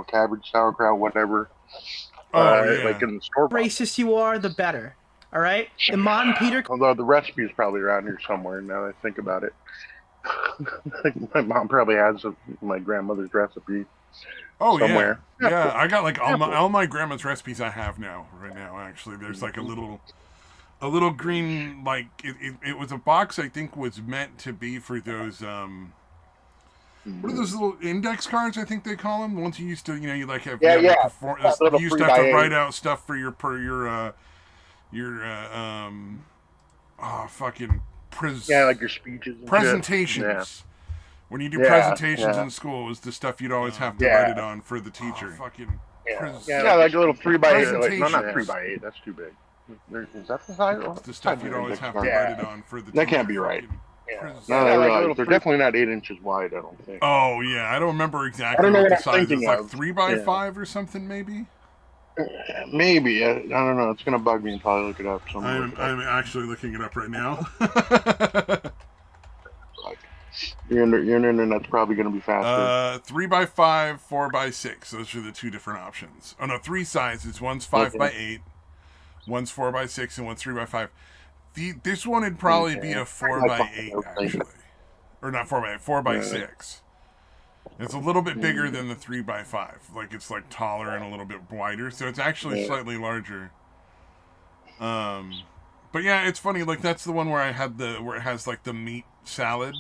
cabbage, sauerkraut, whatever. Oh yeah. Like in the store. Racist you are, the better. All right. The Mon Peter Although the recipe is probably around here somewhere. Now that I think about it, my mom probably has my grandmother's recipe Oh yeah. somewhere. Yeah. I got like Apple. all my grandma's recipes I have now right now. Actually, there's like a little green like it was a box I think was meant to be for those what are those little index cards? I think they call them. The ones you used to, you like have, Yeah, you have to yeah. perform. That You little used three to have by to write eight. out stuff for your fucking Yeah, like your speeches and shit. Yeah, presentations. When you do yeah, presentations yeah, in school, it was the stuff you'd always have to write it yeah, on for the teacher. Fucking yeah. Yeah, like a little 3x8. Like, no, not presentations. 3x8. That's too big. Is that the size? It's the stuff you'd always have to Yeah, write it on for the teacher. that can't be right. Fucking Yeah. Now that I realize they're definitely not 8 inches wide. I don't think. Oh yeah, I don't remember I exactly don't know what what the I'm size is. thinking Like of. 3x5 or something, maybe. Maybe I don't know. It's gonna bug me until I look it up. So I'm actually looking it up right now. like, your internet's probably gonna be faster. 3x5, 4x6. Those are the two different options. Oh no, three sizes. One's 5x8, one's 4x6, and one's 3x5. This one would probably be a 4x8 actually, or not 4x8, 4x6. It's a little bit bigger than the 3x5. Like it's like taller and a little bit wider, so it's actually slightly larger. But yeah, it's funny. Like that's the one where where it has like the meat salad.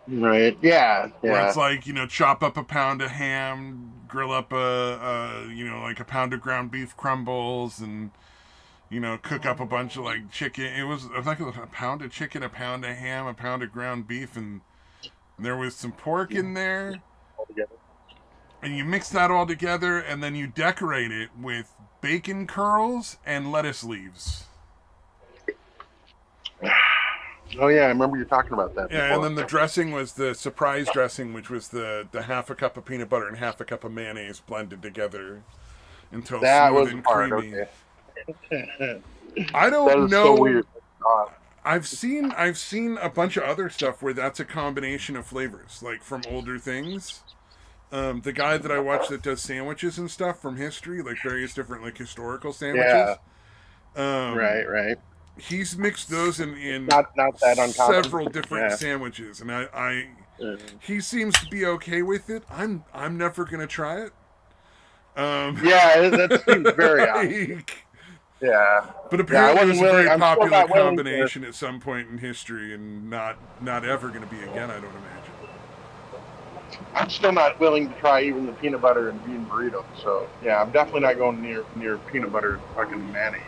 Right. Yeah. Where Yeah. it's like, chop up a pound of ham, grill up like a pound of ground beef crumbles, and cook up a bunch of like chicken. It was like a pound of chicken, a pound of ham, a pound of ground beef, and there was some pork in there. And you mix that all together, and then you decorate it with bacon curls and lettuce leaves. Oh yeah, I remember you talking about that. Yeah, before. and then the dressing was the surprise dressing, which was the half a cup of peanut butter and half a cup of mayonnaise blended together until that smooth was and part. creamy. Okay. I don't That is know. so weird. I've seen a bunch of other stuff where that's a combination of flavors, like from older things. The guy that I watch that does sandwiches and stuff from history, like various different like historical sandwiches. Yeah. Right. He's mixed those in Not that uncommon. several different sandwiches, and he seems to be okay with it. I'm never gonna try it. Yeah, that seems very odd. Yeah, but apparently it was a very popular combination to... at some point in history, and not ever going to be again. I don't imagine. I'm still not willing to try even the peanut butter and bean burrito. So yeah, I'm definitely not going near peanut butter and fucking mayonnaise.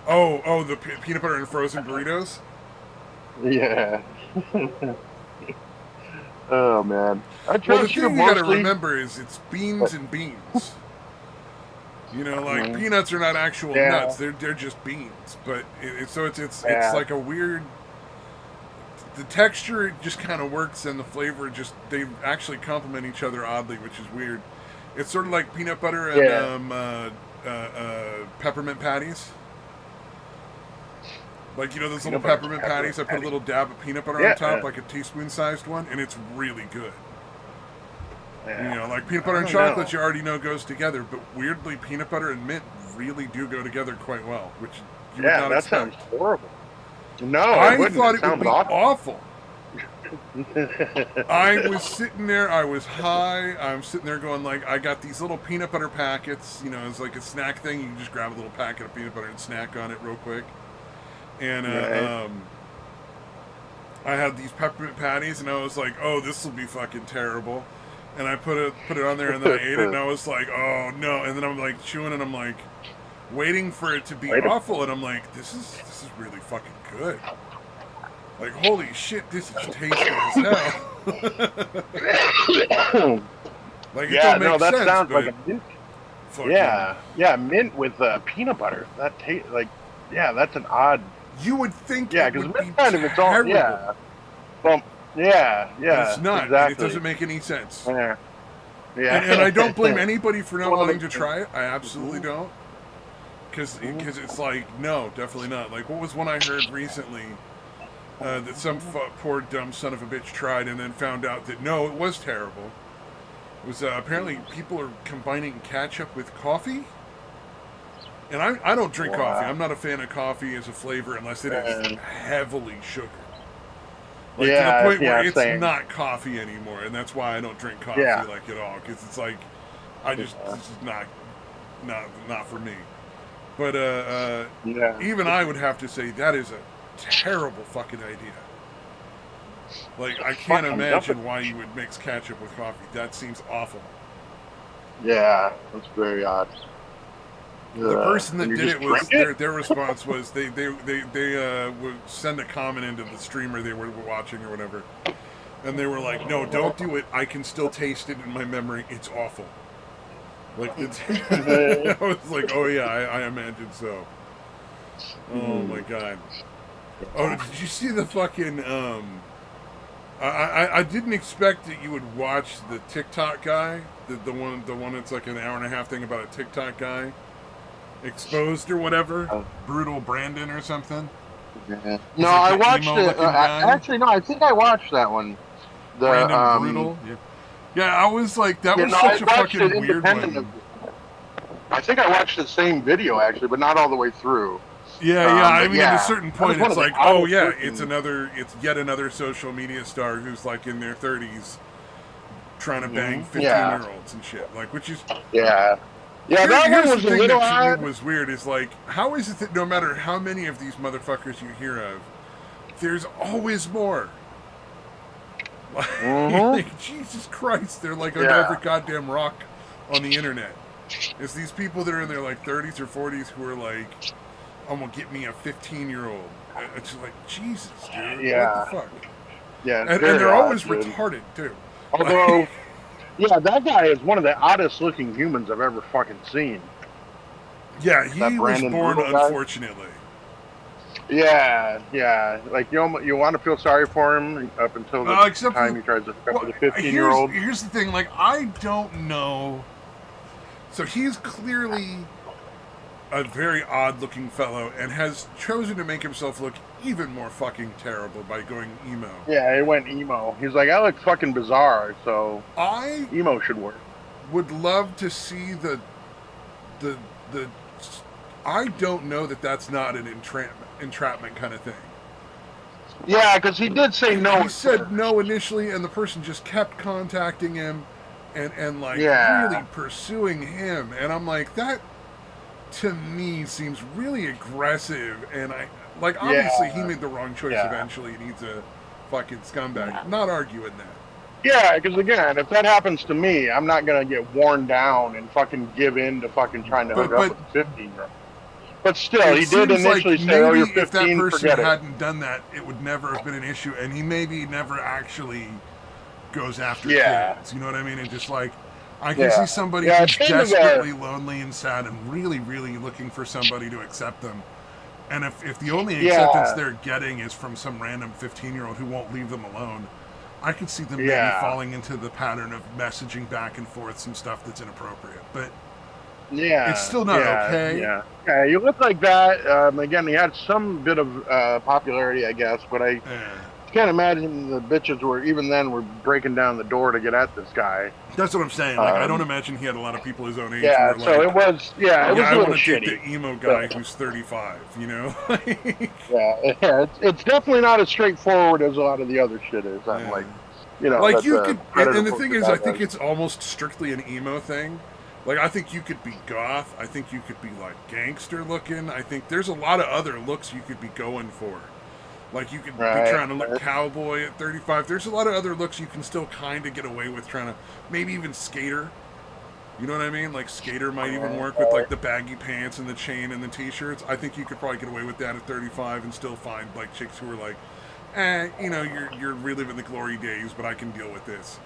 Oh, the peanut butter and frozen burritos? Yeah. Oh, man. Well, the thing you gotta remember is it's beans and beans. Peanuts are not actual nuts; they're just beans. But it's like a weird. The texture just kind of works, and the flavor they actually complement each other oddly, which is weird. It's sort of like peanut butter and peppermint patties. Like, those little peppermint patties, I put a little dab of peanut butter on top, like a teaspoon-sized one, and it's really good. Yeah. Like peanut butter and chocolate, you already know goes together, but weirdly, peanut butter and mint really do go together quite well, which you would not expect. Sounds horrible. No, I thought it would be awful. I was sitting there, I was high, I'm sitting there going like, I got these little peanut butter packets, it's like a snack thing, you can just grab a little packet of peanut butter and snack on it real quick. And I had these peppermint patties, and I was like, "Oh, this will be fucking terrible." And I put it on there, and then I ate it, and I was like, "Oh no!" And then I'm like chewing, and I'm like waiting for it to be awful, and I'm like, "This is really fucking good." Like, holy shit, this is tasty as hell. Like, it don't make that sense, sounds like a mint. Yeah, mint with peanut butter. That tastes like, that's an odd. You would think, because mint kind of its own. Yeah. Well, yeah. But it's not. Exactly. It doesn't make any sense. Yeah. And I don't blame anybody for not wanting to try it. I absolutely don't. Because it's like, no, definitely not. Like, what was one I heard recently that some poor dumb son of a bitch tried and then found out that no, it was terrible. was apparently people are combining ketchup with coffee. And I don't drink coffee. I'm not a fan of coffee as a flavor unless it is heavily sugared. Like to the point where it's same. not coffee anymore, and that's why I don't drink coffee like at all. Because it's like, this is not for me. But even I would have to say that is a terrible fucking idea. Like I can't imagine why you would mix ketchup with coffee. That seems awful. Yeah, that's very odd. The person that did it was their response was they would send a comment into the streamer they were watching or whatever, and they were like, "No, don't do it. I can still taste it in my memory. It's awful." Like it's, I was like, "Oh yeah, I imagine so." Oh my god. Oh, did you see the fucking? I didn't expect that you would watch the TikTok guy, the one that's like an hour and a half thing about a TikTok guy. Exposed or whatever, Brutal Brandon or something. Yeah. No, I watched it. Actually, no, I think I watched that one. The Brandon Brutal. Yeah, I was like, that was such a fucking weird one. I think I watched the same video actually, but not all the way through. Yeah, I mean, at a certain point, it's like, oh yeah, it's yet another social media star who's like in their 30s, trying to bang 15-year-olds and shit, like, which is Yeah, that one was a little odd. Was weird. Is like, how is it that no matter how many of these motherfuckers you hear of, there's always more. Like, Jesus Christ, they're like under every goddamn rock on the internet. It's these people that are in their like 30s or 40s who are like, I'm gonna get me a 15-year-old. It's just like, Jesus, dude. Yeah. What the fuck? Yeah, and they're always retarded too. Although. Yeah, that guy is one of the oddest looking humans I've ever fucking seen. Yeah, he was born unfortunately. Yeah. Like, you want to feel sorry for him up until the time he tries to fuck with a 15-year-old. Here's the thing, like, I don't know. So he's clearly a very odd looking fellow and has chosen to make himself look even more fucking terrible by going emo. Yeah, he went emo. He's like, I look fucking bizarre, so emo should work. Would love to see the I don't know that that's not an entrapment kind of thing. Yeah, because he did say no. He said no initially, and the person just kept contacting him and like really pursuing him, and I'm like, that to me seems really aggressive, and obviously he made the wrong choice eventually, and he's a fucking scumbag. Not arguing that. Yeah, because again, if that happens to me, I'm not gonna get worn down and fucking give in to fucking trying to hook up with a 15-year-old. But still, he did initially say, "Oh, you're 15." If that person hadn't done that, it would never have been an issue, and he maybe never actually goes after kids. You know what I mean? And just like, I can see somebody who's desperately lonely and sad and really, really looking for somebody to accept them. And if the only acceptance they're getting is from some random 15-year-old who won't leave them alone, I could see them maybe falling into the pattern of messaging back and forth some stuff that's inappropriate. But it's still not okay. Yeah, you look like that. Again, he had some bit of popularity, I guess, but I can't imagine the bitches were breaking down the door to get at this guy. That's what I'm saying. Like, I don't imagine he had a lot of people his own age. Yeah, who were so like, it was. Yeah, it was a little shitty. I want to date the emo guy who's 35. You know? It's definitely not as straightforward as a lot of the other shit is. I'm like, you know, like you could. And the thing is, I think it's almost strictly an emo thing. Like, I think you could be goth. I think you could be, like, gangster looking. I think there's a lot of other looks you could be going for. Like, you could be trying to look cowboy at 35. There's a lot of other looks you can still kind of get away with trying to... Maybe even skater. You know what I mean? Like, skater might even work with, like, the baggy pants and the chain and the T-shirts. I think you could probably get away with that at 35 and still find, like, chicks who are like, you know, you're reliving the glory days, but I can deal with this.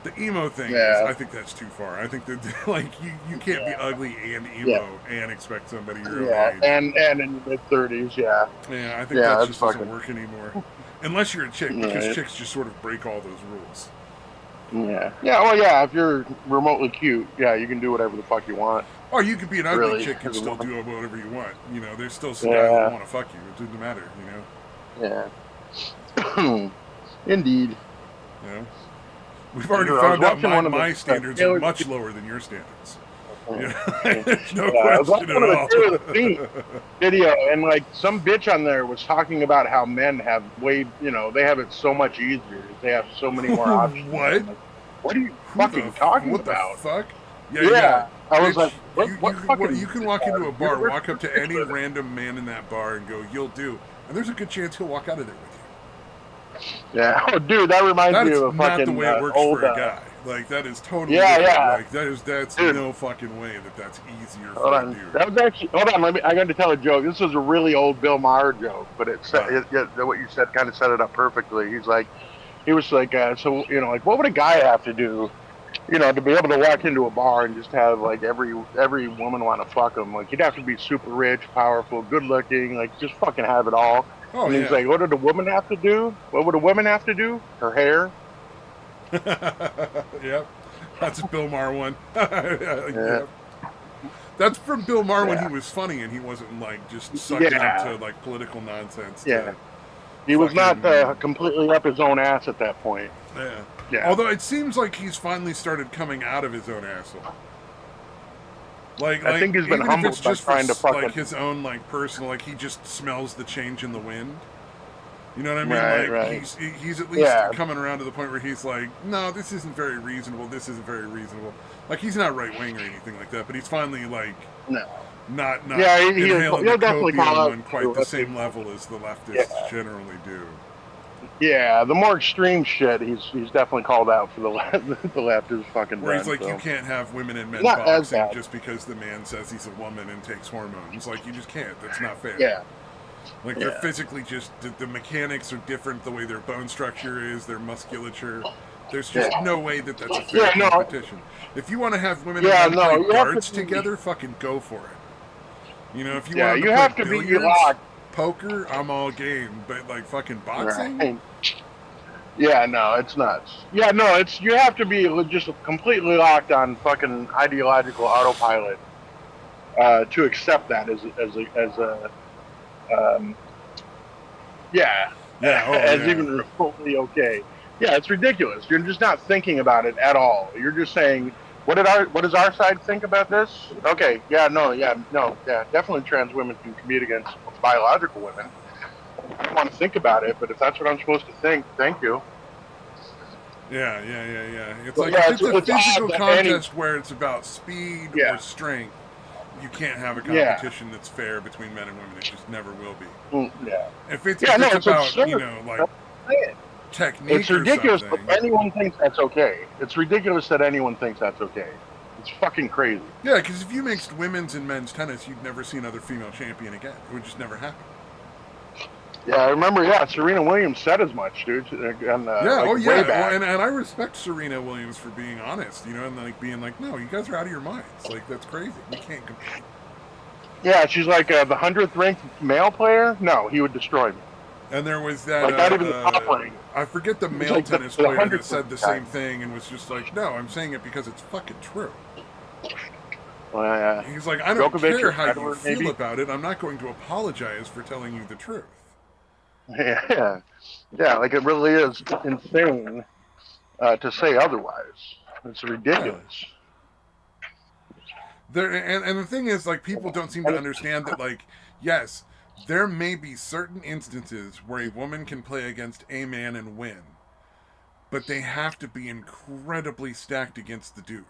The emo thing is, I think that's too far. I think that, like, you can't be ugly and emo and expect somebody your own age. And in your mid-30s, Yeah, I think that just doesn't work anymore. Unless you're a chick, because chicks just sort of break all those rules. If you're remotely cute, you can do whatever the fuck you want. Or you could be an ugly chick and still do whatever you want. You know, there's still some guys that want to fuck you. It doesn't matter, you know? Yeah. Indeed. You know? We've already I was found out watching one of my the standards are much lower than your standards. There's no I was question watching at one of all. the Taylor Swift video, and like some bitch on there was talking about how men have they have it so much easier. They have so many more options. What? I'm like, what are you fucking talking what about? the fuck? Yeah. I was Bitch, like, what fucking you can walk into a bar, universe walk up to is any this? random man in that bar and go, "You'll do," and there's a good chance he'll walk out of there with you. Yeah. Oh, dude, that reminds That me is of a not fucking the way it works old. for a guy. Like that is totally Yeah, different. yeah. Like that's Dude. no fucking way that's easier Hold for a on. dude. That was actually. Hold on. I got to tell a joke. This is a really old Bill Maher joke, but what you said kind of set it up perfectly. He was like, so like, what would a guy have to do, to be able to walk into a bar and just have like every woman want to fuck him? Like, he'd have to be super rich, powerful, good looking, like just fucking have it all. Oh, and he's yeah. like, what did a woman have to do? What would a woman have to do? Her hair. Yep. That's a Bill Maher one. Yeah. Yep. That's from Bill Maher when he was funny and he wasn't like just sucking up to like political nonsense. Yeah. He was not completely up his own ass at that point. Yeah. Yeah. Although it seems like he's finally started coming out of his own asshole. Like I think he's been even humbled if it's just by trying to fucking like his own like personal, like he just smells the change in the wind. You know what I mean? Right, like right. he's at least coming around to the point where he's like, no, this isn't very reasonable. This isn't very reasonable. Like he's not right wing or anything like that, but he's finally like not inhaling the copium on quite the same level as the leftists generally do. Yeah, the more extreme shit, he's definitely called out for the left. The left is fucking. Where he's done, like, so. You can't have women and men Not boxing just because the man says he's a woman and takes hormones. Like you just can't. That's not fair. Yeah. Like they're physically just the mechanics are different. The way their bone structure is, their musculature. There's just no way that's a fair competition. If you want to have women and men play darts together, fucking go for it. You know, if you want to play billiards, poker, I'm all game. But like fucking boxing. Right. Yeah, no, it's nuts. Yeah, no, you have to be just completely locked on fucking ideological autopilot to accept that as even remotely okay. Yeah, it's ridiculous. You're just not thinking about it at all. You're just saying, what does our side think about this? Okay, definitely trans women can compete against biological women. I don't want to think about it, but if that's what I'm supposed to think, thank you. Yeah. It's like if it's a physical contest where it's about speed or strength, you can't have a competition that's fair between men and women. It just never will be. Yeah. If it's about absurd. like technique, it's ridiculous or that anyone thinks that's okay. It's ridiculous that anyone thinks that's okay. It's fucking crazy. Yeah, because if you mixed women's and men's tennis, you'd never see another female champion again. It would just never happen. Yeah, I remember. Yeah, Serena Williams said as much, dude. And, way back. And I respect Serena Williams for being honest, and like being like, no, you guys are out of your minds. Like that's crazy. We can't compete. Yeah, she's like the 100th ranked male player. No, he would destroy me. And there was that. Like not even the top rank. I forget the male like tennis player that said the same thing and was just like, no, I'm saying it because it's fucking true. He's like, I don't care how you feel about it. I'm not going to apologize for telling you the truth. Yeah, like it really is insane to say otherwise. It's ridiculous. And the thing is, like, people don't seem to understand that, like, yes, there may be certain instances where a woman can play against a man and win, but they have to be incredibly stacked against the dude.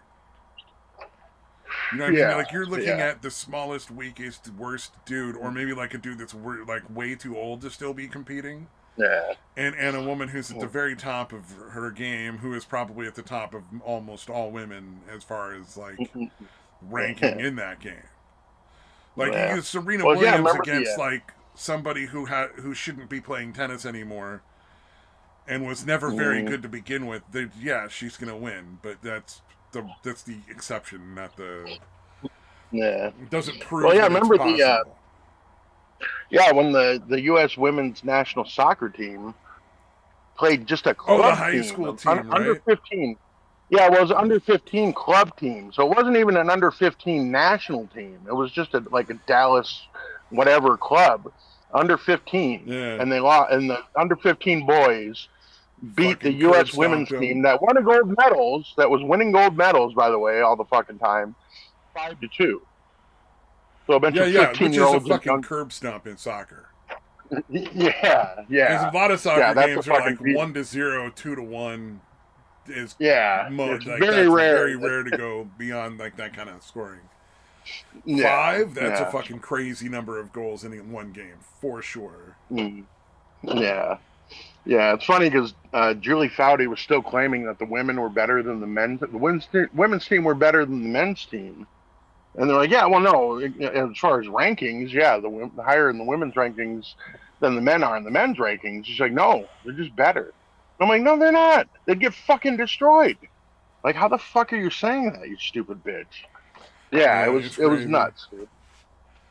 You know what I mean? Like, you're looking at the smallest, weakest, worst dude, or maybe like a dude that's like way too old to still be competing. Yeah. And a woman who's at the very top of her game, who is probably at the top of almost all women as far as like ranking in that game. Like you use Serena Williams against like somebody who shouldn't be playing tennis anymore, and was never very good to begin with. She's gonna win, but that's the exception, not the. Yeah. It doesn't prove. Well, that remember it's possible. when the U.S. women's national soccer team played just a club the high school team, under 15. Yeah, it was an under 15 club team, so it wasn't even an under 15 national team. It was just a Dallas whatever club, under 15, and they lost. And the under 15 boys beat the Fucking curb U.S. stomped women's him. team that won gold medals, that was winning gold medals, by the way, all the fucking time, 5-2. So a bunch of Yeah, which is a 15-year-olds and fucking young. curb stomp in soccer. Yeah, Because a yeah, lot of yeah. soccer That's a games are fucking like beat. 1-0, 2-1. Is Yeah, it's like very that's rare. very rare to go beyond like that kind of scoring. Yeah, 5, that's a yeah, fucking crazy number of goals in one game for sure. yeah, yeah. It's funny because Julie Foudy was still claiming that the women were better than the men. The women's team were better than the men's team, and they're like, yeah, well, no. As far as rankings, yeah, the higher in the women's rankings than the men are in the men's rankings. She's like, no, they're just better. I'm like, no, they're not. They'd get fucking destroyed. Like, how the fuck are you saying that, you stupid bitch? Yeah, Yeah, it's it was crazy. nuts, dude.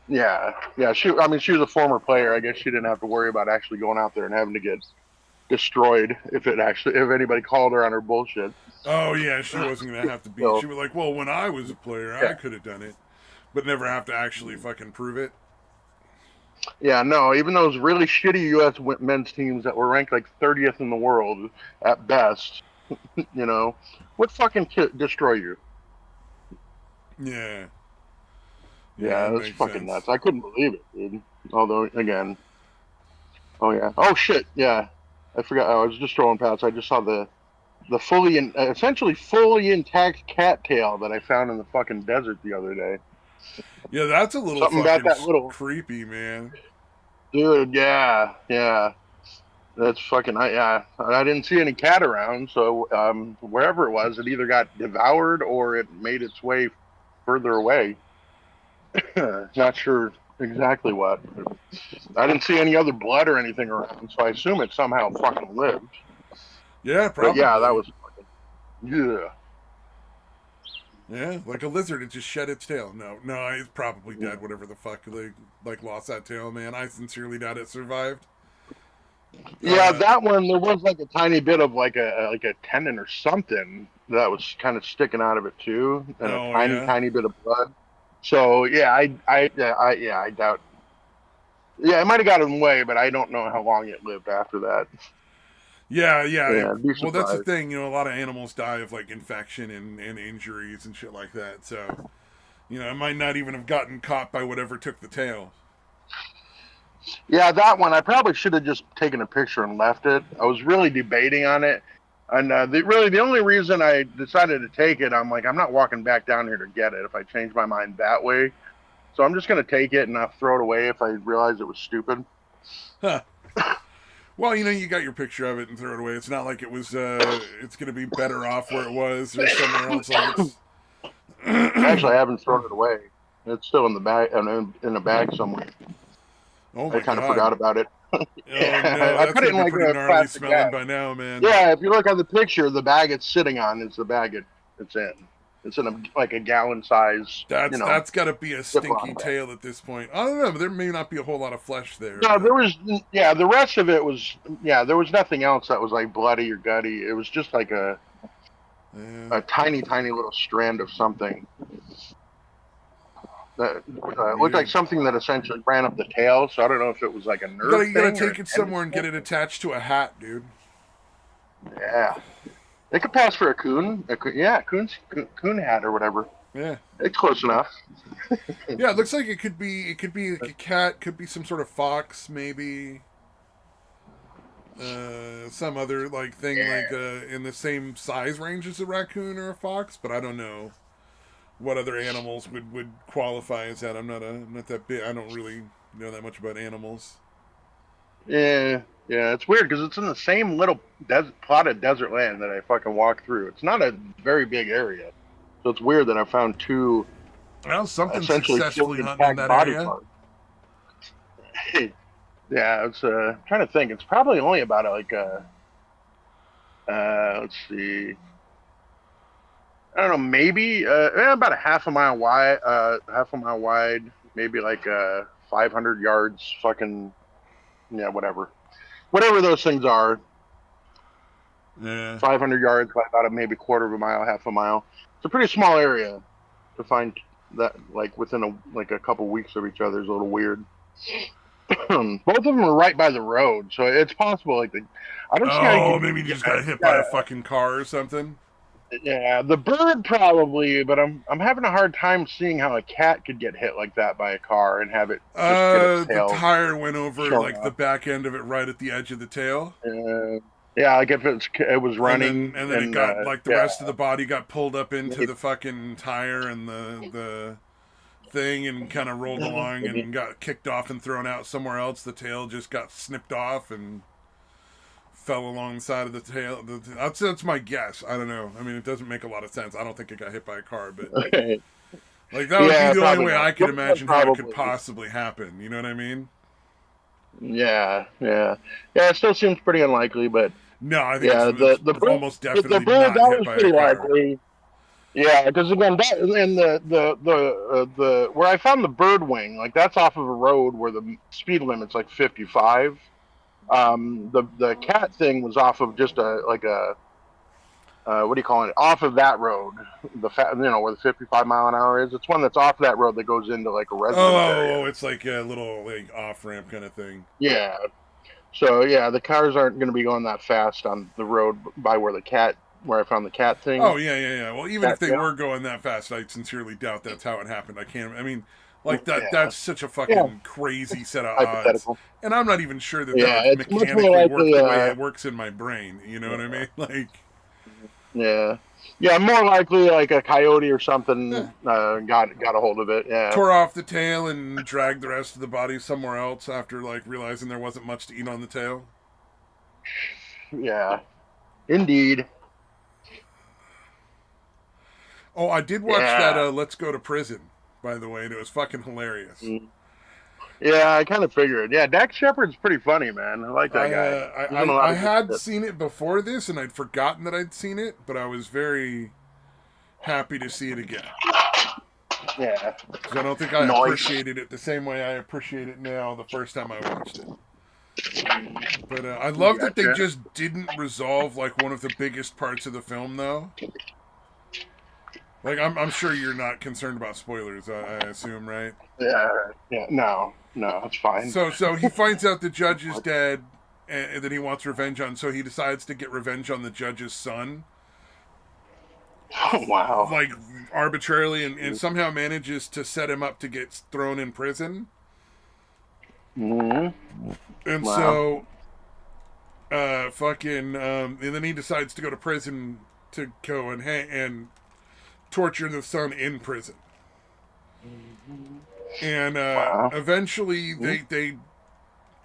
Yeah, yeah. I mean, she was a former player. I guess she didn't have to worry about actually going out there and having to get destroyed if anybody called her on her bullshit. Oh yeah, she wasn't gonna have to be. So She was like, well, when I was a player, I yeah, could have done it, but never have to actually fucking prove it. yeah. No, even those really shitty U.S. men's teams that were ranked like 30th in the world at best, would fucking destroy you. Yeah, yeah, Yeah, that it was makes fucking sense. nuts. I couldn't believe it, dude. Although, again, oh yeah, oh shit, yeah. I forgot. I was just throwing past. I just saw the essentially fully intact cattail that I found in the fucking desert the other day. Yeah, that's a little Something about fucking that little creepy, man. dude. Yeah, yeah. That's fucking. Yeah, I didn't see any cat around, so wherever it was, it either got devoured or it made its way further away. Not sure exactly what. I didn't see any other blood or anything around, so I assume it somehow fucking lived. Yeah, But yeah, that probably. was fucking. Yeah. Yeah, like a lizard, it just shed its tail. No, it's probably dead. Whatever the fuck, they like lost that tail, man. I sincerely doubt it survived. Yeah, Uh, that one there was like a tiny bit of like a tendon or something that was kind of sticking out of it too, and a oh tiny yeah, tiny bit of blood. So yeah, I doubt. Yeah, it might have gotten away, but I don't know how long it lived after that. yeah. Yeah, I'd be Well, that's the surprised. thing. A lot of animals die of like infection and injuries and shit like that. So, it might not even have gotten caught by whatever took the tail. Yeah, that one I probably should have just taken a picture and left it. I was really debating on it, and the only reason I decided to take it, I'm like, I'm not walking back down here to get it if I change my mind that way. So I'm just gonna take it and not throw it away if I realize it was stupid. Huh. Well, you got your picture of it and throw it away. It's not like it was. It's gonna be better off where it was or somewhere else. Like it's. Actually, I haven't thrown it away. It's still in the bag, in a bag somewhere. Oh I my kind of god. forgot about it. Oh Yeah, no, I that's put it gonna in be like pretty a gnarly plastic smelling bag. by now, man. Yeah, if you look at the picture, the bag it's sitting on is the bag it's in. It's in like a gallon size, That's got to be a stinky Ziploc bag. tail at this point. I don't know. There may not be a whole lot of flesh there, No, but the rest of it was, there was nothing else that was like bloody or gutty. It was just like yeah, a tiny, tiny little strand of something that looked like weird. something that essentially ran up the tail. So I don't know if it was like a nerve You gotta thing or a take it tendon somewhere and get thing. it attached to a hat, dude. Yeah, it could pass for a coon. Yeah, coon hat or whatever. Yeah, It's close enough. yeah. It looks like it could be. It could be like a cat. Could be some sort of fox, maybe. Some other like thing Yeah. like in the same size range as a raccoon or a fox, but I don't know what other animals would qualify as that. I'm not that big. I don't really know that much about animals. Yeah, yeah, it's weird because it's in the same little plot of desert land that I fucking walked through. It's not a very big area, so it's weird that I found two Well, something essentially successfully fully hunting in intact that body area. parts. Yeah, it's trying to think. It's probably only about let's see, I don't know, maybe about a half a mile wide, maybe like 500 yards, fucking yeah, whatever those things are. Yeah. 500 yards by about maybe quarter of a mile, half a mile. It's a pretty small area to find that like within a couple weeks of each other is a little weird. Both of them are right by the road, so it's possible. Like I don't see how you Oh, could. maybe you just got hit by Yeah, a fucking car or something. yeah, the bird probably, but I'm having a hard time seeing how a cat could get hit like that by a car and have it just get its The tail tire went over shown like the off. back end of it right at the edge of the tail. Yeah, like if it was And running then it and got like the yeah, rest of the body got pulled up into maybe, the fucking tire and the thing and kind of rolled along maybe. and got kicked off and thrown out somewhere else. The tail just got snipped off and fell along the side of the tail. That's my guess. I don't know. I mean, it doesn't make a lot of sense. I don't think it got hit by a car, but Okay. like that would be Yeah, the only probably way not. I could imagine how it could Probably. possibly happen. You know what I mean? Yeah, yeah, yeah. It still seems pretty unlikely, but No, I think yeah, it's the bird, almost the definitely bird not that hit was by a pretty car. likely. Yeah, because again, that and the where I found the bird wing, like that's off of a road where the speed limit's like 55. The cat thing was off of just a like a what do you call it? Off of that road, where the 55 mile an hour is. It's one that's off that road that goes into like a residence area. Oh, it's like a little like off ramp kind of thing. Yeah. So yeah, the cars aren't going to be going that fast on the road by where I found the cat Oh thing. yeah. Well, even if they Yeah, were going that fast, I sincerely doubt that's how it happened. I can't. I mean, like yeah, that's such a yeah. fucking crazy set of odds, Hypothetical. and I'm not even sure that Yeah, would it's much more mechanically work likely. the way it works in my brain. You know what I Yeah, mean? Like, yeah, yeah. More likely, like a coyote or eh, something got a hold of it. Yeah, tore off the tail and dragged the rest of the body somewhere else after like realizing there wasn't much to eat on the tail. yeah. Indeed. Oh, I did watch that Yeah. Let's Go to Prison, by the way, and it was fucking hilarious. Mm. Yeah, I kind of figured. Yeah, Dax Shepard's pretty funny, man. I like that guy. He's in a lot I of good had shit. seen it before this, and I'd forgotten that I'd seen it, but I was very happy to see it again. Yeah. Because I don't think I Nice. appreciated it the same way I appreciate it now the first time I watched it. But I love that they Gotcha. just didn't resolve like one of the biggest parts of the film, though. Like I'm sure you're not concerned about spoilers. I assume, right? Yeah. Yeah. No, it's fine. So he finds out the judge is dead, and then he wants revenge on. So he decides to get revenge on the judge's son, Oh, wow. like arbitrarily, and somehow manages to set him up to get thrown in prison. Hmm. And Wow. so, and then he decides to go to prison to go and torture the son in prison. And Wow. eventually they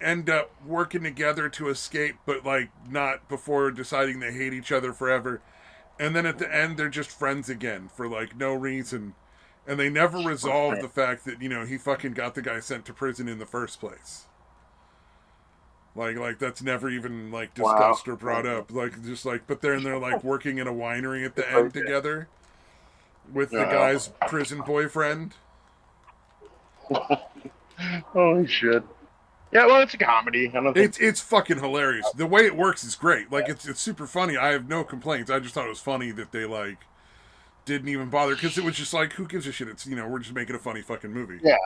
end up working together to escape, but like not before deciding they hate each other forever. And then at the end, they're just friends again for like no reason. And they never resolve the fact that, he fucking got the guy sent to prison in the first place. Like that's never even like Wow. discussed or brought up. Like just like, but they're like working in a winery at the end together with the guy's prison boyfriend. Holy shit. Yeah, well, it's a comedy. I don't think. It's fucking hilarious. The way it works is great. Like it's super funny. I have no complaints. I just thought it was funny that they like didn't even bother because it was just like, who gives a shit? It's we're just making a funny fucking movie. Yeah.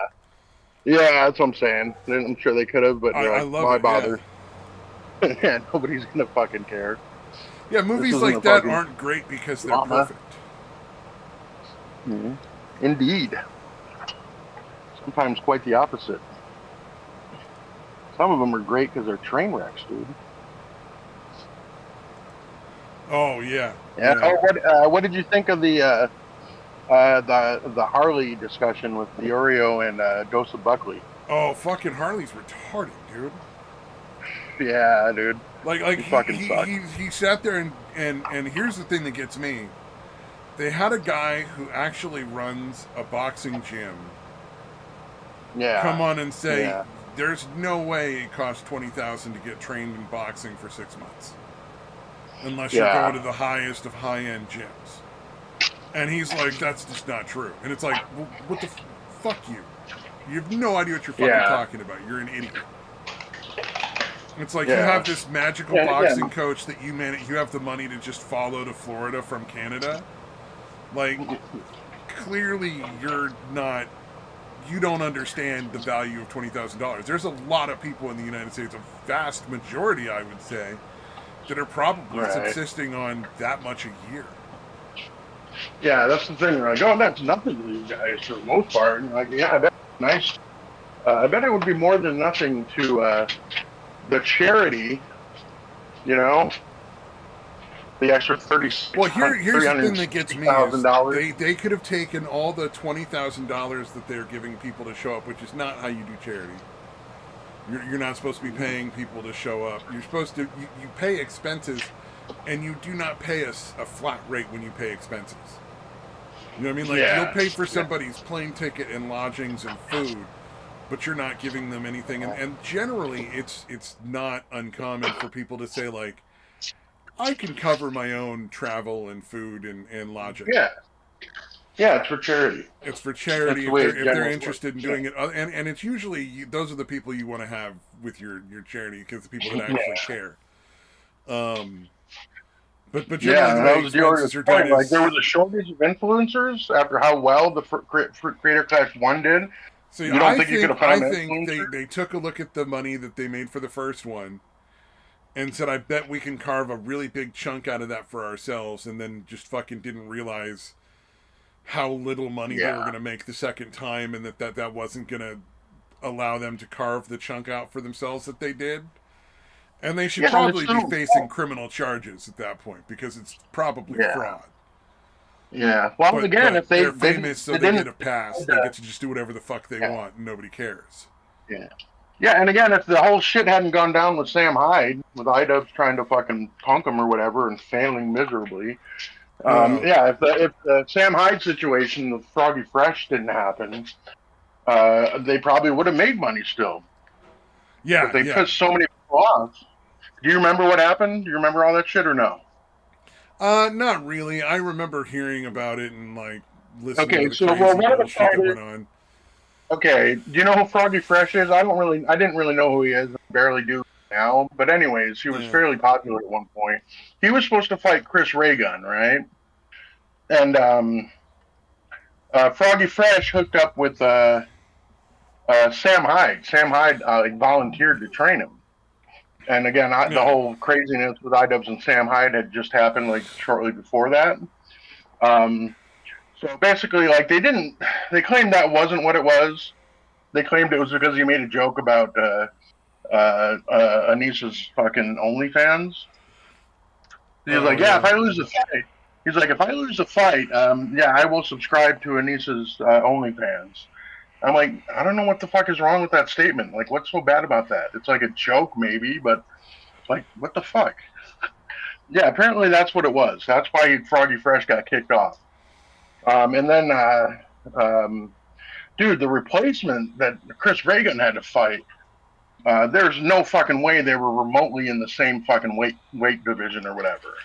Yeah, that's what I'm saying. I'm sure they could have, but they're I like, love why it. bother? Yeah, nobody's gonna fucking care. Yeah, movies isn't a like that fucking aren't great because they're drama. perfect. Mhm. Indeed. Sometimes quite the opposite. Some of them are great because they're train wrecks, dude. Oh yeah. Yeah. Oh, what did you think of the Harley discussion with Diorio and Joseph Buckley? Oh, fucking Harley's retarded, dude. Yeah, dude. Like He fucking sucks. he sat there and here's the thing that gets me. They had a guy who actually runs a boxing gym Yeah. come on and say, Yeah. there's no way it costs $20,000 to get trained in boxing for 6 months, unless you're Yeah. going to the highest of high-end gyms. And he's like, that's just not true. And it's like, well, what the fuck you? You have no idea what you're fucking Yeah. talking about. You're an idiot. It's like you Yeah. have this magical Yeah, boxing yeah. coach that you have the money to just follow to Florida from Canada. Like, clearly you're not you don't understand the value of $20,000. There's a lot of people in the United States, a vast majority, I would say, that are probably Right. subsisting on that much a year. Yeah, that's the thing. Like, oh, that's nothing to these guys for the most part. And like, yeah, I bet it's nice. I bet it would be more than nothing to the charity. You know, the extra Well, here's the thing that gets me is $360,000. they could have taken all the $20,000 that they're giving people to show up, which is not how you do charity. You're not supposed to be paying people to show up. You're supposed to you pay expenses, and you do not pay a flat rate when you pay expenses. You know what I mean? Like Yeah. you'll pay for somebody's plane ticket and lodgings and food, but you're not giving them anything. And generally, it's not uncommon for people to say like, I can cover my own travel and food and lodging. Yeah. Yeah, it's for charity. It's for charity That's the if way they're it interested in doing it, and it's usually those are the people you want to have with your charity because the people that actually care. But Yeah, generally the that way was George's expenses are point. done Like is there was a shortage of influencers after how well the Creator Class 1 did. so You don't think you could have I found an think influencer? they took a look at the money that they made for the first one and said, I bet we can carve a really big chunk out of that for ourselves, and then just fucking didn't realize how little money they were going to make the second time, and that wasn't going to allow them to carve the chunk out for themselves that they did. And they should probably be facing criminal charges at that point because it's probably fraud. Yeah. Well, But, again, if they're famous, so they get a pass. They get to just do whatever the fuck they Yeah. want, and nobody cares. Yeah. Yeah, and again, if the whole shit hadn't gone down with Sam Hyde, with iDubbbz trying to fucking punk him or whatever and failing miserably, if the Sam Hyde situation with Froggy Fresh didn't happen, they probably would have made money still. Yeah, But they pissed so many people off. Do you remember what happened? Do you remember all that shit or no? Not really. I remember hearing about it and like listening to the so crazy one of the bullshit that went on. Okay, do you know who Froggy Fresh is? I didn't really know who he is. I barely do now. But anyways, he was fairly popular at one point. He was supposed to fight Chris Raygun, right? And Froggy Fresh hooked up with Sam Hyde. Sam Hyde volunteered to train him. And again, the whole craziness with iDubbbz and Sam Hyde had just happened like shortly before that. So basically, like they claimed that wasn't what it was. They claimed it was because he made a joke about Anissa's fucking OnlyFans. He's like, if I lose a fight, if I lose a fight, I will subscribe to Anissa's OnlyFans. I'm like, I don't know what the fuck is wrong with that statement. Like, what's so bad about that? It's like a joke, maybe, but like, what the fuck? Yeah, apparently that's what it was. That's why Froggy Fresh got kicked off. And then, dude, the replacement that Chris Raygun had to fight, there's no fucking way they were remotely in the same fucking weight division or whatever.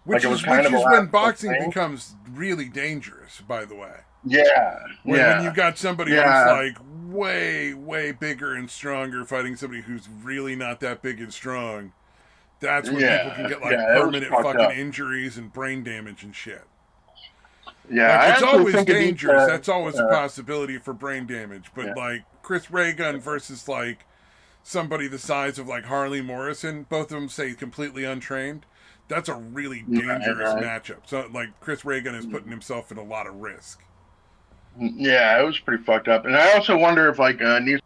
Which is when boxing becomes really dangerous, by the way. Yeah. When you've got somebody who's like way, way bigger and stronger fighting somebody who's really not that big and strong, that's when people can get like permanent fucking injuries and brain damage and shit. Yeah, like, it's always dangerous. That's always a possibility for brain damage. But like Chris Raygun versus like somebody the size of like Harley Morrison, both of them say completely untrained. That's a really dangerous matchup. So like Chris Raygun is putting himself in a lot of risk. Yeah, it was pretty fucked up. And I also wonder if like Nisa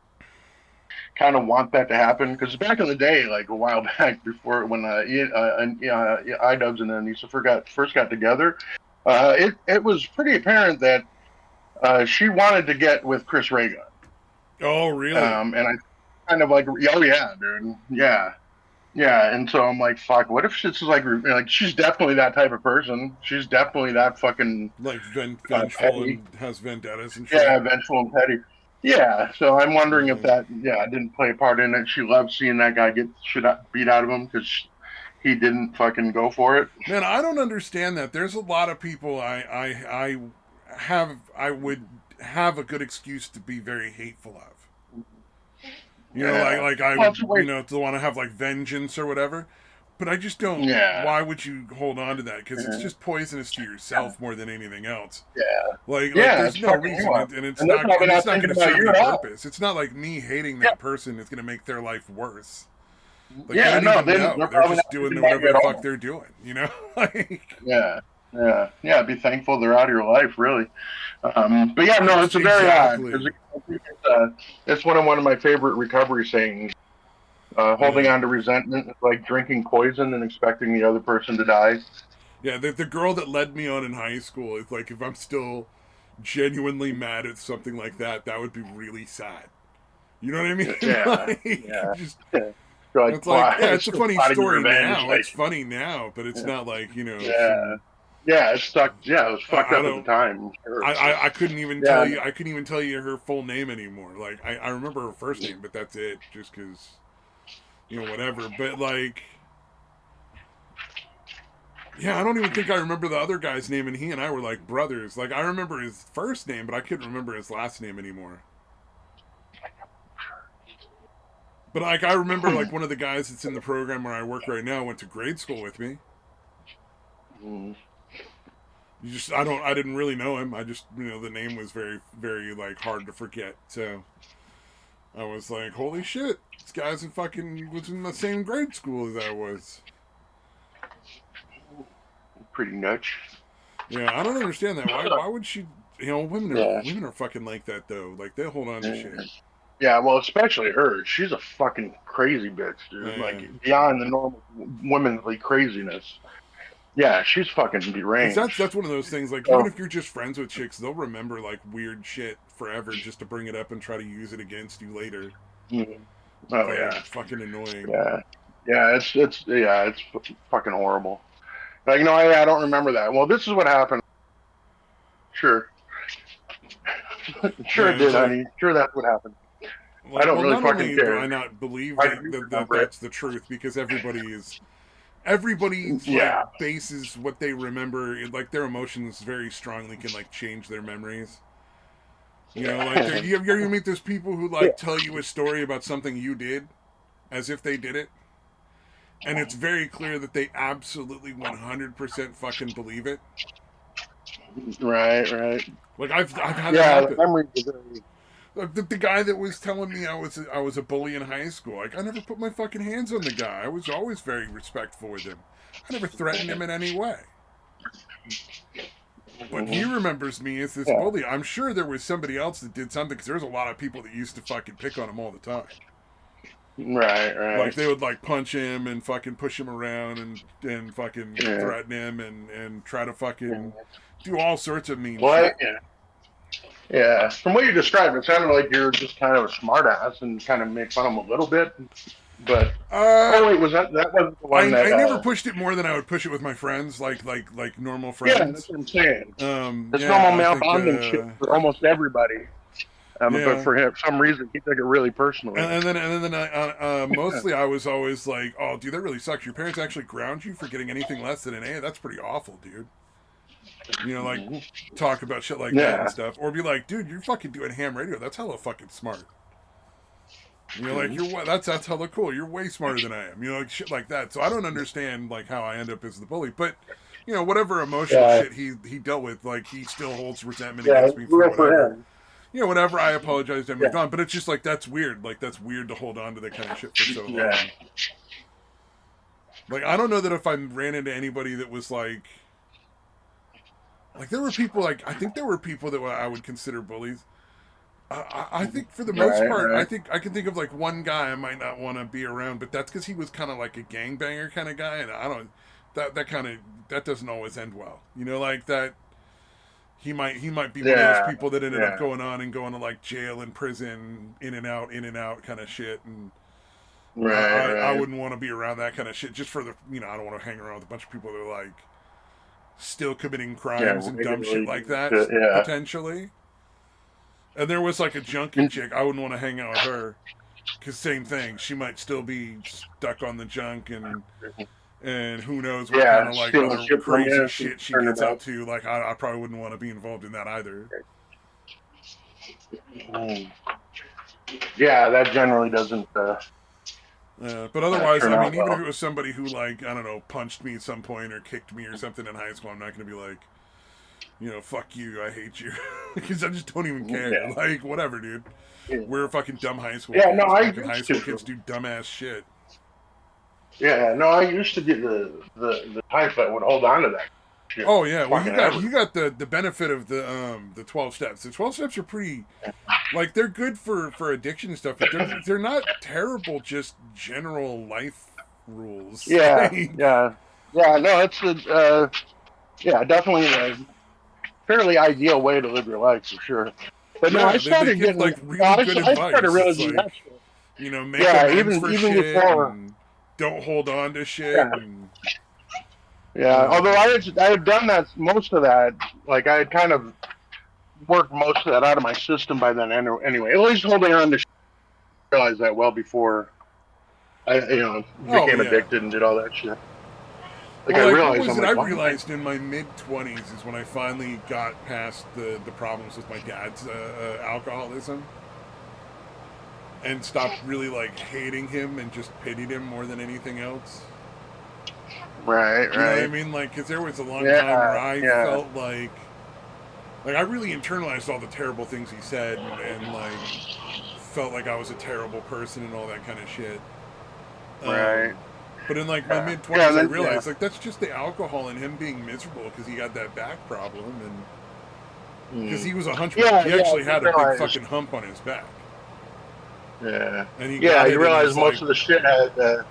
kind of want that to happen, because back in the day, like a while back before when iDubbbz and Nisa first got together, it was pretty apparent that she wanted to get with Chris Raygun. Oh, really? And I kind of like, oh yeah, dude, yeah. And so I'm like, fuck, what if she's like she's definitely that type of person. She's definitely that fucking like vengeful and has vendettas and shit. Yeah, vengeful and petty. Yeah, so I'm wondering if that didn't play a part in it. She loved seeing that guy get shit beat out of him because he didn't fucking go for it. Man, I don't understand that. There's a lot of people I would have a good excuse to be very hateful of. You know, like I would, to want to have like vengeance or whatever. But I just don't. Yeah. Why would you hold on to that? Because it's just poisonous to yourself more than anything else. Yeah. Like Yeah, there's it's no fucking reason, wrong. and it's And they're not, probably and it's not not going thinking to about serve you any at all. purpose. It's not like me hating Yeah. that person is going to make their life worse. Like Yeah, they don't no, even know. they're They're probably just not doing thinking about whatever you the at fuck all. they're doing. You know, like Yeah. Be thankful they're out of your life, really. But yeah, no, it's a very odd. exactly. It's one of my favorite recovery sayings. Holding Yeah. on to resentment is like drinking poison and expecting the other person to die. Yeah, the girl that led me on in high school is like, if I'm still genuinely mad at something like that, that would be really sad. You know what I mean? Yeah, Like, yeah. just You're like, it's like, yeah, it's it's a just funny plotting story revenge. now. Like, It's funny now, but it's yeah, not like yeah, some. yeah. It's stuck. Yeah, it was fucked I up at the don't. time. Sure. I couldn't even tell Yeah, you. I couldn't even tell you her full name anymore. Like I remember her first name, but that's it. Just because, whatever. But like, yeah, I don't even think I remember the other guy's name, and he and I were like brothers. Like I remember his first name, but I couldn't remember his last name anymore. But like I remember like one of the guys that's in the program where I work right now went to grade school with me. Mm. I didn't really know him. I just the name was very, very like hard to forget. So I was like, holy shit, this guy's was in the same grade school as I was. Pretty nuts. Yeah, I don't understand that. Why would she? Women Yeah. are fucking like that though. Like they hold on to shit. Yeah, well, especially her. She's a fucking crazy bitch, dude. Yeah. Like beyond the normal womanly craziness. Yeah, she's fucking deranged. That's one of those things. Like even if you're just friends with chicks, they'll remember like weird shit forever just to bring it up and try to use it against you later. Mm-hmm. Oh like, yeah, it's fucking annoying. Yeah, it's fucking horrible. Like I don't remember that. Well, this is what happened. Sure, sure it did, honey. Sure, that's what happened. I don't really not fucking only care. do I not believe that that's the truth, because everybody Yeah. like bases what they remember, like their emotions very strongly can like change their memories. Like you ever meet those people who like tell you a story about something you did as if they did it, and it's very clear that they absolutely 100% fucking believe it. Right. Like I've had that happen. The memories are very... The guy that was telling me I was a bully in high school, like I never put my fucking hands on the guy. I was always very respectful with him. I never threatened him in any way. But he remembers me as this bully. I'm sure there was somebody else that did something, because there was a lot of people that used to fucking pick on him all the time. Right. Like they would like punch him and fucking push him around and fucking threaten him and try to fucking do all sorts of mean shit. Yeah, from what you described, it sounded like you're just kind of a smartass and kind of make fun of him a little bit. But wait, that wasn't the one I never pushed it more than I would push it with my friends, like normal friends. Yeah, that's what I'm saying. It's yeah, normal male bonding shit for almost everybody. But for him, some reason, he took it really personally. And then mostly I was always like, oh, dude, that really sucks. Your parents actually ground you for getting anything less than an A? That's pretty awful, dude. Like talk about shit like that and stuff, or be like, dude, you're fucking doing ham radio. That's hella fucking smart. Like that's hella cool. You're way smarter than I am. Like shit like that. So I don't understand like how I end up as the bully, but whatever emotional shit he dealt with, like he still holds resentment against me for whatever. Whatever. I apologized and moved on, but it's just like that's weird. Like that's weird to hold on to that kind of shit for so long. Like I don't know that if I ran into anybody that was like there were people I think there were people that I would consider bullies. I think for the most part, I think I can think of like one guy I might not want to be around, but that's because he was kind of like a gangbanger kind of guy, and I don't that doesn't always end well. Like that he might be one of those people that ended up going to like jail and prison, in and out kind of shit, and I wouldn't want to be around that kind of shit just for the I don't want to hang around with a bunch of people that are like still committing crimes and dumb shit like that, potentially. And there was like a junkie chick. I wouldn't want to hang out with her, because same thing. She might still be stuck on the junk, and who knows what kind of like other crazy shit she gets up to. Like I probably wouldn't want to be involved in that either. Yeah, that generally doesn't But otherwise, turn I out mean, even well. if it was somebody who, like, I don't know, punched me at some point or kicked me or something in high school, I'm not going to be like, you know, fuck you, I hate you. Because I just don't even care. Yeah. Like, whatever, dude. Yeah. We're fucking dumb high school Yeah, no, kids. I Fucking high used school kids to. do dumbass shit. Yeah, no, I used to be the type that would hold on to that shit Oh yeah, well fucking you ever. got the benefit of the 12 steps. The 12 steps are pretty, like, they're good for addiction and stuff, but they're not terrible. Just general life rules. Yeah, Like, yeah, yeah. No, it's yeah, definitely a fairly ideal way to live your life for sure. But no, I yeah, they started give getting. like really good I started advice. It's realizing like, that shit. you know, make Yeah, amends for even shit before. and don't hold on to shit Yeah, and yeah. Although um, I had done that most of that. Like I had kind of worked most of that out of my system by then. Anyway, at least holding on to shit, I realized that well before I oh became yeah. addicted and did all that shit. Like I Well, like, what realized, was I'm it? I like, why am I? realized in my mid 20s is when I finally got past the problems with my dad's alcoholism and stopped really like hating him and just pitied him more than anything else. Right, You know what I right. mean? Like, because there was a long time where Yeah, I yeah, felt like I really internalized all the terrible things he said and like felt like I was a terrible person and all that kind of shit. right. But in like my Yeah, mid yeah, 20s, and I then yeah, realized like that's just the alcohol and him being miserable because he got that back problem and because mm. he was a hunchback. Yeah, He yeah. actually You had a big realize, fucking hump on his back, yeah, and he yeah. got You it in realize his like, most of the shit had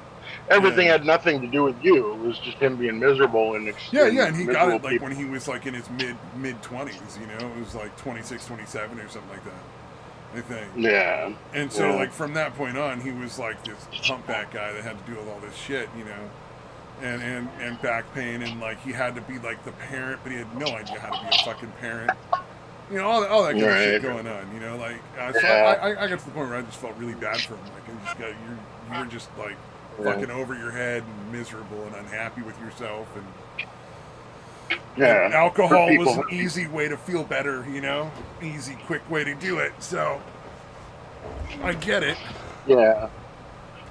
everything yeah, had nothing to do with you. It was just him being miserable yeah, and and he got miserable it like people. when he was like in his mid 20s. You know, it was like 26, 27 or something like that, I think. Yeah, And so yeah, like from that point on, he was like this humpback guy that had to deal with all this shit, you know. And back pain, and like he had to be like the parent, but he had no idea how to be a fucking parent. You know, all that kind of shit right. going on. You know, like so Yeah, I got to the point where I just felt really bad for him. Like I just got you're just like yeah, fucking over your head and miserable and unhappy with yourself, and yeah. alcohol was an easy way to feel better. You know, easy, quick way to do it. So I get it. Yeah,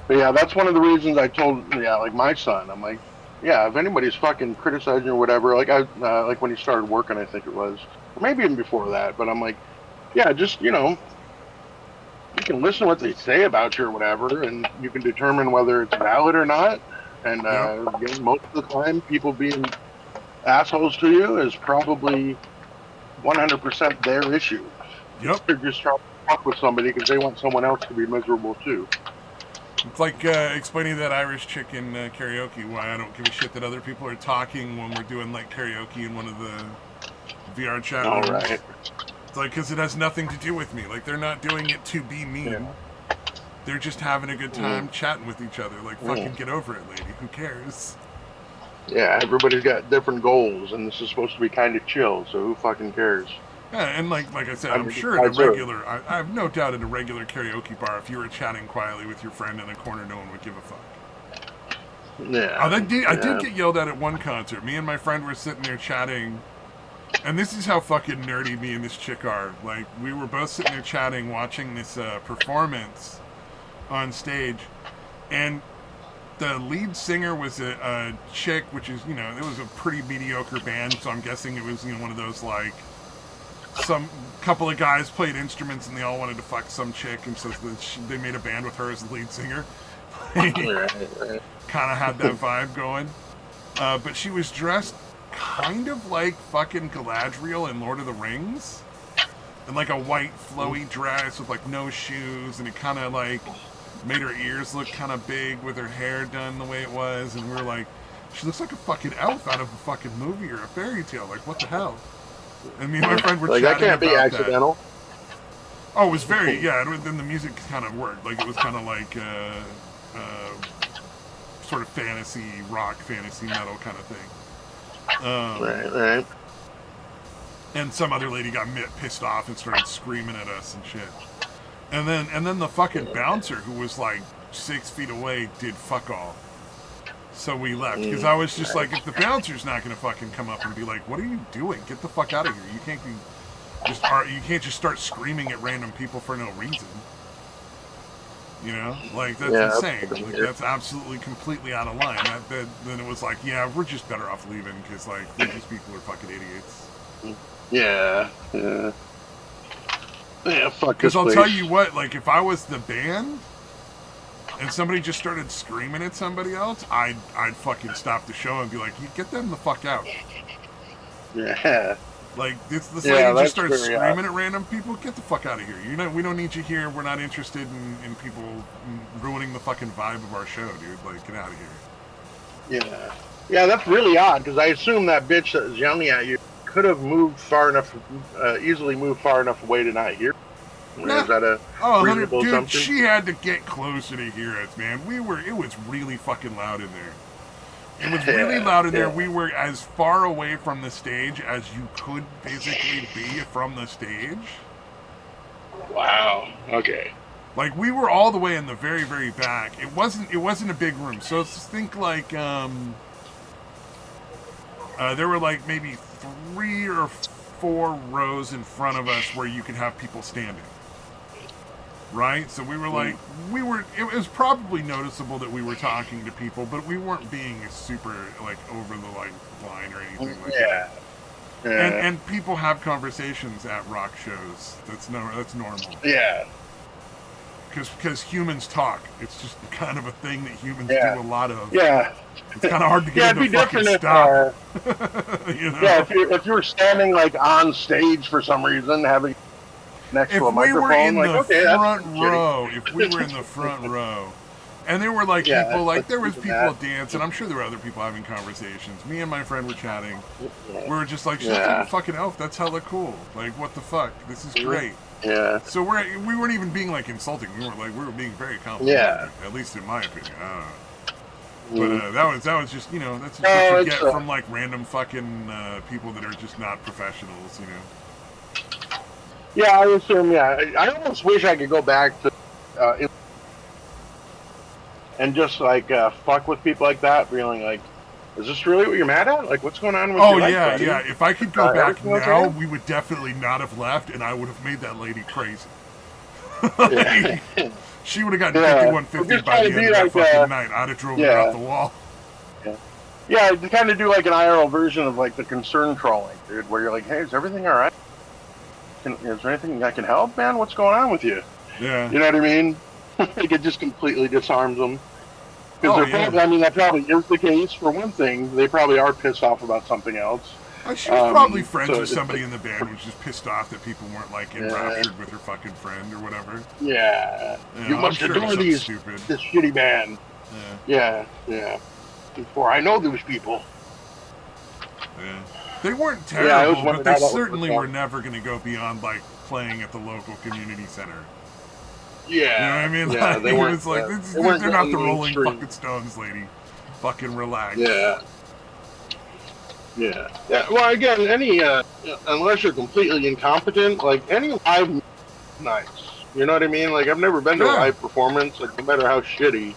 but yeah, that's one of the reasons I told like my son. I'm like, yeah, if anybody's fucking criticizing or whatever, like like when he started working, I think it was, or maybe even before that. But I'm like, yeah, just you can listen to what they say about you or whatever, and you can determine whether it's valid or not. And Yep. again, most of the time, people being assholes to you is probably 100% their issue. Yep. They're just trying to fuck with somebody because they want someone else to be miserable too. It's like explaining that Irish chick in karaoke why I don't give a shit that other people are talking when we're doing like karaoke in one of the VR chat All rooms. right. It's like, because it has nothing to do with me. Like, they're not doing it to be Yeah. mean. They're just having a good time chatting with each other. Like, fucking Mm. get over it, lady. Who cares? Yeah, everybody's got different goals, and this is supposed to be kind of chill. So who fucking cares? Yeah, and like I said, I I'm mean, sure in a besides her. regular, I have no doubt in a regular karaoke bar, if you were chatting quietly with your friend in a corner, no one would give a fuck. Yeah. I did Yeah. get yelled at one concert. Me and my friend were sitting there chatting, and this is how fucking nerdy me and this chick are. Like, we were both sitting there chatting, watching this performance on stage, and the lead singer was a chick, which is, it was a pretty mediocre band, so I'm guessing it was, one of those, like, some couple of guys played instruments and they all wanted to fuck some chick, and so they made a band with her as the lead singer. Right. Kind of had that vibe going. But she was dressed kind of like fucking Galadriel in Lord of the Rings. In like a white flowy dress with like no shoes, and it kind of like made her ears look kind of big with her hair done the way it was, and we were like, she looks like a fucking elf out of a fucking movie or a fairy tale. Like, what the hell? And me and my friend were Like that chatting can't be about accidental. that. Oh, it was very, yeah, then the music kind of worked. Like, it was kind of like sort of fantasy, rock, fantasy, metal kind of thing. Right. And some other lady got pissed off and started screaming at us and shit. And then the fucking bouncer, who was like 6 feet away, did fuck all. So we left, because I was just like, if the bouncer's not gonna fucking come up and be like, what are you doing? Get the fuck out of here. You can't just start screaming at random people for no reason. You know, like that's Yeah, insane. Like that's absolutely completely out of line. Then it was like, yeah, we're just better off leaving because like these people are fucking idiots. yeah, yeah, yeah. Fuck Because this I'll place. tell you what, like if I was the band and somebody just started screaming at somebody else, I'd fucking stop the show and be like, you get them the fuck out. Yeah. Like this Yeah, lady just started very screaming at random people. Get the fuck out of here. We don't need you here. We're not interested in people ruining the fucking vibe of our show, dude. Like, get out of here. Yeah. Yeah, that's really odd because I assume that bitch that was yelling at you could have moved far enough, easily moved far enough away to not hear. Nah. Is that a reasonable dude, assumption? she had to get closer to hear us, man. It was really fucking loud in there. It was really loud in there. We were as far away from the stage as you could physically be from the stage. Wow. Okay. Like we were all the way in the very, very back. It wasn't a big room. So think like there were like maybe 3 or 4 rows in front of us where you could have people standing. Right? So we were like, it was probably noticeable that we were talking to people, but we weren't being super, like, over the, like, line or anything like that. Yeah. And people have conversations at rock shows. That's normal. Yeah. Because humans talk. It's just kind of a thing that humans do a lot of. Yeah. It's kind of hard to get them to fucking stop. You know? Yeah, if you were standing, like, on stage for some reason, having next to a microphone, if we were in the front row, and there were like people, like there was people dancing. I'm sure there were other people having conversations. Me and my friend were chatting. We were just like, shut the fucking elf. That's hella cool. Like, what the fuck? This is great. Yeah. So we weren't even being like insulting. We were being very complimentary. Yeah. At least in my opinion. I don't know. But that was just that's just what you get from like random fucking people that are just not professionals. Yeah, I assume. Yeah, I almost wish I could go back to and just like fuck with people like that, feeling like, is this really what you're mad at? Like, what's going on with your life, buddy? Yeah. If I could go back now, we would definitely not have left, and I would have made that lady crazy. She would have gotten 5150 by the end of that fucking night. I'd have drove her out the wall. Yeah, to kind of do like an IRL version of like the concern trolling, dude, where you're like, hey, is everything all right? Is there anything I can help, man? What's going on with you? Yeah. You know what I mean? Like, it just completely disarms them. Because I mean, that probably is the case. For one thing, they probably are pissed off about something else. She was probably friends with somebody in the band who was just pissed off that people weren't like enraptured with her fucking friend or whatever. Yeah. You must adore this shitty band. Yeah. Before I know those people. Yeah. They weren't terrible, but they certainly were never going to go beyond like playing at the local community center. Yeah. You know what I mean? Yeah, like, they weren't. They're not the Rolling fucking Stones, lady. Fucking relax. Yeah. Well, again, unless you're completely incompetent, like any live, nice. You know what I mean? Like, I've never been to a live performance. Like, no matter how shitty,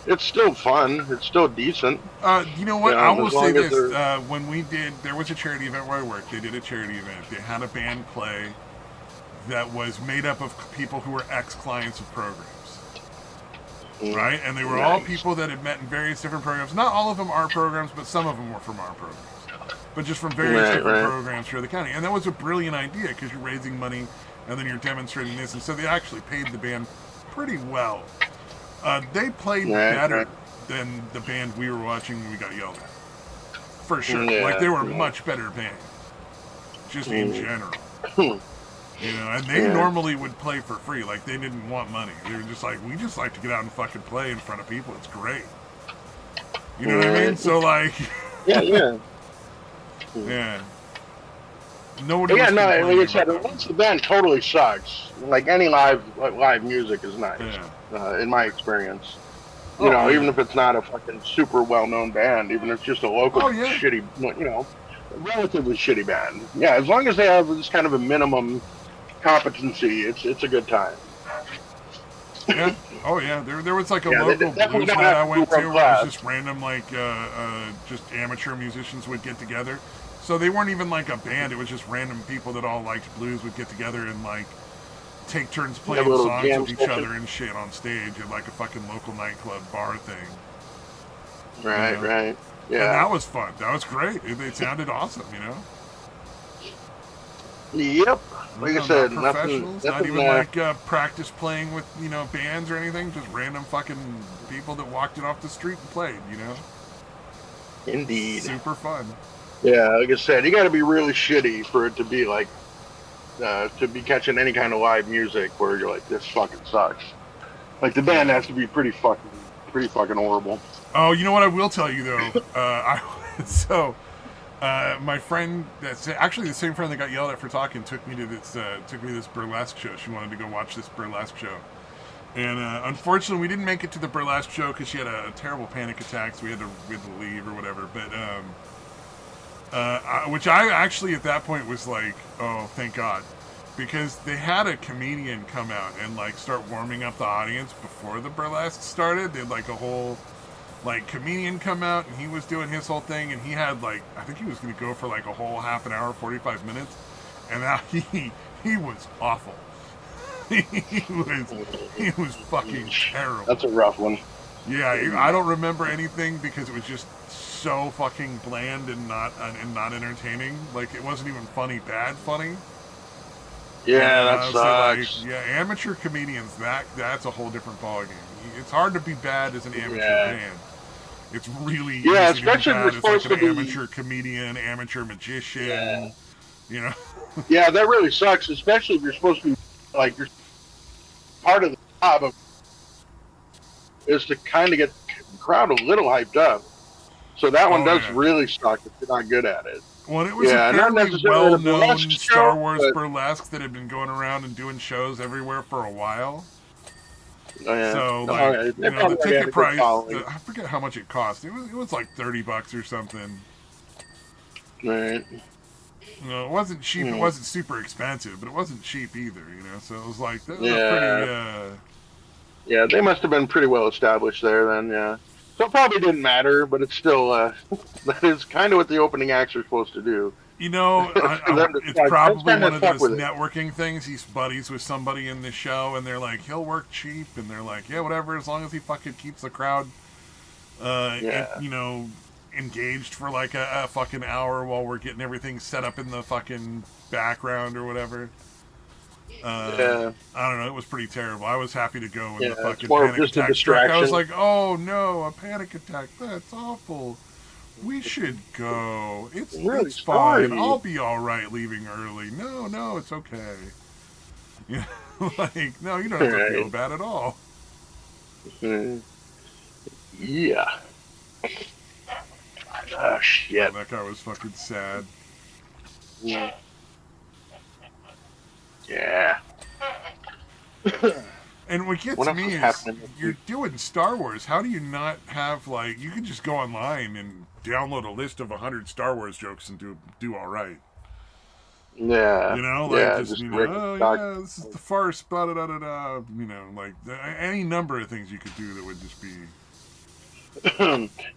it's still fun. It's still decent. You know what? I will say this: when there was a charity event where I worked. They did a charity event. They had a band play that was made up of people who were ex-clients of programs, right? And they were all people that had met in various different programs. Not all of them are programs, but some of them were from our programs. But just from various different programs through the county. And that was a brilliant idea because you're raising money and then you're demonstrating this. And so they actually paid the band pretty well. They played better than the band we were watching when we got yelled at. For sure. Like, they were a much better band. Just in general. And they normally would play for free. Like, they didn't want money. They were just like, we just like to get out and fucking play in front of people. It's great. You know what I mean? So, like... Yeah. Nobody like I said, once the band totally sucks, like any live music is nice, in my experience. Even if it's not a fucking super well-known band, even if it's just a local shitty, relatively shitty band. Yeah, as long as they have this kind of a minimum competency, it's a good time. Yeah. Oh yeah. There was like a local blues night I went to where it was just random just amateur musicians would get together. So they weren't even like a band. It was just random people that all liked blues would get together and like take turns Have playing a little songs jam with each session. other and shit on stage at like a fucking local nightclub bar thing. Right, You know? right. And Yeah. that was fun. That was great. It sounded awesome, you know? Yep. Like I said, not nothing. professionals, not even like practice playing with, you know, bands or anything. Just random fucking people that walked it off the street and played, you know? Indeed. Super fun. Yeah, like I said, you got to be really shitty for it to be like, to be catching any kind of live music where you're like, this fucking sucks. Like the band has to be pretty fucking horrible. Oh, you know what I will tell you though? My friend, that's actually the same friend that got yelled at for talking, took me to this burlesque show. She wanted to go watch this burlesque show, and unfortunately, we didn't make it to the burlesque show because she had a terrible panic attack, so we had to leave or whatever. But which I actually at that point was like, oh, thank God, because they had a comedian come out and like start warming up the audience before the burlesque started. They had like a whole like comedian come out and he was doing his whole thing, and he had like, I think he was going to go for like a whole half an hour, 45 minutes, and now he was awful. he was fucking terrible. That's a rough one. Yeah, I don't remember anything because it was just so fucking bland and not entertaining. Like it wasn't even funny, bad funny. Yeah, that sucks. Like, yeah, amateur comedians, that's a whole different ballgame. It's hard to be bad as an amateur band. It's really easy especially to be bad as like an be amateur comedian, amateur magician. Yeah. You know. Yeah, that really sucks, especially if you're supposed to be like, you're part of the job of is to kind of get the crowd a little hyped up. So that one does really suck if you're not good at it. Well, it was a fairly well-known Star Wars burlesque that had been going around and doing shows everywhere for a while. So, like, you know, the ticket price, I forget how much it cost. It was like $30 or something. Right. You know, it wasn't cheap. It wasn't super expensive, but it wasn't cheap either, you know. So it was like, that was pretty... Yeah, they must have been pretty well established there then, yeah. So it probably didn't matter, but it's still, that is kind of what the opening acts are supposed to do. You know, it's probably one of those networking things. He's buddies with somebody in the show, and they're like, he'll work cheap, and they're like, yeah, whatever, as long as he fucking keeps the crowd, you know, engaged for like a fucking hour while we're getting everything set up in the fucking background or whatever. I don't know, it was pretty terrible. I was happy to go when the fucking panic attack struck. I was like, oh no, a panic attack, that's awful. We should go. It's fine. I'll be alright leaving early. No, it's okay. You know, like, no, you don't have to feel bad at all. Yeah. Oh, shit. Oh, that guy was fucking sad. Yeah. And what gets me is, you're doing Star Wars. How do you not have, like, you can just go online and download a list of 100 Star Wars jokes and do all right. Yeah. You know, like, just you know, this is the farce, blah, da, da, da, da. You know, like, any number of things you could do that would just be...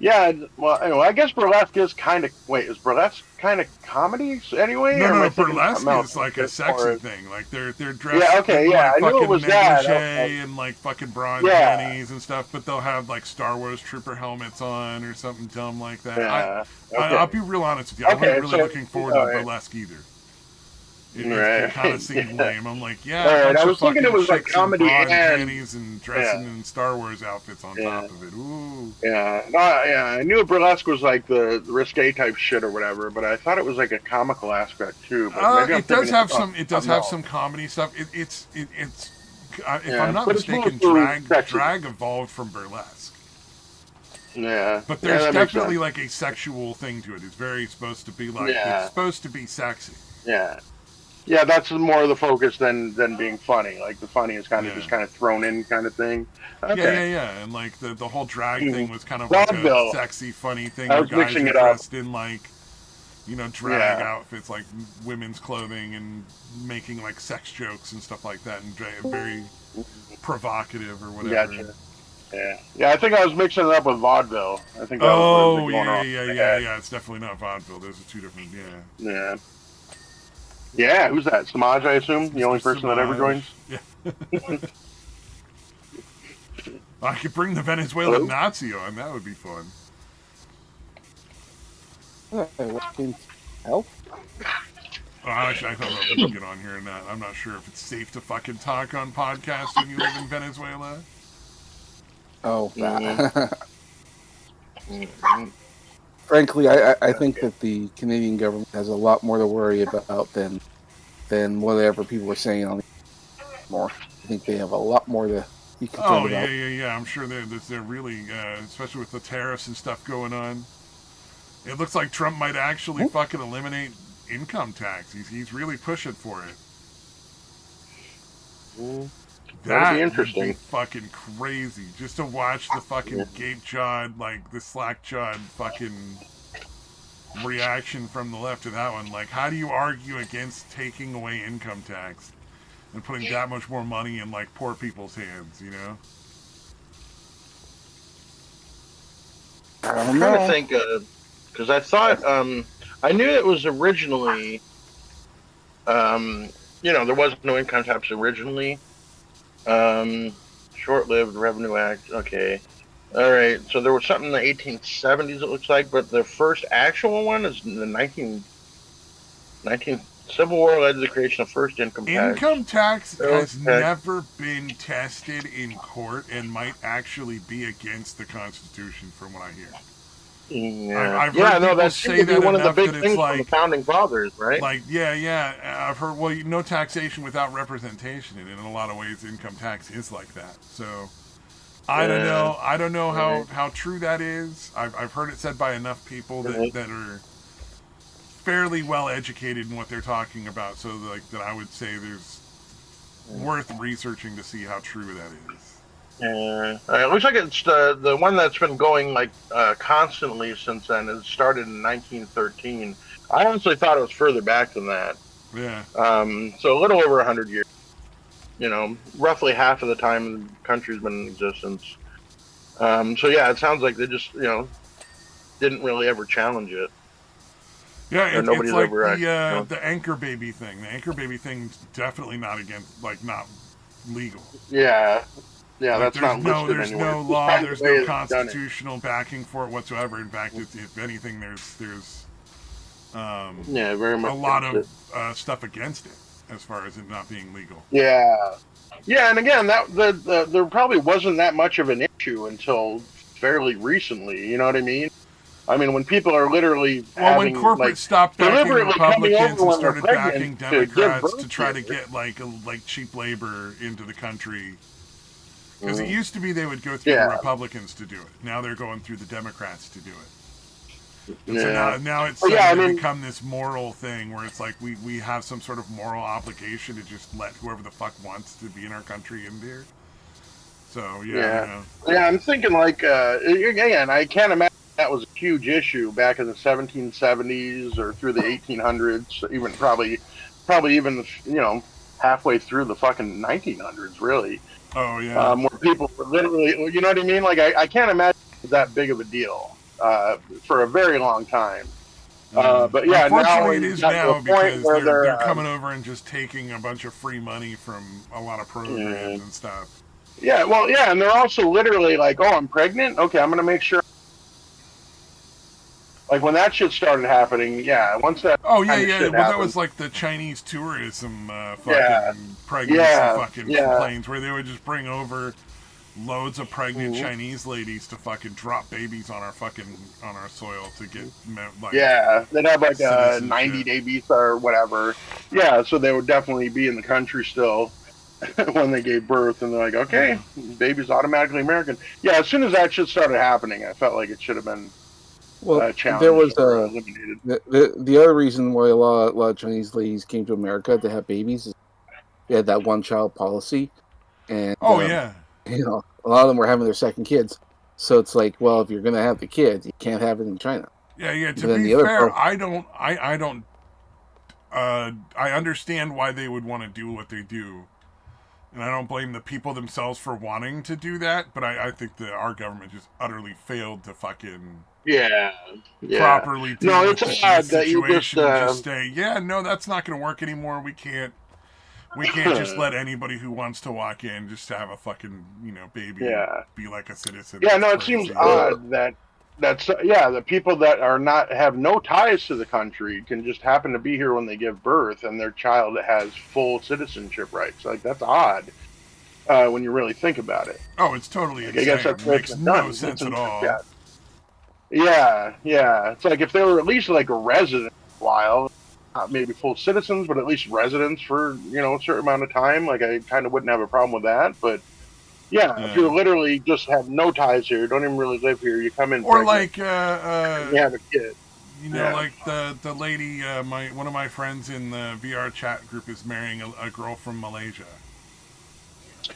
Yeah, well, anyway, I guess burlesque is kind of... Wait, is burlesque kind of comedy anyway? No, burlesque is like a sexy thing. Like, they're dressed in like I knew it was that. And like fucking bronze panties and stuff, but they'll have like Star Wars trooper helmets on or something dumb like that. I'll be real honest with you. I wasn't really looking forward to burlesque either. It kind of seemed lame. I'm like, I was thinking it was like comedy and panties and dressing in Star Wars outfits on top of it. Ooh. I knew burlesque was like the risque type shit or whatever, but I thought it was like a comical aspect too. But it does have some. It does have some comedy stuff. It's if I'm not mistaken, drag evolved from burlesque. Yeah, but there's definitely like a sexual thing to it. It's very supposed to be like it's supposed to be sexy. Yeah, that's more of the focus than being funny. Like the funny is kind of just kind of thrown in kind of thing. Okay. Yeah, and like the whole drag thing was kind of like a sexy, funny thing. Where guys are dressed in like, you know, drag outfits, like women's clothing, and making like sex jokes and stuff like that, and very provocative or whatever. Gotcha. Yeah, I think I was mixing it up with vaudeville. I think. Yeah. It's definitely not vaudeville. Those are two different. Yeah. Yeah, who's that? Samaj, I assume, the only person that ever joins. Yeah. I could bring the Venezuelan Hello? Nazi on. That would be fun. What can help? Actually, I thought about we could get on here and that. I'm not sure if it's safe to fucking talk on podcasts when you live in Venezuela. Oh, Mhm. that. Mhm. Frankly, I think that the Canadian government has a lot more to worry about than whatever people are saying on the more. I think they have a lot more to be concerned Oh yeah, about. yeah. I'm sure they're really, especially with the tariffs and stuff going on. It looks like Trump might actually fucking eliminate income tax. He's really pushing for it. That'll be That would be interesting. fucking crazy. Just to watch the fucking gape-jawed, like the slack-jawed fucking reaction from the left to that one. Like, how do you argue against taking away income tax and putting that much more money in like poor people's hands? You know? I I'm don't trying to know. think, because I thought I knew it was originally, there wasn't no income tax originally. Short-lived Revenue Act. Okay, all right. So there was something in the 1870s. It looks like, but the first actual one is in the 19 Civil War led to the creation of first income tax. Income tax Sales has tax. never been tested in court and might actually be against the Constitution, from what I hear. Yeah, I've heard people that say seemed to that be one of the enough big that it's things from the like, founding fathers, right? I've heard, well, no taxation without representation, and in a lot of ways, income tax is like that. So, I don't know. I don't know how true that is. I've heard it said by enough people that are fairly well educated in what they're talking about, so like that I would say there's worth researching to see how true that is. It looks like it's the one that's been going like constantly since then. It started in 1913. I honestly thought it was further back than that. Yeah. So a little over 100 years. Roughly half of the time the country's been in existence. So yeah, it sounds like they just didn't really ever challenge it. Yeah, Or it's nobody's like ever actually. the anchor baby thing. The anchor baby thing's definitely not against, like, not legal. Yeah, Like, that's not listed there's anywhere. no It's law, kind of there's the way no it's done it. constitutional backing for it whatsoever. In fact, if anything, there's Yeah, very much a lot against of stuff against it as far as it not being legal. Yeah, and again, there probably wasn't that much of an issue until fairly recently. You know what I mean? I mean, when people are literally When having corporate stopped backing deliberately coming Republicans over and when they're started backing pregnant to give Democrats birth to try to here. get like cheap labor into the country, because Mhm. it used to be they would go through the Yeah. Republicans to do it. Now they're going through the Democrats to do it. And Yeah. so now it's Well, yeah, starting I to mean- become this moral thing where it's like we have some sort of moral obligation to just let whoever the fuck wants to be in our country in there. So Yeah. I'm thinking like again, I can't imagine that was a huge issue back in the 1770s or through the 1800s, even probably even halfway through the fucking 1900s, really. Oh yeah. Where people were literally, you know what I mean? Like I can't imagine it was that big of a deal for a very long time. But yeah, now unfortunately, it it's is got to now a point because where they're coming over and just taking a bunch of free money from a lot of programs and stuff. Yeah, well, yeah, and they're also literally like, "Oh, I'm pregnant. Okay, I'm gonna make sure." Like when that shit started happening, yeah. Once that. Oh yeah, kind of yeah. shit Well, that happened, was like the Chinese tourism fucking Yeah. pregnancy Yeah, fucking yeah. planes, where they would just bring over loads of pregnant Chinese ladies to fucking drop babies on our soil to get like Yeah, they'd have like a citizenship. 90-day visa or whatever. Yeah, so they would definitely be in the country still when they gave birth, and they're like, "Okay, baby's automatically American." Yeah, as soon as that shit started happening, I felt like it should have been Well, challenged there was or eliminated. the other reason why a lot of Chinese ladies came to America to have babies is they had that one child policy, and Oh yeah. a lot of them were having their second kids. So it's like, well, if you're gonna have the kids, you can't have it in China. Yeah, yeah. To But then be the other fair, pro- I don't. I understand why they would want to do what they do, and I don't blame the people themselves for wanting to do that. But I think that our government just utterly failed to fucking Yeah, yeah. properly deal No, with it's the odd that you just. situation and just say, yeah, no, that's not going to work anymore. We can't just let anybody who wants to walk in just to have a fucking, baby Yeah. be like a citizen. Yeah, That's no, it seems crazy. odd that the people that are not have no ties to the country can just happen to be here when they give birth, and their child has full citizenship rights. Like that's odd when you really think about it. Oh, it's totally Like I guess insane. that's It the way it's makes been no done. sense at Yeah, all. yeah, yeah. It's like if they were at least like a resident for a while, not maybe full citizens, but at least residents for a certain amount of time. Like I kind of wouldn't have a problem with that, but. Yeah, if Yeah. you're literally just have no ties here, don't even really live here, you come in Or pregnant, like, and you have a kid. Yeah. like the lady, one of my friends in the VR chat group is marrying a girl from Malaysia.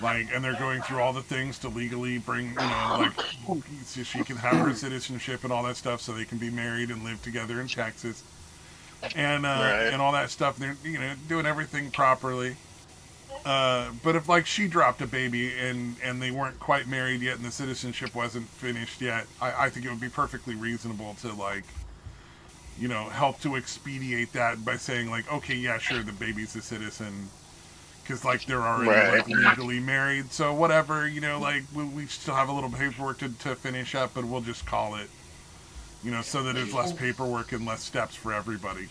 Like, and they're going through all the things to legally bring, like, so she can have her citizenship and all that stuff, so they can be married and live together in Texas, Right. and all that stuff. They're doing everything properly. But if like she dropped a baby and they weren't quite married yet and the citizenship wasn't finished yet, I think it would be perfectly reasonable to like, help to expedite that by saying like, okay, yeah, sure, the baby's a citizen. Because like they're already Right. like legally married, so whatever, like we still have a little paperwork to finish up, but we'll just call it, so that it's less paperwork and less steps for everybody,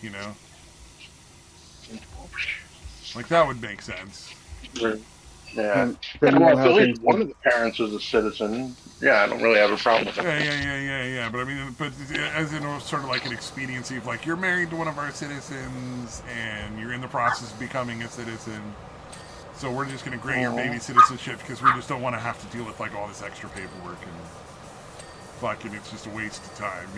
like that would make sense. Right. Yeah. And Yeah, depending well, on if how at least things, one of the parents is a citizen, yeah, I don't really have a problem with that. Yeah. But I mean, but as in sort of like an expediency of like you're married to one of our citizens and you're in the process of becoming a citizen, so we're just going to grant your baby citizenship because we just don't want to have to deal with like all this extra paperwork and fucking it's just a waste of time,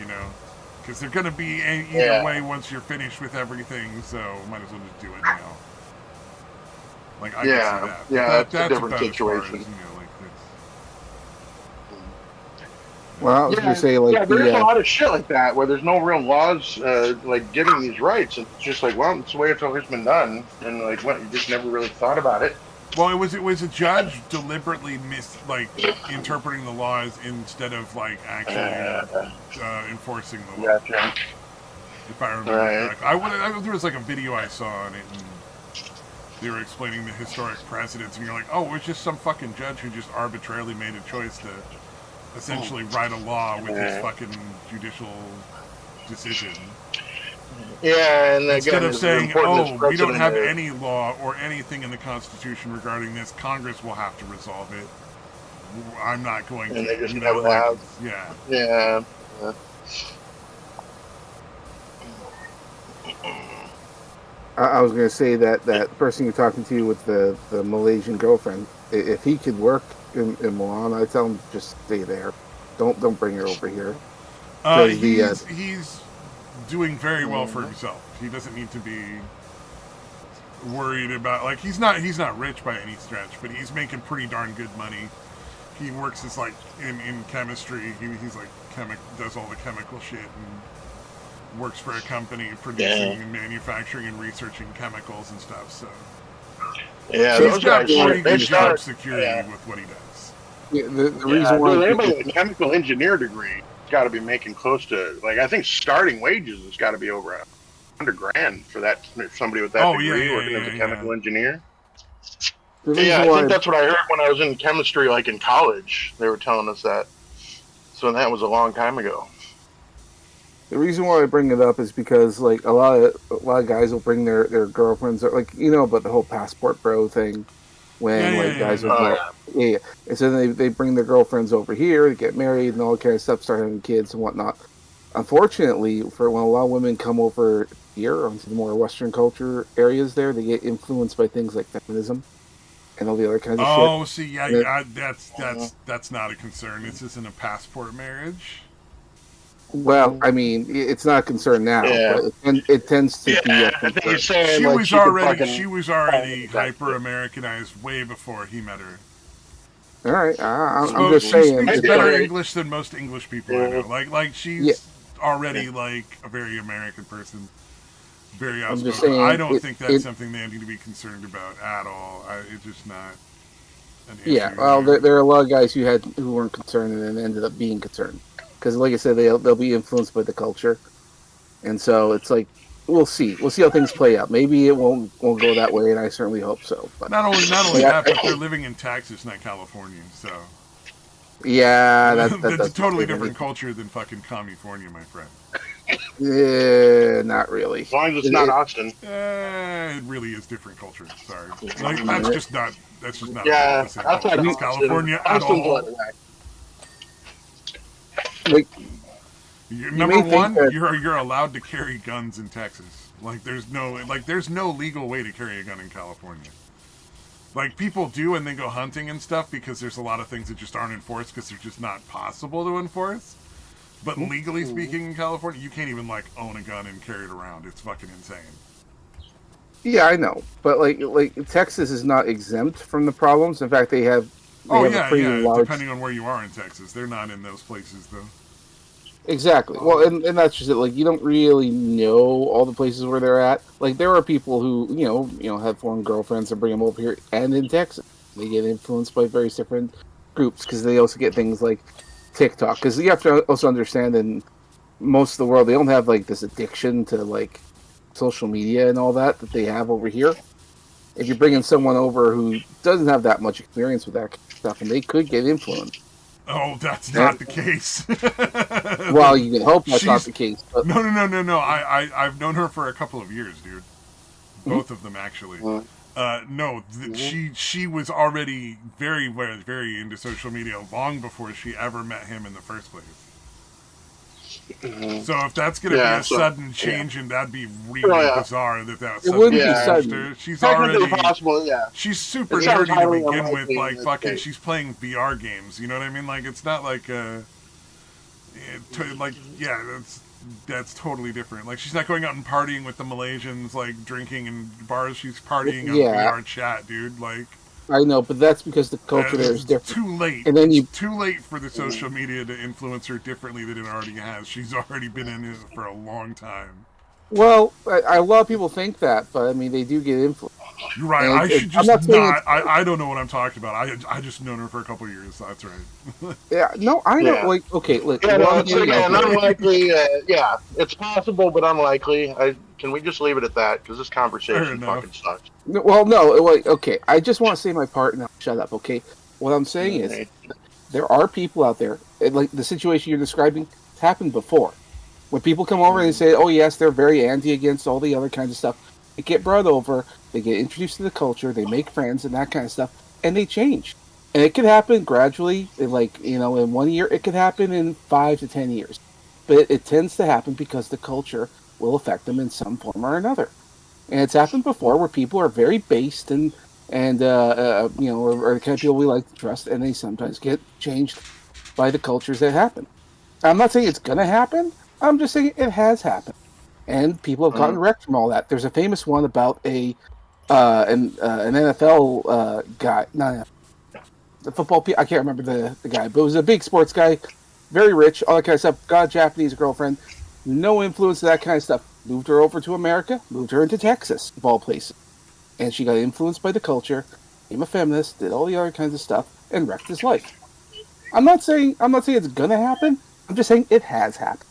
because they're going to be either way once you're finished with everything, so might as well just do it now. Like I can see that. Yeah, That's a different about situation. as far as, like well, I was going to say like yeah, there is a lot of shit like that where there's no real laws like giving these rights. It's just like, well, it's the way it's always been done, and like, what you just never really thought about it. Well, it was a judge deliberately interpreting the laws instead of like actually enforcing the law. Gotcha. If I remember correctly, there was like a video I saw on it, and they were explaining the historic precedents, and you're like, oh, it was just some fucking judge who just arbitrarily made a choice to essentially write a law with his fucking judicial decision. Yeah, and Instead again, of saying, oh, we don't have any law or anything in the Constitution regarding this, Congress will have to resolve it. I'm not going to. And they just never have. Yeah. Yeah. I was going to say that person you're talking to with the Malaysian girlfriend, if he could work in Milan, I'd tell him just stay there. Don't bring her over here. He's doing very well for himself. He doesn't need to be worried about like he's not rich by any stretch, but he's making pretty darn good money. He works as like in chemistry. He's like does all the chemical shit and works for a company producing and manufacturing and researching chemicals and stuff. So yeah, he's those got guys pretty good they job start security with what he does. Yeah, the reason why anybody with a chemical engineer degree got to be making close to like I think starting wages has got to be over $100,000 for that somebody with that degree working as a chemical engineer. Yeah, I think that's what I heard when I was in chemistry, like in college. They were telling us that. So that was a long time ago. The reason why I bring it up is because like a lot of guys will bring their girlfriends, or like about the whole passport bro thing. When guys are and so they bring their girlfriends over here to get married and all that kind of stuff, start having kids and whatnot. Unfortunately, for when a lot of women come over here onto the more Western culture areas, they get influenced by things like feminism and all the other kinds of shit. Oh, see, that's not a concern. This isn't a passport marriage. Well, I mean, it's not a concern now, but it tends to be a concern. She was already hyper Americanized way before he met her. All right, I'm just saying. She speaks better English than most English people I know. Like she's already like a very American person, very outspoken. I'm just saying, I don't think that's something they need to be concerned about at all. It's just not an issue. Yeah, well, there are a lot of guys who weren't concerned and then ended up being concerned. because, like I said, they'll be influenced by the culture, and so it's like we'll see how things play out. Maybe it won't go that way, and I certainly hope so. But Not only yeah, that, but they're living in Texas, not California, so yeah, that's a that's totally different culture than fucking California, my friend. Yeah, not really. As long as it's not Austin. It really is different culture. Sorry, like that's just not Yeah, the same that's culture like as California at Austin's all. Like, Number one, that... you're allowed to carry guns in Texas. Like there's no legal way to carry a gun in California. Like people do and they go hunting and stuff because there's a lot of things that just aren't enforced because they're just not possible to enforce. But legally speaking in California, you can't even like own a gun and carry it around. It's fucking insane. Yeah, I know, but like Texas is not exempt from the problems. In fact, they have a pretty large... Depending on where you are in Texas, they're not in those places though. Exactly. Well, and that's just it. Like you don't really know all the places where they're at. Like there are people who have foreign girlfriends and bring them over here, and in Texas they get influenced by various different groups because they also get things like TikTok. Because you have to also understand, in most of the world, they don't have like this addiction to like social media and all that they have over here. If you're bringing someone over who doesn't have that much experience with that kind of stuff, and they could get influenced. Oh, that's not the case. Well, you can hope that's not the case. But... No. I've known her for a couple of years, dude. Both of them, actually. She was already very, very, very into social media long before she ever met him in the first place. So if that's going to be a sudden change, and that'd be really bizarre that it wouldn't be sudden. She's already possible, she's super nerdy to begin with. Like fucking, she's playing VR games. You know what I mean? Like it's not like that's totally different. Like she's not going out and partying with the Malaysians, like drinking in bars. She's partying on VR chat, dude. Like. I know, but that's because the culture there is different. Too late. And then it's too late for the social media to influence her differently than it already has. She's already been in it for a long time. Well, a lot of people think that, but I mean, they do get influenced. You're right. I should just not. I don't know what I'm talking about. I just known her for a couple of years. That's right. Yeah. No, I know. Yeah. Like, okay, look. Yeah, no, it's unlikely. Yeah, it's possible, but unlikely. Can we just leave it at that? Because this conversation fucking sucks. Well, no. Like, okay. I just want to say my part now. Shut up. Okay. What I'm saying is, there are people out there. Like the situation you're describing happened before. When people come over and they say, "Oh yes, they're very anti against all the other kinds of stuff," they get brought over, they get introduced to the culture, they make friends and that kind of stuff, and they change. And it could happen gradually, in 1 year. It could happen in 5 to 10 years, but it tends to happen because the culture will affect them in some form or another. And it's happened before where people are very based and are the kind of people we like to trust, and they sometimes get changed by the cultures that happen. I'm not saying it's going to happen. I'm just saying it has happened, and people have gotten wrecked from all that. There's a famous one about an NFL guy, the football. I can't remember the guy, but it was a big sports guy, very rich, all that kind of stuff. Got a Japanese girlfriend, no influence of that kind of stuff. Moved her over to America, moved her into Texas, of all places, and she got influenced by the culture, became a feminist, did all the other kinds of stuff, and wrecked his life. I'm not saying it's gonna happen. I'm just saying it has happened.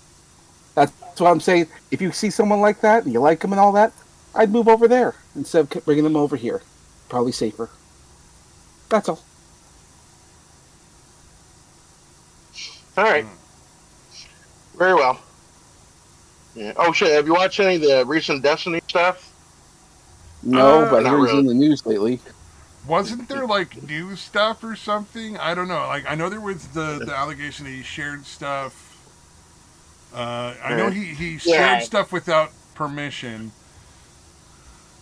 That's what I'm saying. If you see someone like that and you like them and all that, I'd move over there instead of bringing them over here. Probably safer. That's all. All right. Very well. Yeah. Oh shit! Have you watched any of the recent Destiny stuff? No, but I heard really. In the news lately. Wasn't there like new stuff or something? I don't know. Like I know there was the allegation that he shared stuff. I know he shared stuff without permission.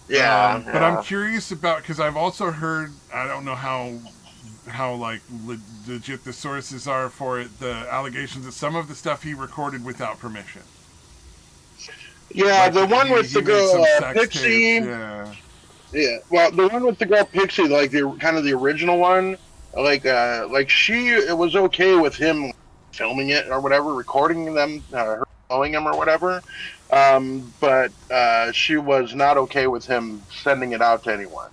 Yeah, but I'm curious about, because I've also heard, I don't know how like legit the sources are for it, the allegations that some of the stuff he recorded without permission. Yeah, like the one with the girl Pixie. Yeah. Yeah, well, the one with the girl Pixie, like the kind of the original one, like it was okay with him filming it or whatever, recording them, her following him or whatever, but she was not okay with him sending it out to anyone,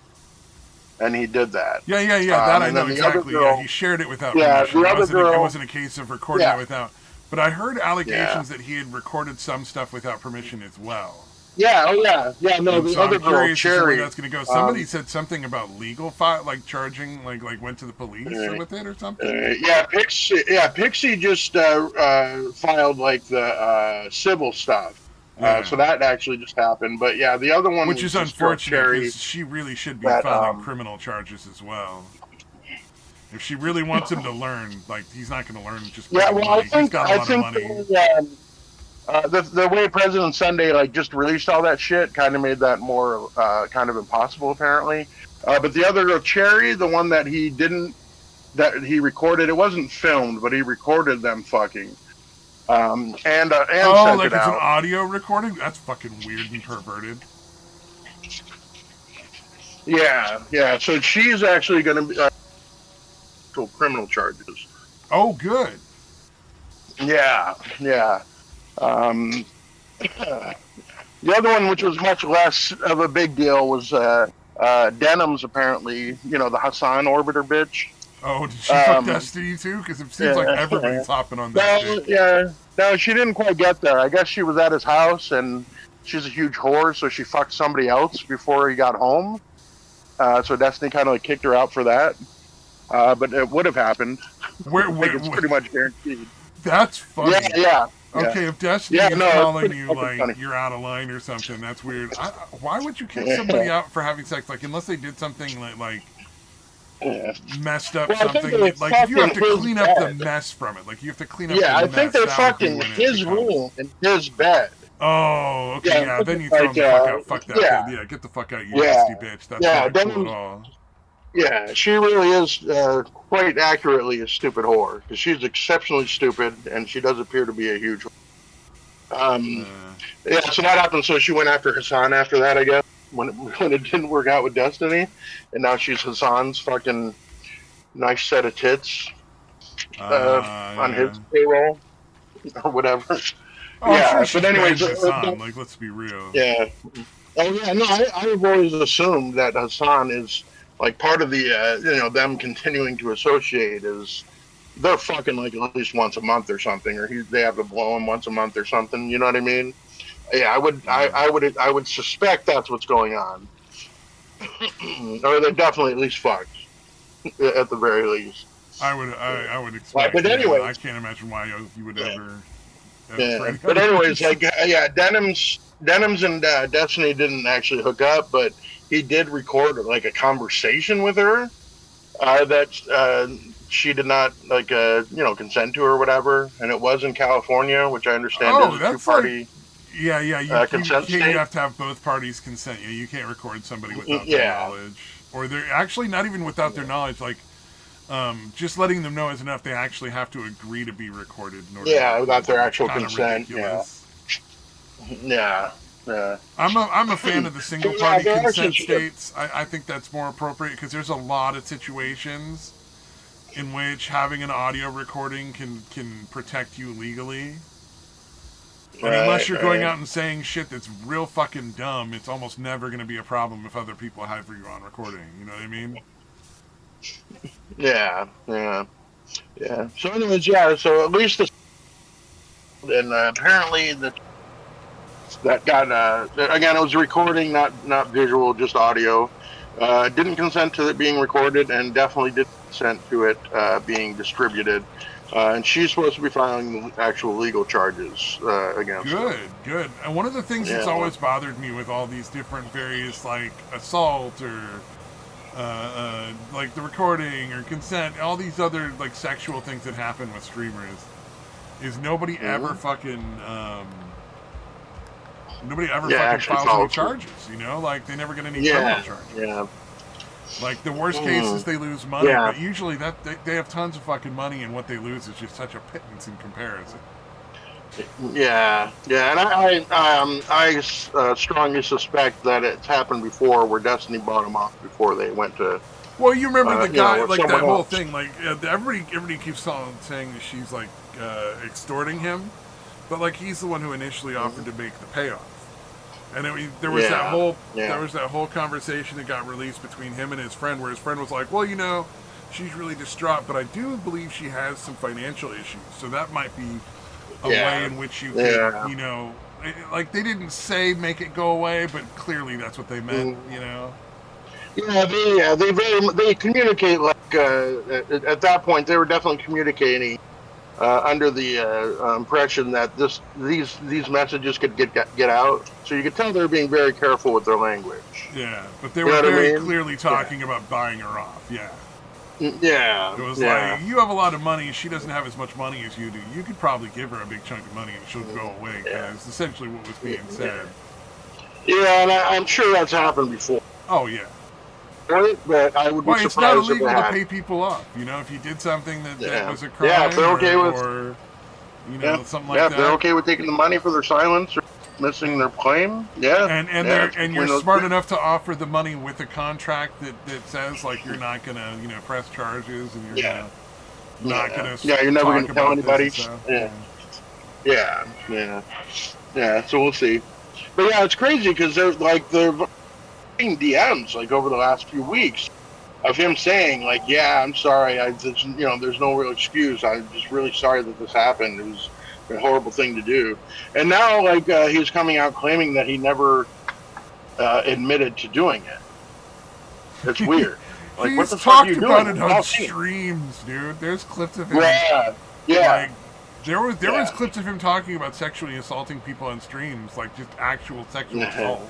and he did that. Yeah, that I know exactly. Girl, he shared it without permission. The other girl, it wasn't a case of recording it without. But I heard allegations that he had recorded some stuff without permission as well. Yeah, yeah. No, And the so other I'm girl, curious to see where Cherry. that's going to go. Somebody said something about legal like charging, like went to the police with it or something. Pixie just filed like the civil stuff. So that actually just happened. But yeah, the other one which was is this girl, unfortunate Cherry. because she really should be filing criminal charges as well. If she really wants him to learn, like he's not going to learn just. Yeah, well, money. He's got a lot of money. The way President Sunday like just released all that shit kind of made that more kind of impossible apparently. But the other girl, Cherry, the one that he recorded, it wasn't filmed, but he recorded them fucking. And sent like it out. It's an audio recording. That's fucking weird and perverted. Yeah. So she's actually going to be criminal charges. Oh, good. Yeah. The other one, which was much less of a big deal, was Denim's apparently, the Hassan orbiter bitch. Oh, did she fuck Destiny too? Because it seems like everybody's hopping on that. No, she didn't quite get there. I guess she was at his house, and she's a huge whore, so she fucked somebody else before he got home. So Destiny kind of kicked her out for that. But it would have happened. It's pretty much guaranteed. That's funny. Yeah. Okay, if Destiny is calling you funny. You're out of line or something, that's weird. Why would you kick somebody out for having sex? Like, unless they did something like messed up something. Like, if you have to clean up the mess from it. Like, you have to clean up the mess. I think they're fucking in his room, in his bed. Oh, okay, yeah. Then you throw him the fuck out. Fuck that. Yeah, get the fuck out, you nasty bitch. That's not cool at all. Yeah, she really is quite accurately a stupid whore because she's exceptionally stupid and she does appear to be a huge. Yeah, so that happened. So she went after Hassan after that, I guess, when it didn't work out with Destiny, and now she's Hassan's fucking nice set of tits on his payroll or whatever. Oh, sure, but anyways, Hassan. Like, let's be real. Yeah. Oh yeah, no, I've always assumed that Hassan is. Like part of the them continuing to associate is they're fucking like at least once a month or something, or they have to blow him once a month or something. You know what I mean? Yeah, I would suspect that's what's going on, or they're definitely at least fucked at the very least. I would expect. But anyway, I can't imagine why you would ever. But anyways, Denims and Destiny didn't actually hook up, but he did record like a conversation with her that she did not consent to or whatever, and it was in California, which I understand is a two-party. You consent state. You have to have both parties consent. You can't record somebody without their knowledge, or they're actually not even without their knowledge. Like, just letting them know is enough. They actually have to agree to be recorded. In order without their actual consent. Yeah. I'm a fan of the single party consent states. I think that's more appropriate because there's a lot of situations in which having an audio recording can protect you legally. And unless you're going out and saying shit that's real fucking dumb, it's almost never going to be a problem if other people have you on recording. You know what I mean? Yeah. So anyways, so at least and apparently that got again, it was recording, not visual, just audio. Didn't consent to it being recorded, and definitely didn't consent to it being distributed. And she's supposed to be filing actual legal charges against her. Good. And one of the things that's always bothered me with all these different various, like, assault or like the recording or consent, all these other like sexual things that happen with streamers, is nobody ever fucking files any charges. You know, like they never get any criminal charges. Yeah. Like the worst case is they lose money, but usually that they have tons of fucking money, and what they lose is just such a pittance in comparison. Yeah, and I strongly suspect that it's happened before, where Destiny bought them off before they went to. Well, you remember the guy, like that whole else. thing, like everybody keeps saying that she's like extorting him, but like he's the one who initially offered to make the payoff. And there was that whole conversation that got released between him and his friend, where his friend was like, "Well, you know, she's really distraught, but I do believe she has some financial issues, so that might be a way in which you could, you know, like they didn't say make it go away, but clearly that's what they meant, you know. They communicate like at that point they were definitely communicating under the impression that these messages could get out. So you could tell they're being very careful with their language. Yeah, but they were very clearly talking about buying her off. Yeah. Yeah. It was like, you have a lot of money, she doesn't have as much money as you do. You could probably give her a big chunk of money and she'll go away, because essentially what was being said. Yeah, and I'm sure that's happened before. Oh, yeah. Right? But I would be surprised. It's not illegal to pay people off. You know, if you did something that was a crime, if they're okay or you know, something like that. Yeah, if they're okay with taking the money for their silence or missing their claim, and you're smart enough to offer the money with a contract that says like you're not gonna, you know, press charges and you're not gonna you're never gonna tell anybody. So we'll see. But yeah, it's crazy because they're DMs like over the last few weeks of him saying like, I'm sorry, there's no real excuse, I'm just really sorry that this happened, it was a horrible thing to do. And now like he's coming out claiming that he never admitted to doing it. It's weird. Like, he's what the fuck are you talked about doing? it on streams, dude. There's clips of him. Like, there was clips of him talking about sexually assaulting people on streams, like just actual sexual assault.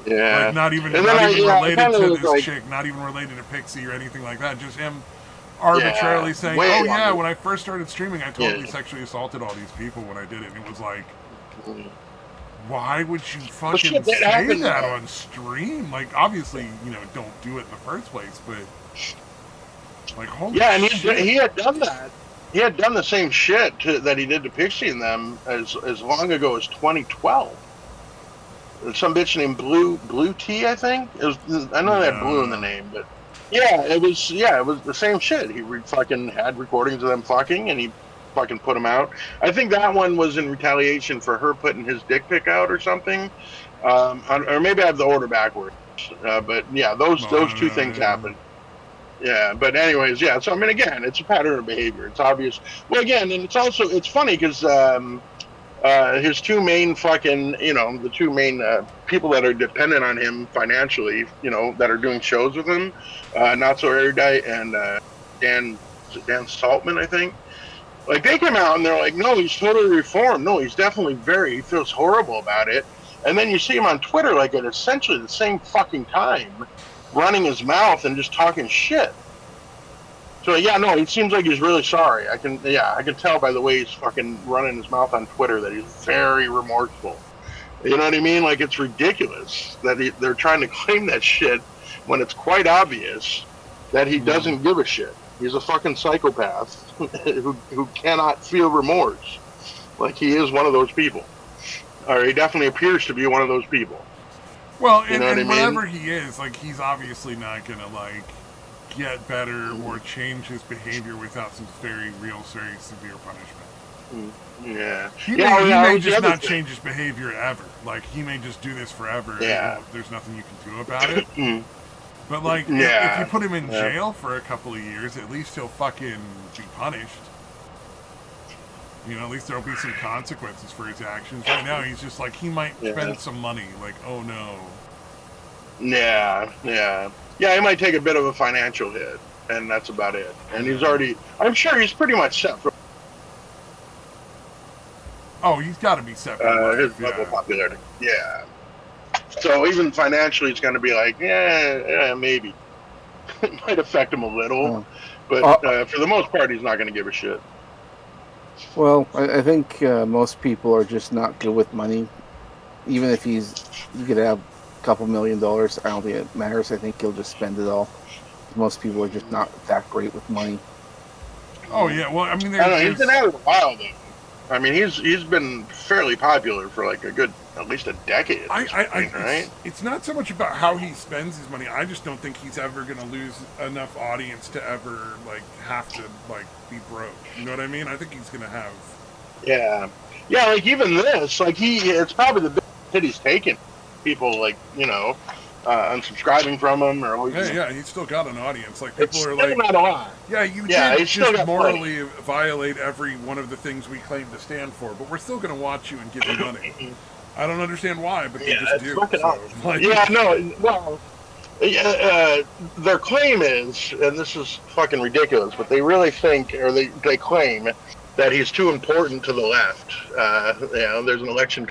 Yeah. Like not even related to this chick, not even related to Pixie or anything like that. Just him arbitrarily saying, when I first started streaming, I totally sexually assaulted all these people when I did it. And it was like, why would you fucking say that on stream? Like, obviously, you know, don't do it in the first place, but like, holy shit. And he had done that. He had done the same shit that he did to Pixie and them as long ago as 2012. Some bitch named Blue T, I think. I know they had blue in the name, but it was the same shit. He fucking had recordings of them fucking, and he fucking put them out. I think that one was in retaliation for her putting his dick pic out or something, or maybe I have the order backwards. But yeah, those two things happened. Yeah, but anyways, so I mean, again, it's a pattern of behavior. It's obvious. Well, again, and it's funny because his two main fucking, the two main people that are dependent on him financially, that are doing shows with him, Not So Erudite and Dan Saltman, I think. Like, they come out and they're like, no, he's totally reformed. No, he's definitely he feels horrible about it. And then you see him on Twitter, like, at essentially the same fucking time, running his mouth and just talking shit. So he seems like he's really sorry. I can tell by the way he's fucking running his mouth on Twitter that he's very remorseful. You know what I mean? Like, it's ridiculous that they're trying to claim that shit when it's quite obvious that he doesn't give a shit. He's a fucking psychopath who cannot feel remorse. Like, he is one of those people, or he definitely appears to be one of those people. Well, and whatever he is, like, he's obviously not gonna like get better or change his behavior without some very severe punishment. He may just not change his behavior ever. Like, he may just do this forever. And there's nothing you can do about it. But like, if you put him in jail for a couple of years, at least he'll fucking be punished. At least there'll be some consequences for his actions. Right now, he's just like, he might spend some money. Like, oh no. Yeah, he might take a bit of a financial hit, and that's about it. And I'm sure he's pretty much set for... Oh, he's got to be set for his level of popularity. Yeah. So even financially, it's going to be like, maybe. It might affect him a little, but for the most part, he's not going to give a shit. Well, I think most people are just not good with money. Even if you could have a couple $1 million, I don't think it matters. I think he'll just spend it all. Most people are just not that great with money. Oh yeah, well, I mean, he's been at it a while though. I mean, he's been fairly popular for like at least a decade. Right? It's not so much about how he spends his money. I just don't think he's ever going to lose enough audience to ever like have to like be broke. You know what I mean? I think he's going to have. Yeah. Like even this, like it's probably the biggest hit he's taken. People like unsubscribing from him or losing. Yeah, he's still got an audience. Like It's people are still like, not a lot. yeah, you Yeah, did he's still just got morally violate every one of the things we claim to stand for, but we're still going to watch you and give you money. I don't understand why, but they just do. Like, yeah, no, well, their claim is, and this is fucking ridiculous, but they really think, or they claim that he's too important to the left. There's an election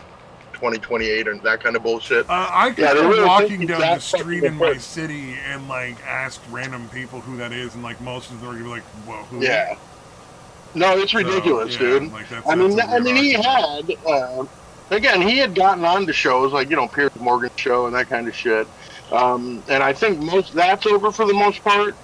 2028 and that kind of bullshit. I could go really walking down the street in my city and like ask random people who that is, and like most of them are gonna be like, "Well, who?" Yeah. No, it's ridiculous, dude. Like, I mean, he had. Again, he had gotten on to shows like Piers Morgan's show and that kind of shit. And I think that's over for the most part.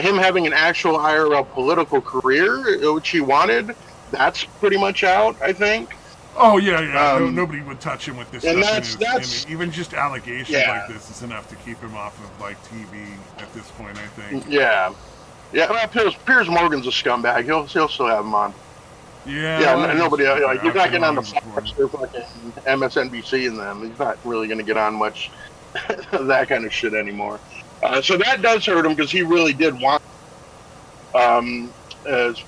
Him having an actual IRL political career, which he wanted, that's pretty much out, I think. Oh yeah. Nobody would touch him with this and stuff. That's even just allegations like this is enough to keep him off of like TV at this point, I think. Yeah. Well, Piers Morgan's a scumbag. He'll still have him on. Yeah. Nobody like he's not getting on the Fox or fucking MSNBC and them. He's not really going to get on much that kind of shit anymore. So that does hurt him because he really did want. That's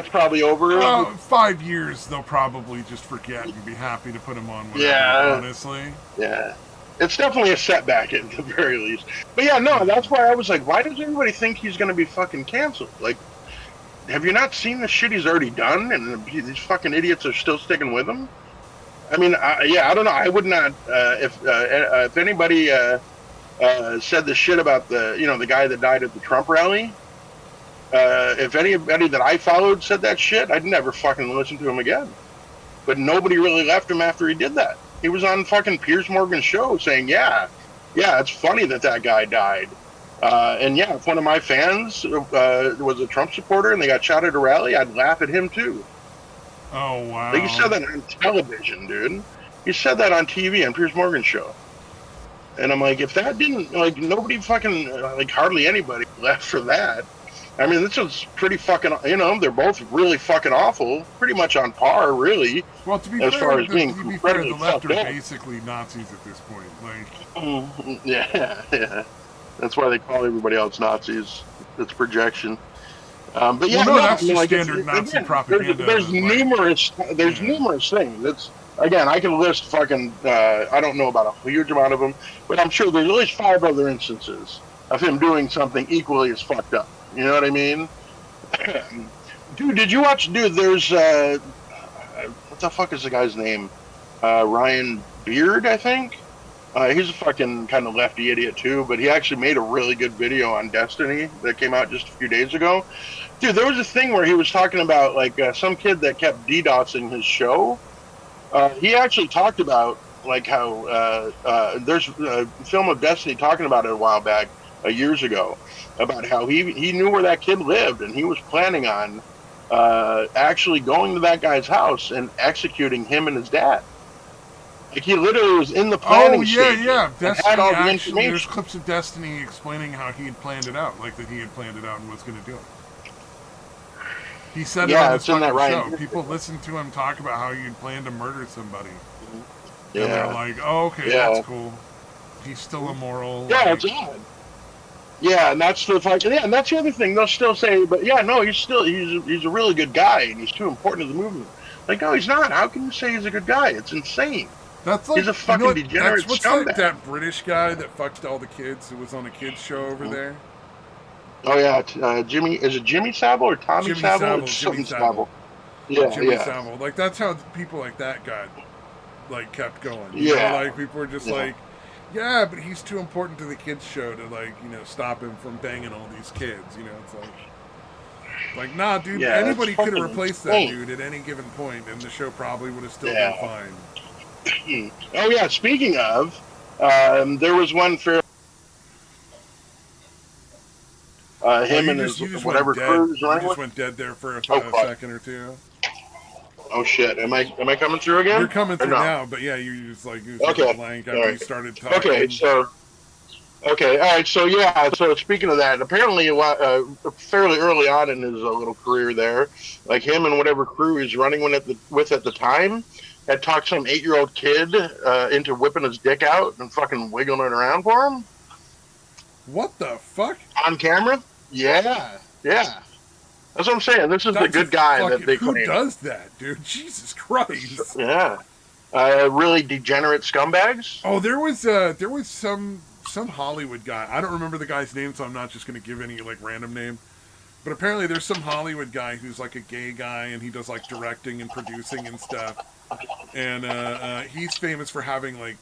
probably over. 5 years, they'll probably just forget and be happy to put him on. Honestly. Yeah. It's definitely a setback at the very least. But that's why I was like, why does everybody think he's going to be fucking canceled? Like, have you not seen the shit he's already done? And these fucking idiots are still sticking with him? I mean, I don't know. I would not, if anybody said the shit about the guy that died at the Trump rally, if anybody that I followed said that shit, I'd never fucking listen to him again. But nobody really left him after he did that. He was on fucking Piers Morgan's show saying, yeah, it's funny that guy died. And if one of my fans was a Trump supporter and they got shot at a rally, I'd laugh at him too. Oh, wow. Like, he said that on television, dude. He said that on TV on Piers Morgan's show. And I'm like, if that didn't, like, nobody fucking, like, hardly anybody left for that. I mean, this was pretty fucking, they're both really fucking awful. Pretty much on par, really. Well, to be fair, the left are basically Nazis at this point. Like, yeah. That's why they call everybody else Nazis. It's projection. But that's just standard Nazi propaganda. There's numerous things. It's again, I can list fucking. I don't know about a huge amount of them, but I'm sure there's at least 5 other instances of him doing something equally as fucked up. You know what I mean? Dude, did you watch? Dude, there's what the fuck is the guy's name? Ryan Beard, I think. He's a fucking kind of lefty idiot too, but he actually made a really good video on Destiny that came out just a few days ago. Dude, there was a thing where he was talking about like some kid that kept DDoSing his show. He actually talked about like how there's a film of Destiny talking about it a while back, years ago, about how he knew where that kid lived and he was planning on actually going to that guy's house and executing him and his dad. Like, he literally was in the planning stage. Destiny actually, there's clips of Destiny explaining how he had planned it out, like that he had planned it out and was going to do it. He said it on his fucking show. People listened to him talk about how he'd planned to murder somebody. Yeah. And they're like, oh, okay, that's cool. He's still immoral. Yeah, it's odd. Yeah, and that's the fucking, and that's the other thing. They'll still say, but he's a really good guy and he's too important to the movement. Like, no, he's not. How can you say he's a good guy? It's insane. That's like, he's a fucking degenerate scumbag. Like that British guy that fucked all the kids who was on a kids show over there? Oh yeah, Jimmy. Is it Jimmy Savile or Tommy Savile? Jimmy Savile. Jimmy Savile. Like, that's how people like that got, like, kept going. You know, like, people were just like, yeah, but he's too important to the kids show to, like, stop him from banging all these kids. It's like, nah, dude. Anybody could have replaced that dude at any given point, and the show probably would have still been fine. Oh yeah, speaking of, there was one for him and his whatever crew. You just went dead there for a second or two. Oh shit! Am I coming through again? You're coming through now, but yeah, you just like blank after you started talking. Okay, all right. So speaking of that, apparently fairly early on in his little career there, like him and whatever crew he's running with at the time, had talked some 8-year-old kid into whipping his dick out and fucking wiggling it around for him What the fuck? on camera. Yeah, yeah. That's what I'm saying. This is the That's good guy that they who claim. does that, dude? Jesus Christ. Yeah. Really degenerate scumbags. Oh, there was some Hollywood guy. I don't remember the guy's name, so I'm not just going to give any like random name. But apparently, there's some Hollywood guy who's like a gay guy, and he does like directing and producing and stuff. And he's famous for having like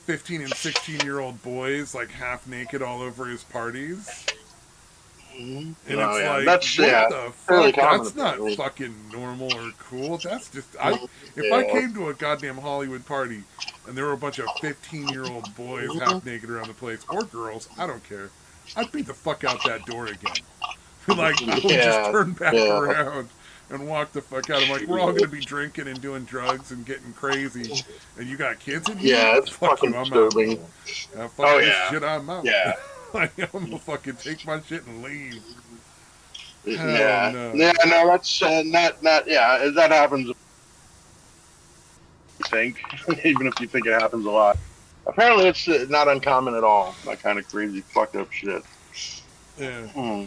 15 and 16-year-old boys like half naked all over his parties. And it's that's, what the fairly fuck? common, That's not apparently. fucking normal or cool. That's just if I came to a goddamn Hollywood party and there were a bunch of 15-year-old boys half naked around the place, or girls, I don't care, I'd beat the fuck out that door again. Like, I would just turn back around and walk the fuck out. I'm like, we're all gonna be drinking and doing drugs and getting crazy, and you got kids in here? Yeah, it's fuck fucking you, I'm disturbing. out. Fuck this shit, I'm out. Yeah. I'm gonna fucking take my shit and leave. Yeah. No. Yeah, no, that's not, yeah, that happens, I think, even if you think it happens a lot. Apparently it's not uncommon at all, that kind of crazy, fucked up shit. Yeah.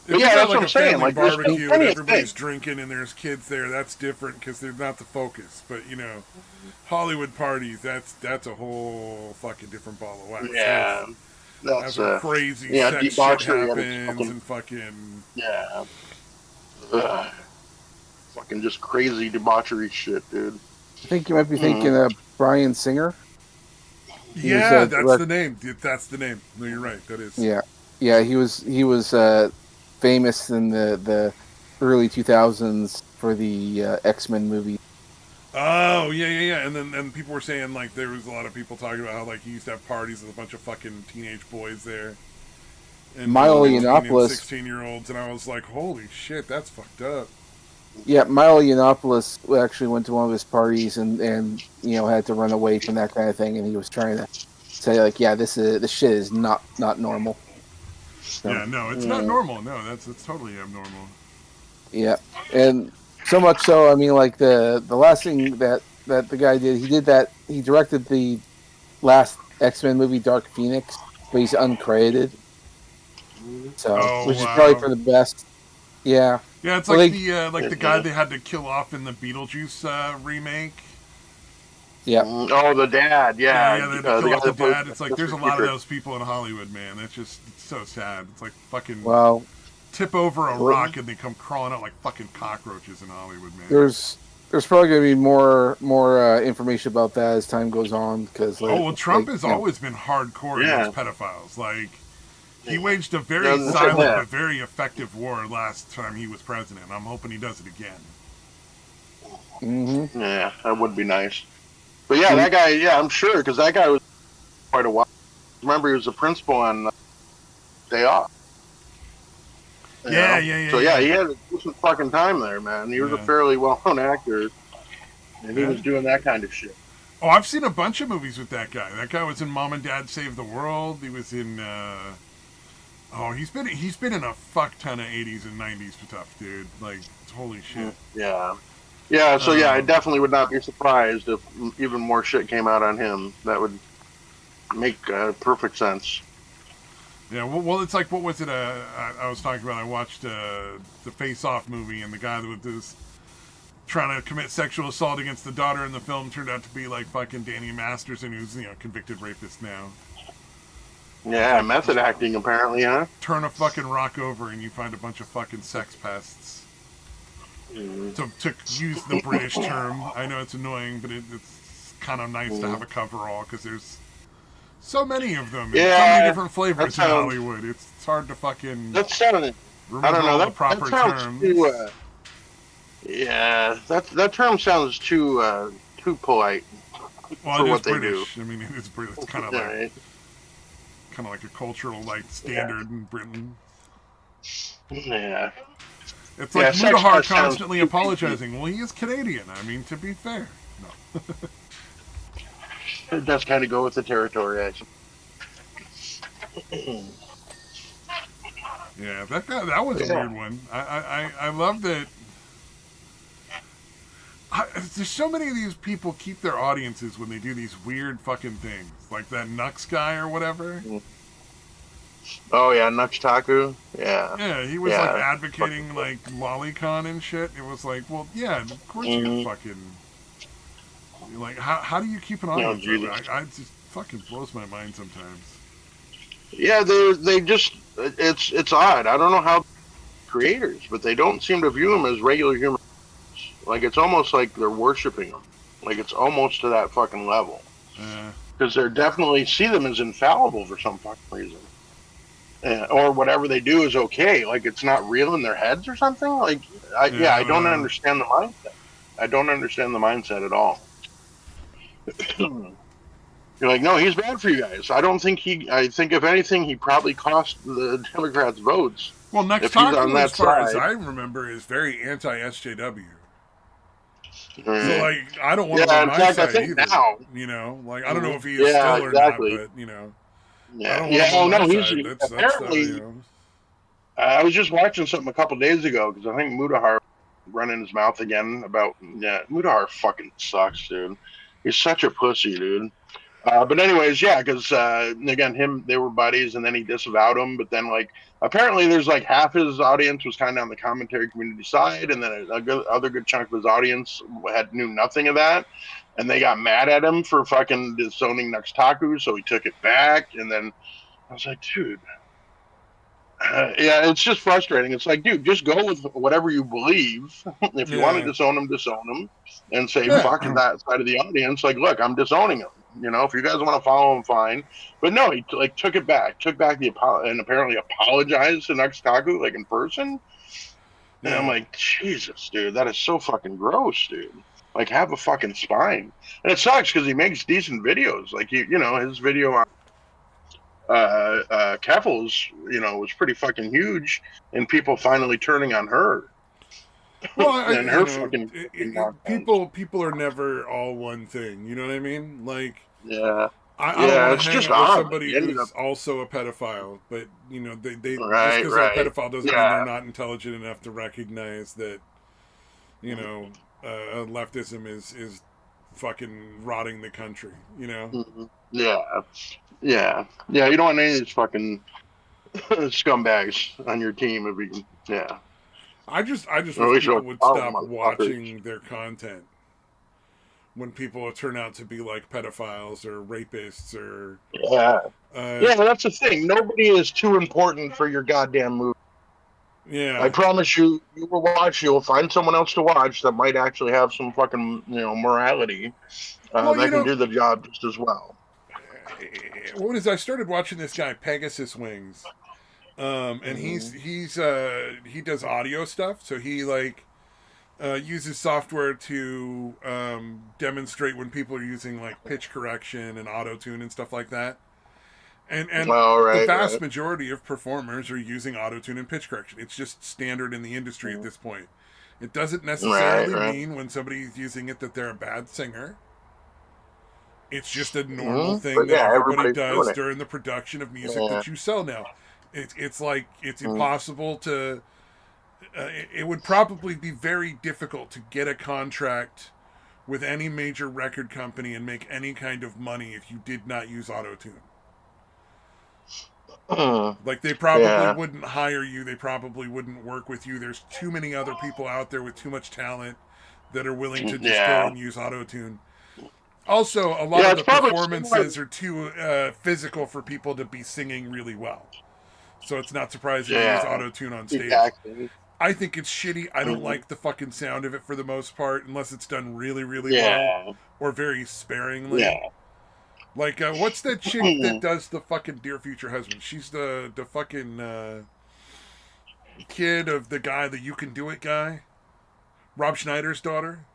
But yeah, that's what I'm saying. Like, Like, barbecue and everybody's drinking and there's kids there, that's different because they're not the focus. But, you know, Hollywood parties, that's a whole fucking different ball of wax. Yeah. That's where crazy sex shit happens and fucking... Yeah. Fucking just crazy debauchery shit, dude. I think you might be thinking of Bryan Singer. Yeah, that's the name. That's the name. No, you're right. That is. Yeah. Yeah, he was famous in the early 2000s for the X-Men movie. Oh, yeah. And then people were saying, like, there was a lot of people talking about how, like, he used to have parties with a bunch of fucking teenage boys there. And Milo Yiannopoulos. 16-year-olds, and I was like, holy shit, that's fucked up. Yeah, Milo Yiannopoulos actually went to one of his parties and you know, had to run away from that kind of thing, and he was trying to say, like, yeah, this shit is not normal. So, yeah, no, it's not normal. No, that's totally abnormal. Yeah, and so much so, I mean, like the last thing that the guy did, he directed the last X-Men movie, Dark Phoenix, but he's uncredited. So, which is probably for the best. Yeah. Yeah, it's like the guy they had to kill off in the Beetlejuice remake. Yeah. Oh, the dad. Yeah. They had to kill off the dad. It's like there's a lot of those people in Hollywood, man. It's so sad. It's like fucking tip over a rock and they come crawling out like fucking cockroaches in Hollywood, man. There's probably going to be more information about that as time goes on because. Trump has always been hardcore against pedophiles. Like, he waged a very silent but very effective war last time he was president. I'm hoping he does it again. Mm-hmm. Yeah, that would be nice. But yeah, that guy. Yeah, I'm sure because that guy was quite a while. Remember, he was a principal on Day Off. Yeah. So yeah, he had a decent fucking time there, man. He was a fairly well-known actor, and he was doing that kind of shit. Oh, I've seen a bunch of movies with that guy. That guy was in Mom and Dad Save the World. He was in. He's been in a fuck ton of 80s and 90s stuff, dude. Like, holy shit. Yeah. Yeah, so yeah, I definitely would not be surprised if even more shit came out on him. That would make perfect sense. Yeah, well, it's like, what was it? I was talking about. I watched the Face Off movie, and the guy that was trying to commit sexual assault against the daughter in the film turned out to be like fucking Danny Masterson, who's convicted rapist now. Yeah, method acting apparently, huh? Turn a fucking rock over, and you find a bunch of fucking sex pests. To use the British term, I know it's annoying, but it's kind of nice to have a coverall because there's so many of them. Yeah, so many different flavors in Hollywood. It's hard to fucking remember all the proper terms. That term sounds too polite for what they British. do. I mean, it's British. It's kind of like a cultural standard in Britain. Yeah. It's like Mudahar constantly apologizing. Well, he is Canadian. I mean, to be fair. No. It does kind of go with the territory, actually. Yeah, that was a weird one. I love that. there's so many of these people keep their audiences when they do these weird fucking things, like that Nux guy or whatever. Oh yeah, Nux Yeah. Yeah, he was like advocating like lolicon and shit. It was like, well, yeah, of course you're fucking. Like, how do you keep an audience? I just fucking blows my mind sometimes. Yeah, they just it's odd. I don't know how creators, but they don't seem to view them as regular humans. Like it's almost like they're worshiping them. Like it's almost to that fucking level. Because they definitely see them as infallible for some fucking reason. Or whatever they do is okay. Like it's not real in their heads or something. Like I don't understand the mindset. I don't understand the mindset at all. You're like, no, he's bad for you guys. I think if anything, he probably cost the Democrats votes. Well, Nux Taku, as far as I remember, is very anti-SJW. So, like, I don't want to on my side either. Now, you know, like, I don't know if he is still or not, but, you know. He's apparently. I was just watching something a couple days ago because I think Mudahar running his mouth again about Mudahar fucking sucks, dude. He's such a pussy, dude. But anyways, yeah, because again, they were buddies, and then he disavowed him. But then, like, apparently, there's like half his audience was kind of on the commentary community side, and then other good chunk of his audience knew nothing of that, and they got mad at him for fucking disowning Nux Taku, so he took it back. And then I was like, dude, yeah, it's just frustrating. It's like, dude, just go with whatever you believe. If you want to disown him, and say fuck that side of the audience. Like, look, I'm disowning him. You know, if you guys want to follow him, fine. But no, he like took it back, and apparently apologized to Nux Taku like in person. And I'm like, Jesus, dude, that is so fucking gross, dude. Like, have a fucking spine. And it sucks because he makes decent videos. Like, you know, his video on Keffels, you know, was pretty fucking huge, and people finally turning on her. Well, people are never all one thing. You know what I mean? Like, I don't want to hang out with somebody who's also a pedophile, but you know, they just because they're a pedophile doesn't mean they're not intelligent enough to recognize that, you know, leftism is fucking rotting the country. You know? Yeah. You don't want any of these fucking scumbags on your team if you can. I just wish people would stop watching their content when people turn out to be like pedophiles or rapists or that's the thing. Nobody is too important for your goddamn movie. I promise you will watch. You'll find someone else to watch that might actually have some fucking morality that can do the job just as well. I started watching this guy Pegasus Wings. And he does audio stuff, so he like uses software to demonstrate when people are using like pitch correction and auto tune and stuff like that. And the vast majority of performers are using auto tune and pitch correction. It's just standard in the industry at this point. It doesn't necessarily mean when somebody's using it that they're a bad singer. It's just a normal thing that everybody does during the production of music that you sell now. It's like it's impossible to. It would probably be very difficult to get a contract with any major record company and make any kind of money if you did not use auto-tune. Like they probably wouldn't hire you. They probably wouldn't work with you. There's too many other people out there with too much talent that are willing to just go and use auto-tune. Also, a lot of the performances are too physical for people to be singing really well. So it's not surprising to use auto-tune on stage. Exactly. I think it's shitty. I don't like the fucking sound of it for the most part, unless it's done really, really well or very sparingly. Like, what's that chick that does the fucking Dear Future Husband? She's the fucking kid of the guy, the You Can Do It guy. Rob Schneider's daughter.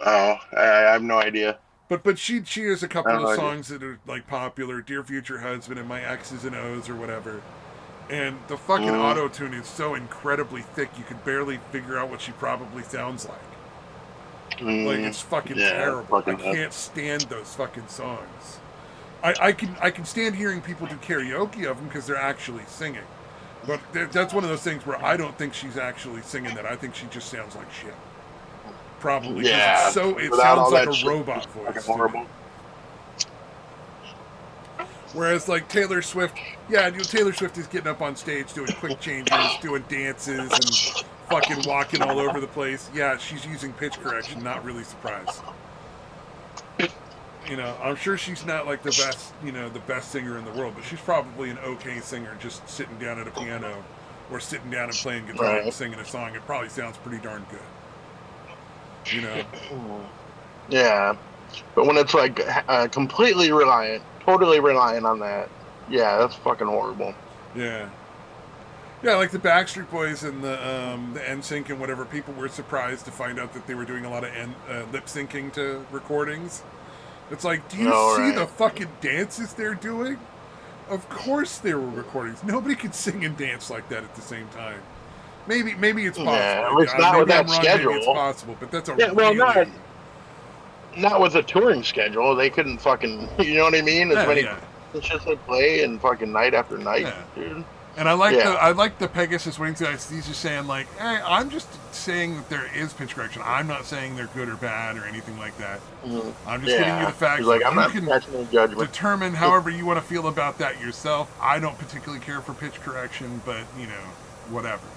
Oh, I have no idea. But she has a couple of songs that are like popular, Dear Future Husband and My X's and O's or whatever. And the fucking auto-tune is so incredibly thick you could barely figure out what she probably sounds like. Like it's fucking terrible. I can't stand those fucking songs. I can stand hearing people do karaoke of them because they're actually singing. But that's one of those things where I don't think she's actually singing that. I think she just sounds like shit. probably. Yeah. It Without sounds all like that a shit, robot it's voice. fucking horrible. Whereas like Taylor Swift, yeah, Taylor Swift is getting up on stage doing quick changes, doing dances, and fucking walking all over the place. Yeah, she's using pitch correction. Not really surprised. You know, I'm sure she's not like the best, the best singer in the world, but she's probably an okay singer, just sitting down at a piano or sitting down and playing guitar and Right. singing a song. It probably sounds pretty darn good. You know? Yeah. But when it's like completely totally reliant on that, yeah, that's fucking horrible. Yeah. Yeah, like the Backstreet Boys and the NSYNC and whatever, people were surprised to find out that they were doing a lot of lip syncing to recordings. It's like, do you see the fucking dances they're doing? Of course there were recordings. Nobody could sing and dance like that at the same time. Maybe it's possible. Yeah, at least not with that schedule. Maybe it's possible, but that's not with a touring schedule. They couldn't fucking, you know what I mean? As many shit they play and fucking night after night, dude. And I like the Pegasus Wings guys. These are saying like, hey, I'm just saying that there is pitch correction. I'm not saying they're good or bad or anything like that. I'm just giving you the facts. Like, I'm not can judgment. determine however you want to feel about that yourself. I don't particularly care for pitch correction, but whatever.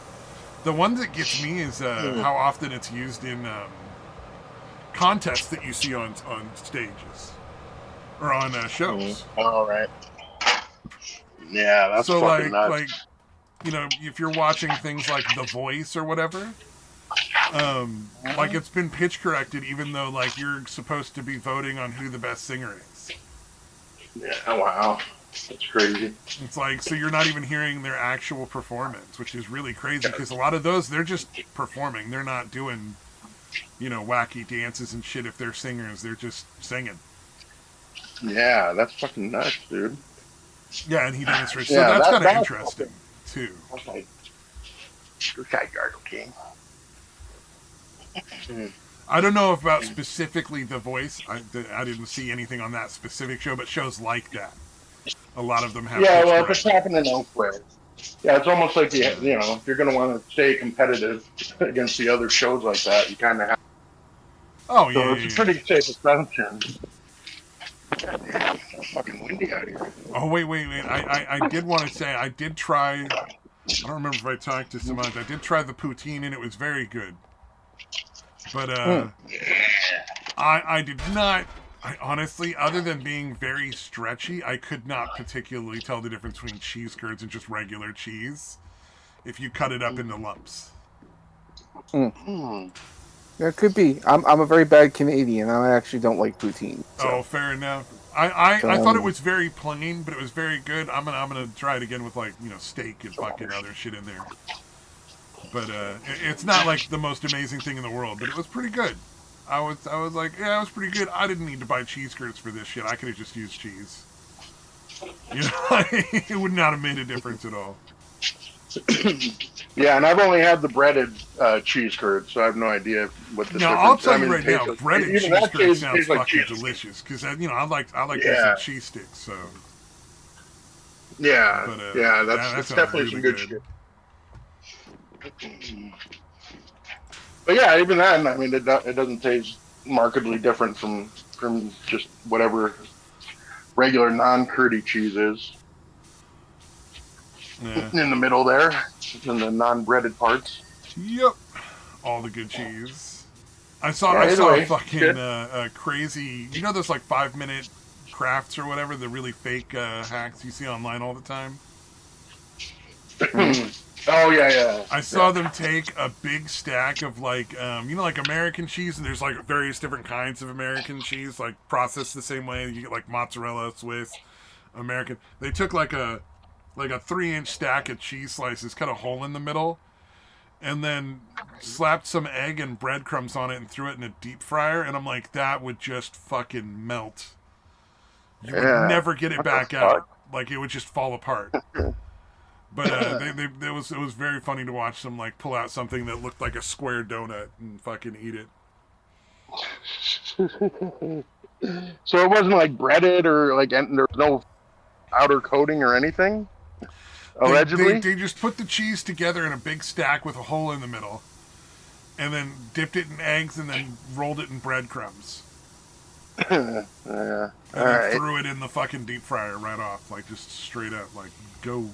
The one that gets me is how often it's used in contests that you see on stages or on shows. All right. Yeah, that's so fucking nuts. like if you're watching things like The Voice or whatever, like it's been pitch corrected, even though like you're supposed to be voting on who the best singer is. Yeah, wow, that's crazy. It's like, so you're not even hearing their actual performance, which is really crazy because a lot of those, they're just performing. They're not doing wacky dances and shit. If they're singers, they're just singing. Yeah, that's fucking nuts, dude. Yeah, and he demonstrates. So that's kind of interesting, too. Okay. Okay, Gargle King. I don't know about specifically The Voice. I didn't see anything on that specific show, but shows like that. A lot of them have. Yeah, well, if it's happening elsewhere. Yeah, it's almost like, if you're going to want to stay competitive against the other shows like that, you kind of have. Oh, so it's a pretty safe assumption. God damn, it's fucking windy out here. Oh, wait. I did want to say, I did try, I don't remember if I talked to Samantha, I did try the poutine and it was very good. But I did not, honestly, other than being very stretchy, I could not particularly tell the difference between cheese curds and just regular cheese if you cut it up into lumps. There could be. I'm a very bad Canadian. I actually don't like poutine. So. Oh, fair enough. I thought it was very plain, but it was very good. I'm gonna try it again with like steak and fucking other shit in there. But it's not like the most amazing thing in the world, but it was pretty good. I was like, yeah, it was pretty good. I didn't need to buy cheese curds for this shit. I could have just used cheese. It would not have made a difference at all. Yeah, and I've only had the breaded cheese curd, so I have no idea what the difference. I'll tell you right now, breaded cheese curd sounds like fucking delicious because I like some cheese sticks. So yeah, but, that's definitely really some good shit. But yeah, even then, I mean, it doesn't taste markedly different from just whatever regular non-curdy cheese is. Yeah. In the middle there, in the non-breaded parts. Yep, all the good cheese. I saw fucking crazy. Those like 5-minute crafts or whatever, the really fake hacks you see online all the time. Oh yeah. I saw them take a big stack of like like American cheese, and there's like various different kinds of American cheese, like processed the same way. You get like mozzarella, Swiss, American. They took like a 3-inch stack of cheese slices, cut a hole in the middle, and then slapped some egg and breadcrumbs on it and threw it in a deep fryer. And I'm like, that would just fucking melt. You would never get it back out. Like, it would just fall apart. But it was very funny to watch them like pull out something that looked like a square donut and fucking eat it. So it wasn't like breaded or like there's no outer coating or anything? Allegedly? They just put the cheese together in a big stack with a hole in the middle. and then dipped it in eggs, and then rolled it in breadcrumbs. Yeah. And All then right. threw it in the fucking deep fryer right off, like just straight up, like go.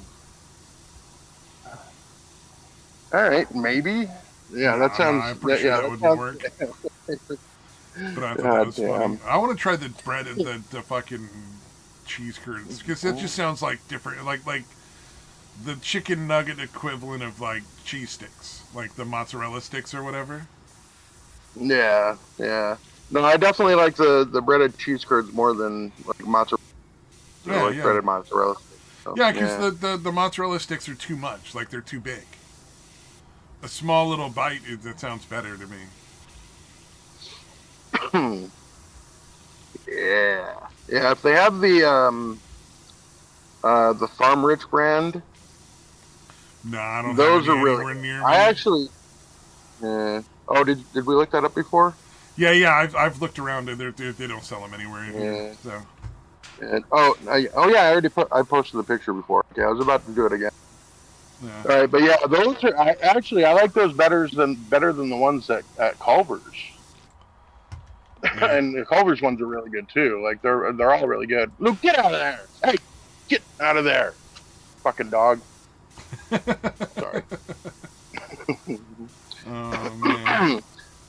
All right. Maybe. Yeah, that sounds. I'm pretty sure Yeah, that that wouldn't sounds. work. But I thought that God was funny. damn. I want to try the bread, the fucking cheese curds, because that just sounds like different, like the chicken nugget equivalent of like cheese sticks, like the mozzarella sticks or whatever. Yeah. Yeah. No, I definitely like the breaded cheese curds more than like mozzarella. Yeah, Like yeah, breaded mozzarella. So, yeah. Because yeah. the mozzarella sticks are too much, like they're too big. A small little bite, that sounds better to me. Yeah. Yeah. If they have the Farm Rich brand, No, I don't have those any are really anywhere good. near I me. actually. Oh, did we look that up before? Yeah. I've looked around and they don't sell them anywhere here. Yeah. So And, yeah, I posted the picture before. Okay, I was about to do it again. yeah. All right, but yeah, those are I like those better than the ones at Culver's. Yeah. And the Culver's ones are really good too. Like they're all really good. Luke, get out of there! Hey, get out of there! Fucking dog. Sorry. Oh man.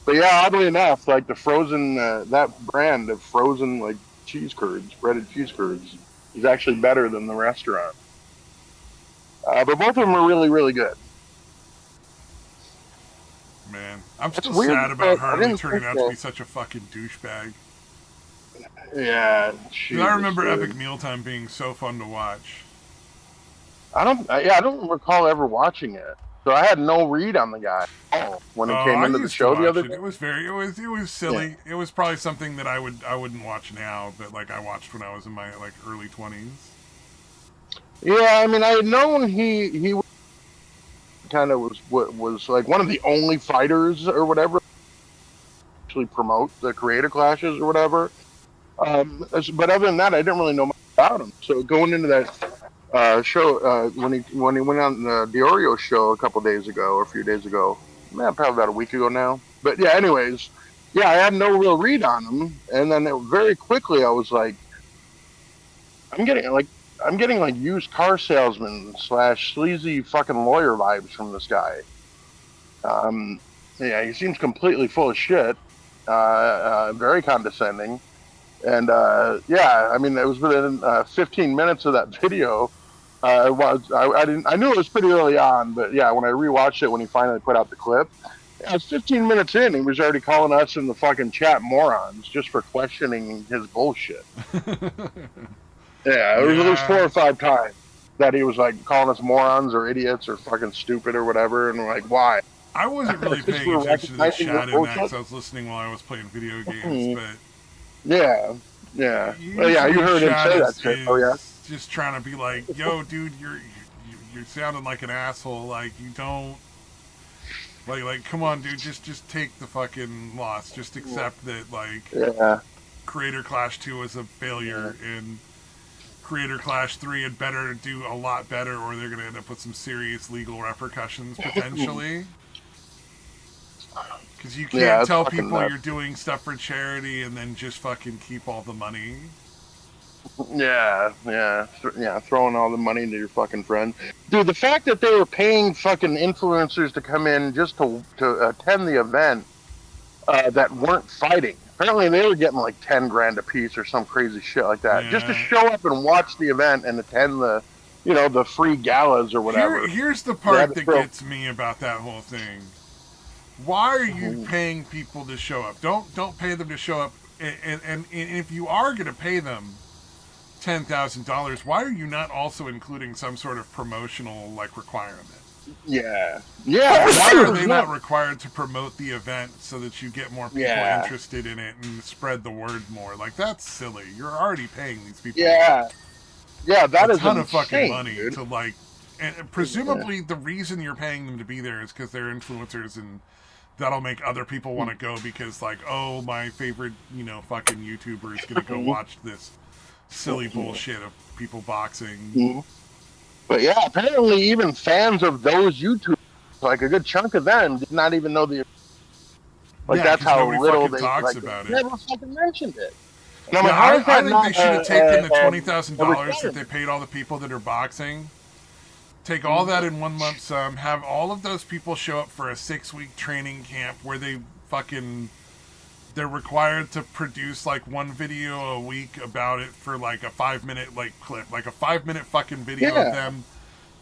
But yeah, oddly enough, like the frozen that brand of frozen like cheese curds, breaded cheese curds, is actually better than the restaurant. But both of them are really, really good. Man, I'm That's still weird, sad about but I Harley didn't turning think out to that. be such a fucking douchebag. Yeah, 'Cause I remember dude. Epic Mealtime being so fun to watch. I don't recall ever watching it. So I had no read on the guy when Oh, he came I into the used to show the watch other it. day. It was silly. It was probably something that I wouldn't watch now, but like I watched when I was in my like early 20s. Yeah, I mean, I had known he kind of was like one of the only fighters or whatever actually promote the creator clashes or whatever. But other than that, I didn't really know much about him. So going into that show when he went on the Diorio show a couple days ago or a few days ago, man, probably about a week ago now. But yeah, anyways, yeah, I had no real read on him, and then very quickly I was like, I'm getting like used car salesman / sleazy fucking lawyer vibes from this guy. Um, yeah, he seems completely full of shit, very condescending. And yeah, I mean, it was within 15 minutes of that video. I knew it was pretty early on, but yeah, when I rewatched it, when he finally put out the clip, yeah, 15 minutes in, he was already calling us in the fucking chat morons just for questioning his bullshit. Yeah, it was 4 or 5 times that he was like calling us morons or idiots or fucking stupid or whatever, and we're like, why? I wasn't really paying We're attention to the recognizing chat your in that bullshit? because I was listening while I was playing video games, but Yeah. Well, yeah, you heard him chat say that shit. Oh yeah. just trying to be like, yo, dude, you're sounding like an asshole. Like you don't like come on, dude, just take the fucking loss. Just accept that like Yeah. Creator Clash 2 was a failure and Creator Clash 3 had better do a lot better or they're gonna end up with some serious legal repercussions potentially. Because you can't tell people nuts. you're doing stuff for charity and then just fucking keep all the money. Yeah, throwing all the money into your fucking friend. Dude, the fact that they were paying fucking influencers to come in just to attend the event that weren't fighting. Apparently they were getting like 10 grand a piece or some crazy shit like that. Yeah. Just to show up and watch the event and attend the free galas or whatever. Here's the part that gets me about that whole thing. Why are you paying people to show up? Don't pay them to show up. And if you are going to pay them $10,000, why are you not also including some sort of promotional like requirement? Yeah. Why are they not required to promote the event so that you get more people interested in it and spread the word more? Like that's silly. You're already paying these people. Yeah, that is a ton insane, of fucking money dude. to like, and presumably the reason you're paying them to be there is because they're influencers and that'll make other people want to go because like, oh, my favorite fucking YouTuber is gonna go watch this silly bullshit of people boxing. But yeah, apparently even fans of those YouTubers, like a good chunk of them, did not even know the Like Yeah, that's 'cause how nobody little fucking they talks like. about it. Never fucking mentioned it. And I'm Yeah, like, how is I that think not they should have taken the a $20,000 that they requirement? paid all the people that are boxing, take all Mhm. that in one lump sum, have all of those people show up for a 6-week training camp where they're required to produce like one video a week about it for like a 5-minute like clip, like a 5-minute fucking video of Yeah, them,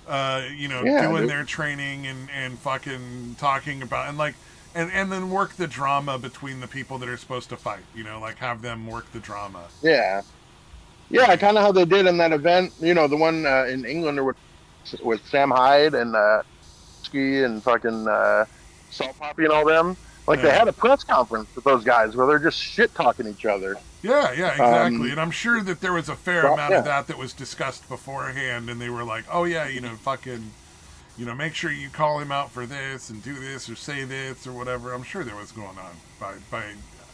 yeah, doing dude. their training and fucking talking about and like and then work the drama between the people that are supposed to fight. Like have them work the drama. Yeah, yeah, Like, kind of how they did in that event. The one in England or with Sam Hyde and Ski and fucking Salt Poppy and all them. Like they yeah. had a press conference with those guys where they're just shit talking each other. Yeah, exactly. Um, And I'm sure that there was a fair well, amount of yeah. that was discussed beforehand, and they were like, oh, yeah, fucking, make sure you call him out for this and do this or say this or whatever. I'm sure there was going on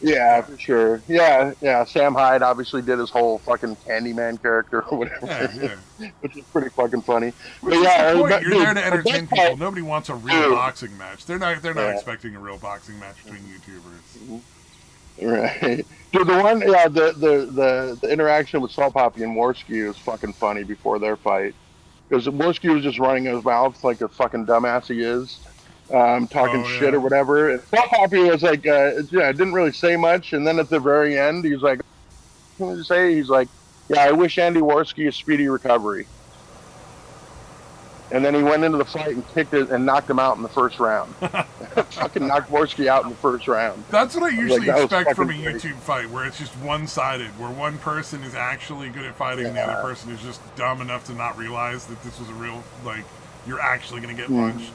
Yeah, yeah, for sure. Yeah, yeah. Sam Hyde obviously did his whole fucking Candyman character or yeah, whatever, yeah. which is pretty fucking funny. Which But is the yeah, point. You're there dude, to the entertain best people. part, Nobody wants a real dude. boxing match. They're not Yeah, expecting a real boxing match between YouTubers. right. Dude, the one, yeah, the interaction with Salt Poppy and Warski was fucking funny before their fight because Warski was just running his mouth like a fucking dumbass he is, talking Oh, shit yeah. or whatever. And Salt Poppy was like, yeah, didn't really say much. And then at the very end, he's like, what did he say? He's like, yeah, I wish Andy Warski a speedy recovery. And then he went into the fight and kicked it and knocked him out in the first round. Fucking knocked Warski out in the first round. That's what I I was like, usually that was expect from a fucking great. YouTube fight, where it's just one-sided, where one person is actually good at fighting and the other Yeah. person is just dumb enough to not realize that this was a real, like, you're actually going to get Mhm. punched.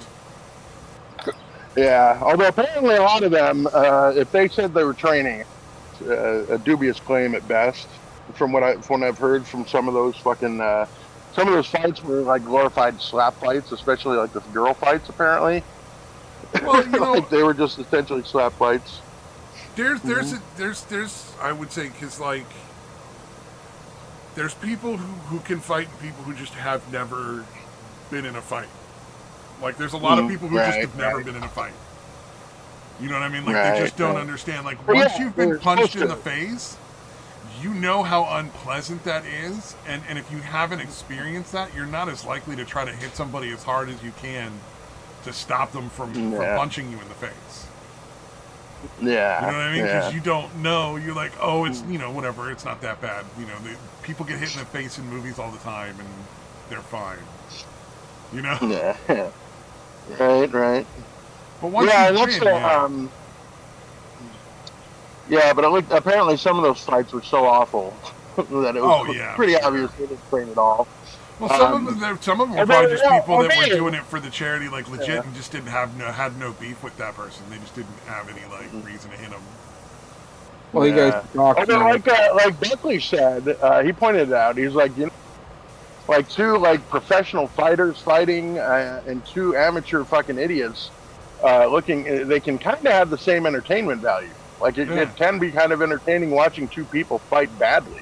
Yeah, although apparently a lot of them, if they said they were training, a dubious claim at best. From what I've heard from some of those fucking some of those fights were like glorified slap fights, especially like the girl fights. Apparently, Well, like they were just essentially slap fights. there's I would say, because, like, there's people who can fight and people who just have never been in a fight. Like, there's a lot of people who just have never been in a fight. You know what I mean? Like, they just don't understand. Like, But once yeah, you've been they're punched supposed in the to. face, you know how unpleasant that is. And if you haven't experienced that, you're not as likely to try to hit somebody as hard as you can to stop them from Yeah, punching you in the face. yeah, You know what I mean? yeah. Because you don't know. You're like, oh, it's, whatever. It's not that bad. People get hit in the face in movies all the time, and they're fine. You know? Yeah. Right. But once Yeah, you've and that's been, yeah. yeah, but apparently some of those fights were so awful that it Oh, was yeah, pretty sure. obvious they didn't train at all. Well, Um, some of them were and probably then, just yeah, people that were okay. doing it for the charity, like, legit, Yeah. and just didn't had no beef with that person. They just didn't have any, like, reason to hit them. Well, you guys talk Although, now. like Buckley said, he pointed it out. He's like, like two like professional fighters fighting and two amateur fucking idiots looking. They can kind of have the same entertainment value. Like it can be kind of entertaining watching two people fight badly.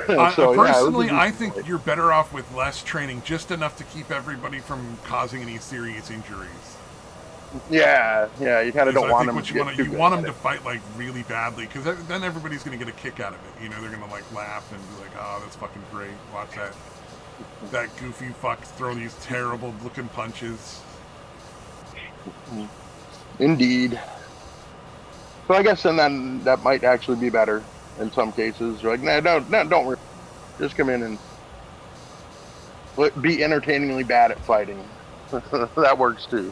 Personally, I decent think fight. you're better off with less training, just enough to keep everybody from causing any serious injuries. Yeah, you kind of don't want them to get too You good want at them to it. fight like really badly, because then everybody's going to get a kick out of it. They're going to like laugh and be like, "Oh, that's fucking great! Watch that goofy fuck throw these terrible looking punches." Indeed. So I guess then that might actually be better in some cases. You're like, don't just come in and be entertainingly bad at fighting. That works too.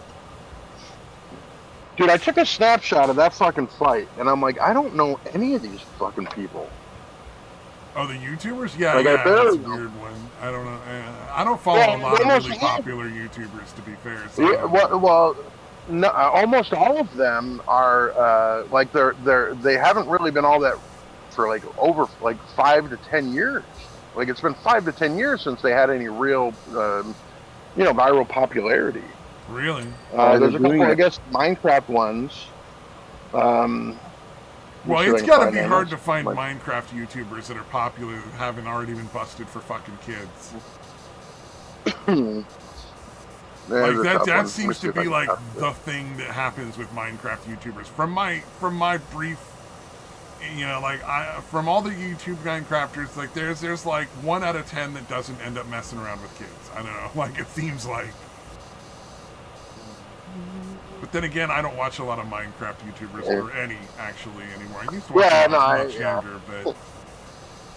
Dude, I took a snapshot of that fucking fight, and I'm like, I don't know any of these fucking people. Oh, the YouTubers? Yeah, Like, I that's barely a know. weird one. I don't know. I don't follow Yeah, a lot of almost really all. popular YouTubers, to be fair. So I Yeah, don't know. well, no, almost all of them are like they haven't really been all that for like over like 5 to 10 years. Like it's been 5 to 10 years since they had any real viral popularity. Really? There's a couple, I guess, Minecraft ones. Well, sure I it's can got to find be them. hard to find Like- Minecraft YouTubers that are popular that haven't already been busted for fucking kids. Like a tough that one. seems to be like the thing that happens with Minecraft YouTubers. From my brief, you know, like from all the YouTube Minecrafters, like there's like 1 out of 10 that doesn't end up messing around with kids. I don't know, like it seems like. But then again, I don't watch a lot of Minecraft YouTubers or any actually anymore. I used to watch them when I was much younger, but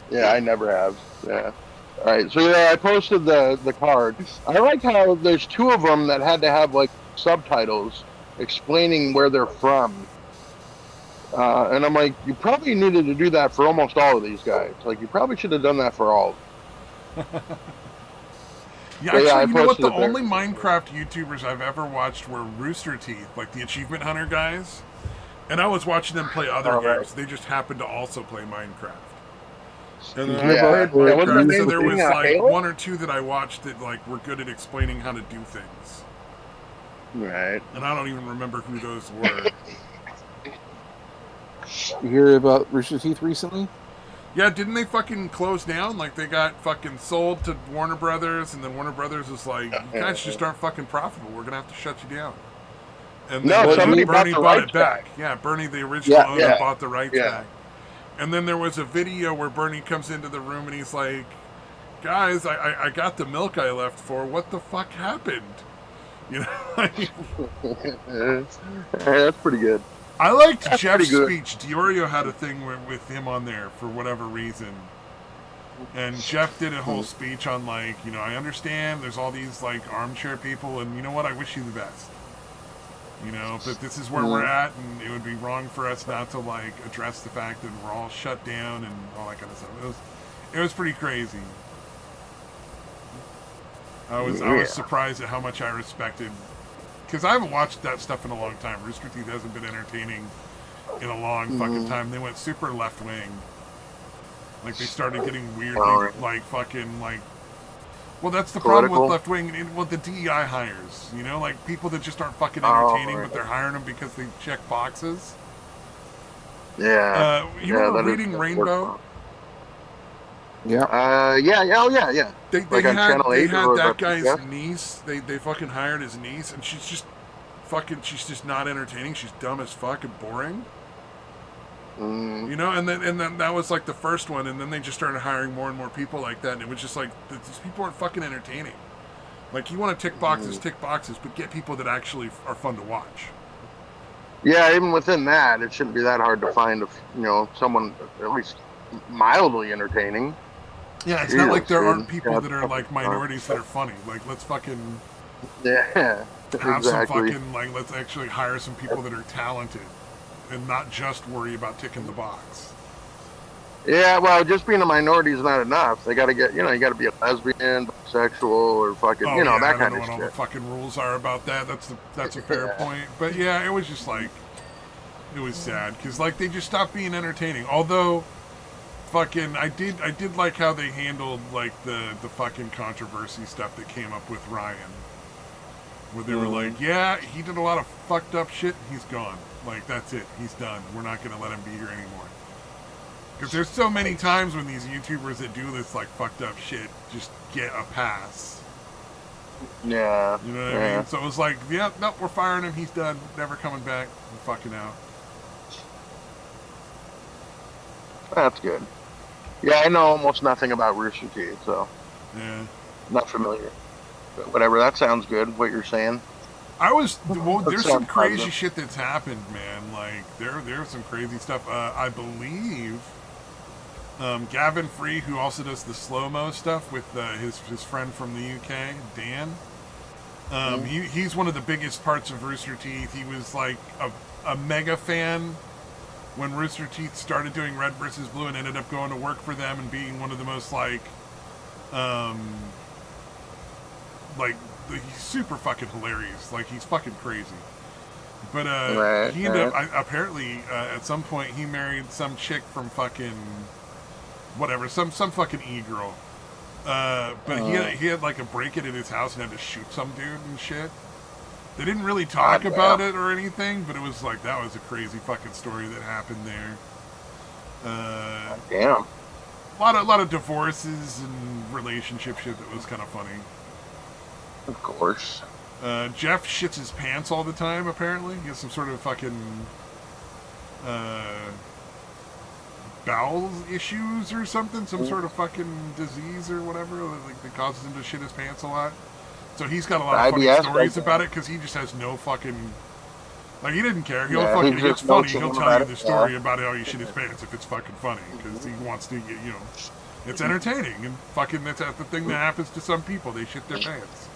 yeah, I never have. Yeah. All right, so yeah, I posted the card. I like how there's 2 of them that had to have like subtitles explaining where they're from. And I'm like, you probably needed to do that for almost all of these guys. Like, you probably should have done that for all of them. yeah, actually, you know what? The only Minecraft YouTubers I've ever watched were Rooster Teeth, like the Achievement Hunter guys. And I was watching them play other games. They just happened to also play Minecraft. And then so there was like 1 or 2 that I watched that like were good at explaining how to do things. Right. And I don't even remember who those were. You hear about Rooster Teeth recently? Yeah, didn't they fucking close down? Like, they got fucking sold to Warner Brothers, and then Warner Brothers was like, you guys just aren't fucking profitable. We're going to have to shut you down. And then somebody Bernie bought it back. Yeah, Bernie, the original owner, bought the rights back. And then there was a video where Bernie comes into the room and he's like, guys, I got the milk I left for. What the fuck happened? You know? That's pretty good. I liked Jeff's speech. Diorio had a thing with him on there for whatever reason. And Jeff did a whole speech on, like, you know, I understand there's all these, like, armchair people, and you know what? I wish you the best. You know, but this is where we're at, and it would be wrong for us not to, like, address the fact that we're all shut down and all that kind of stuff. It was pretty crazy. I was surprised at how much I respected, because I haven't watched that stuff in a long time. Rooster Teeth hasn't been entertaining in a long fucking time. They went super left wing. Like, they started getting weird, like fucking, like, well, that's the problem with left wing, with the DEI hires, you know, like people that just aren't fucking entertaining, but they're hiring them because they check boxes. Yeah. You remember Reading Rainbow? Yeah. Yeah. They had that guy's niece. They fucking hired his niece, and she's just not entertaining. She's dumb as fuck and boring. You know, and then that was like the first one, and then they just started hiring more and more people like that, and it was just like, these people aren't fucking entertaining. Like, you want to tick boxes, but get people that actually are fun to watch. Yeah, even within that, it shouldn't be that hard to find, someone at least mildly entertaining. Yeah, it's not like there aren't people that are like minorities that are funny. Like, let's fucking have some fucking, like, let's actually hire some people that are talented and not just worry about ticking the box. Yeah, well, just being a minority is not enough. They got to get, you got to be a lesbian, bisexual, or fucking, that kind of shit. I don't know what all the fucking rules are about that. That's a fair point. But yeah, it was just like, it was sad because like they just stopped being entertaining. Although, fucking, I did like how they handled like the fucking controversy stuff that came up with Ryan, where they were like, yeah, he did a lot of fucked up shit. He's gone. Like, that's it. He's done. We're not going to let him be here anymore. Because there's so many times when these YouTubers that do this, like, fucked up shit just get a pass. Yeah. You know what I mean? So it was like, yeah, nope, we're firing him. He's done. Never coming back. We're fucking out. That's good. Yeah, I know almost nothing about Rooster Teeth, so. Yeah. Not familiar. But whatever, that sounds good, what you're saying. There's some crazy shit that's happened, man. Like, there's some crazy stuff. I believe Gavin Free, who also does the slow-mo stuff with his friend from the UK, Dan, he's one of the biggest parts of Rooster Teeth. He was, like, a mega fan when Rooster Teeth started doing Red vs. Blue and ended up going to work for them and being one of the most, he's super fucking hilarious. Like, he's fucking crazy. But he ended up, apparently, at some point, he married some chick from fucking whatever, some fucking e-girl. But he had like a break-in at his house and had to shoot some dude and shit. They didn't really talk about it or anything, but it was like, that was a crazy fucking story that happened there. Damn. A lot of divorces and relationship shit that was kind of funny. Of course. Jeff shits his pants all the time, apparently. He has some sort of fucking bowel issues or something. Some sort of fucking disease or whatever that causes him to shit his pants a lot. So he's got a lot of funny IBS stories about it because he just has no fucking... Like, he didn't care. He'll Yeah, fucking... he If it's just funny, knows he'll something tell you about the it, story about how he shit his pants if it's fucking funny. Because he wants to get, It's entertaining. And fucking that's the thing that happens to some people. They shit their pants.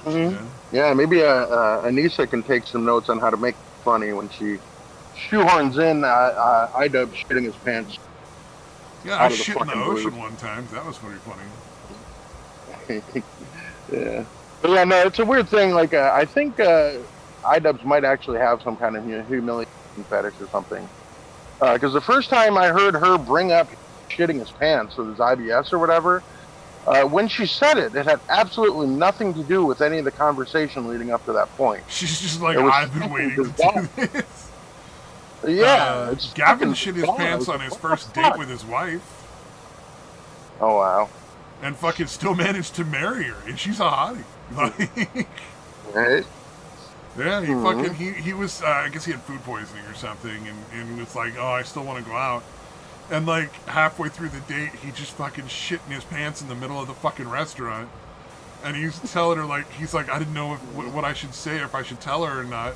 Mm-hmm. Yeah, maybe Anissa can take some notes on how to make it funny when she shoehorns in Idub shitting his pants. Yeah, I shit in the ocean one time. That was pretty funny. Yeah. But yeah, no, it's a weird thing. Like, I think Idubs might actually have some kind of humiliation fetish or something. Because the first time I heard her bring up shitting his pants with his IBS or whatever, when she said it, it had absolutely nothing to do with any of the conversation leading up to that point. She's just like, I've been waiting to do this. Yeah. Gavin shit his pants on his first date with his wife. Oh, wow. And fucking still managed to marry her. And she's a hottie. Like, right? Yeah, he fucking, he was, I guess he had food poisoning or something, and was like, oh, I still want to go out. And, like, halfway through the date, he just fucking shit in his pants in the middle of the fucking restaurant. And he's telling her, like, he's like, I didn't know what I should say, or if I should tell her or not.